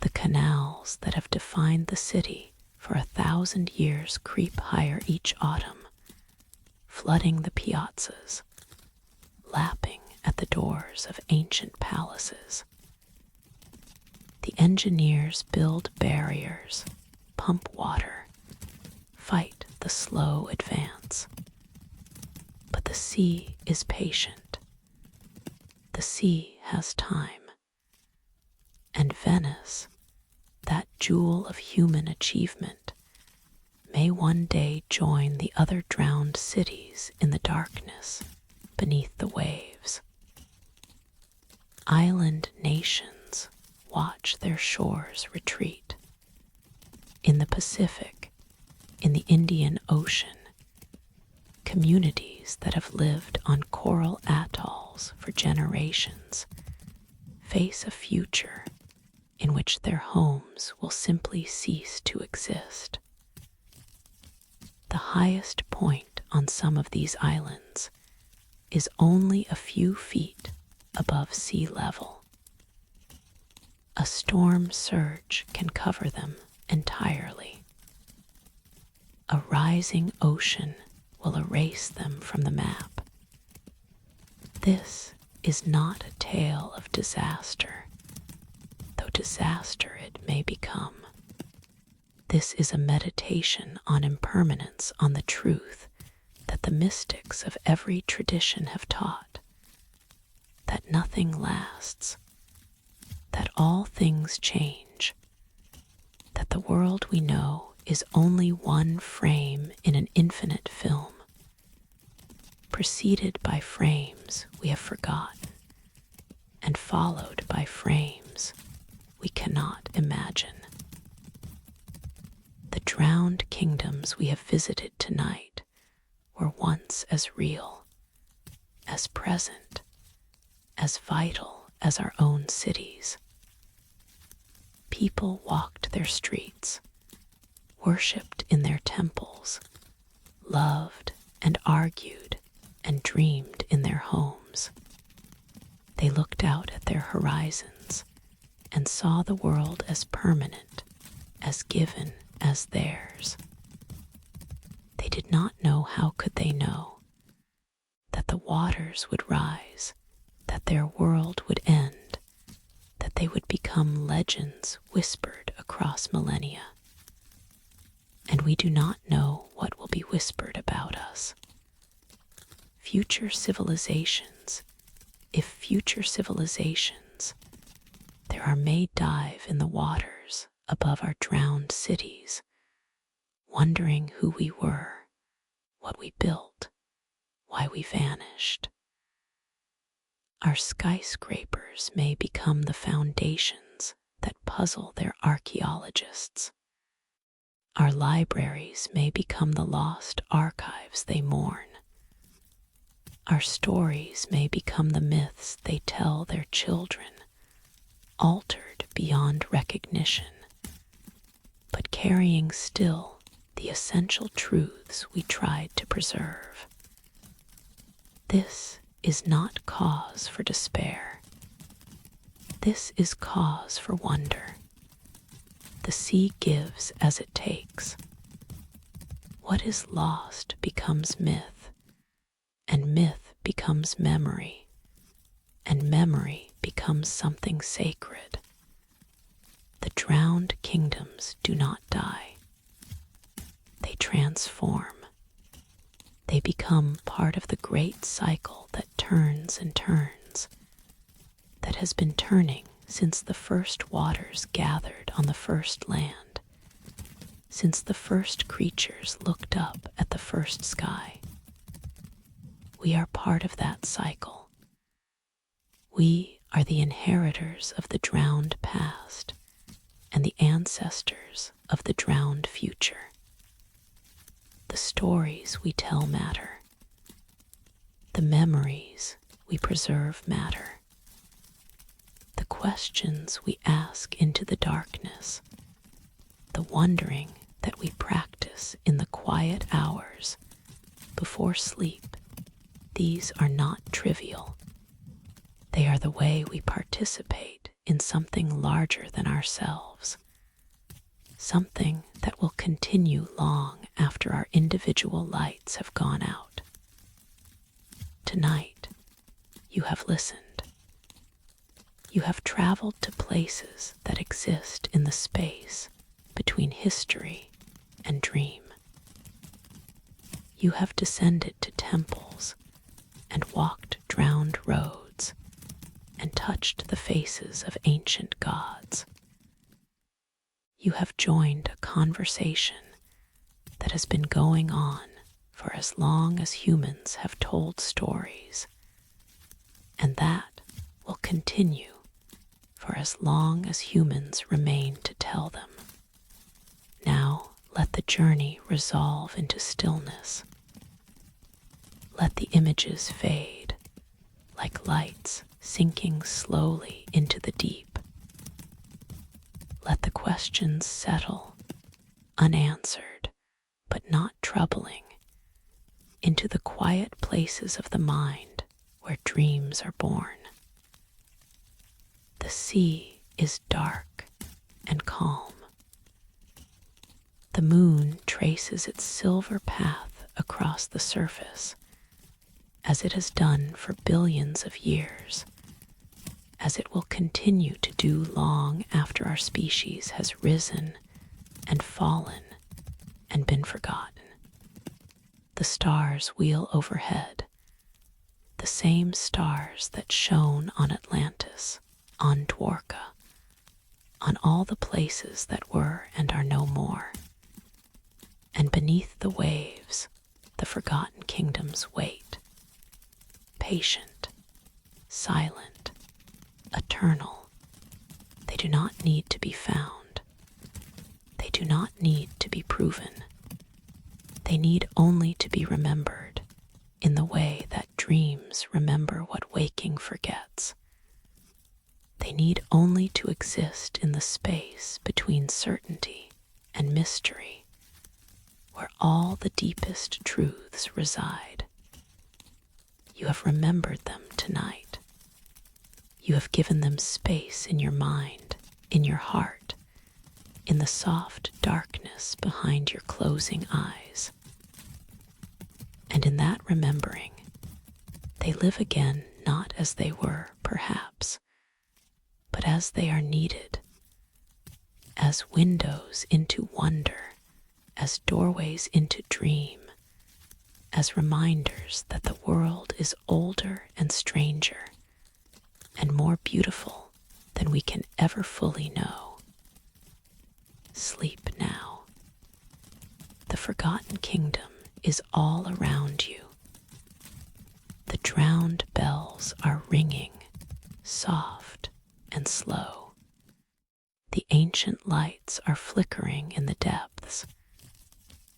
The canals that have defined the city for 1,000 years creep higher each autumn, flooding the piazzas, lapping at the doors of ancient palaces. The engineers build barriers, pump water, fight the slow advance. But the sea is patient. The sea has time. And Venice, that jewel of human achievement, may one day join the other drowned cities in the darkness beneath the waves. Island nations watch their shores retreat. In the Pacific, in the Indian Ocean, communities that have lived on coral atolls for generations face a future in which their homes will simply cease to exist. The highest point on some of these islands is only a few feet above sea level. A storm surge can cover them entirely. A rising ocean will erase them from the map. This is not a tale of disaster, though disaster it may become. This is a meditation on impermanence, on the truth that the mystics of every tradition have taught, that nothing lasts, that all things change, that the world we know is only one frame in an infinite film, preceded by frames we have forgotten, and followed by frames we cannot imagine. The drowned kingdoms we have visited tonight were once as real, as present, as vital as our own cities. People walked their streets, worshipped in their temples, loved and argued and dreamed in their homes. They looked out at their horizons and saw the world as permanent, as given as theirs. They did not know, how could they know, that the waters would rise, that their world would end, that they would become legends whispered across millennia. And we do not know what will be whispered about us. Future civilizations, if future civilizations, there are may dive in the waters above our drowned cities, wondering who we were, what we built, why we vanished. Our skyscrapers may become the foundations that puzzle their archaeologists. Our libraries may become the lost archives they mourn. Our stories may become the myths they tell their children, altered beyond recognition, but carrying still the essential truths we tried to preserve. This is not cause for despair. This is cause for wonder. The sea gives as it takes. What is lost becomes myth, and myth becomes memory, and memory becomes something sacred. The drowned kingdoms do not die. They transform. They become part of the great cycle that turns and turns, that has been turning since the first waters gathered on the first land, since the first creatures looked up at the first sky. We are part of that cycle. We are the inheritors of the drowned past and the ancestors of the drowned future. The stories we tell matter. The memories we preserve matter. The questions we ask into the darkness, the wondering that we practice in the quiet hours before sleep, these are not trivial. They are the way we participate in something larger than ourselves, something that will continue long after our individual lights have gone out. Tonight, you have listened. You have traveled to places that exist in the space between history and dream. You have descended to temples and walked drowned roads and touched the faces of ancient gods. You have joined a conversation that has been going on for as long as humans have told stories, and that will continue for as long as humans remain to tell them. Now let the journey resolve into stillness. Let the images fade, like lights sinking slowly into the deep. Let the questions settle, unanswered, but not troubling, into the quiet places of the mind where dreams are born. The sea is dark and calm. The moon traces its silver path across the surface, as it has done for billions of years, as it will continue to do long after our species has risen and fallen and been forgotten. The stars wheel overhead, the same stars that shone on Atlantis, on Dwarka, on all the places that were and are no more. And beneath the waves, the forgotten kingdoms wait, patient, silent, eternal. They do not need to be found. They do not need to be proven. They need only to be remembered in the way that dreams remember what waking forgets. They need only to exist in the space between certainty and mystery, where all the deepest truths reside. You have remembered them tonight. You have given them space in your mind, in your heart, in the soft darkness behind your closing eyes. And in that remembering, they live again not as they were, perhaps, but as they are needed, as windows into wonder, as doorways into dream, as reminders that the world is older and stranger, and more beautiful than we can ever fully know. Sleep now. The forgotten kingdom is all around you. The drowned bells are ringing, soft and slow. The ancient lights are flickering in the depths,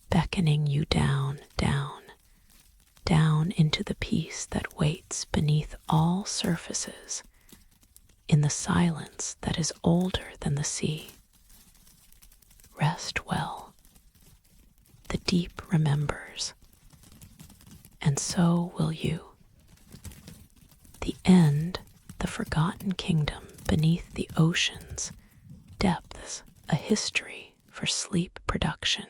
beckoning you down, down, down into the peace that waits beneath all surfaces, in the silence that is older than the sea. Rest well. The deep remembers, and so will you. The end, the forgotten kingdom beneath the ocean's depths, a history for sleep production.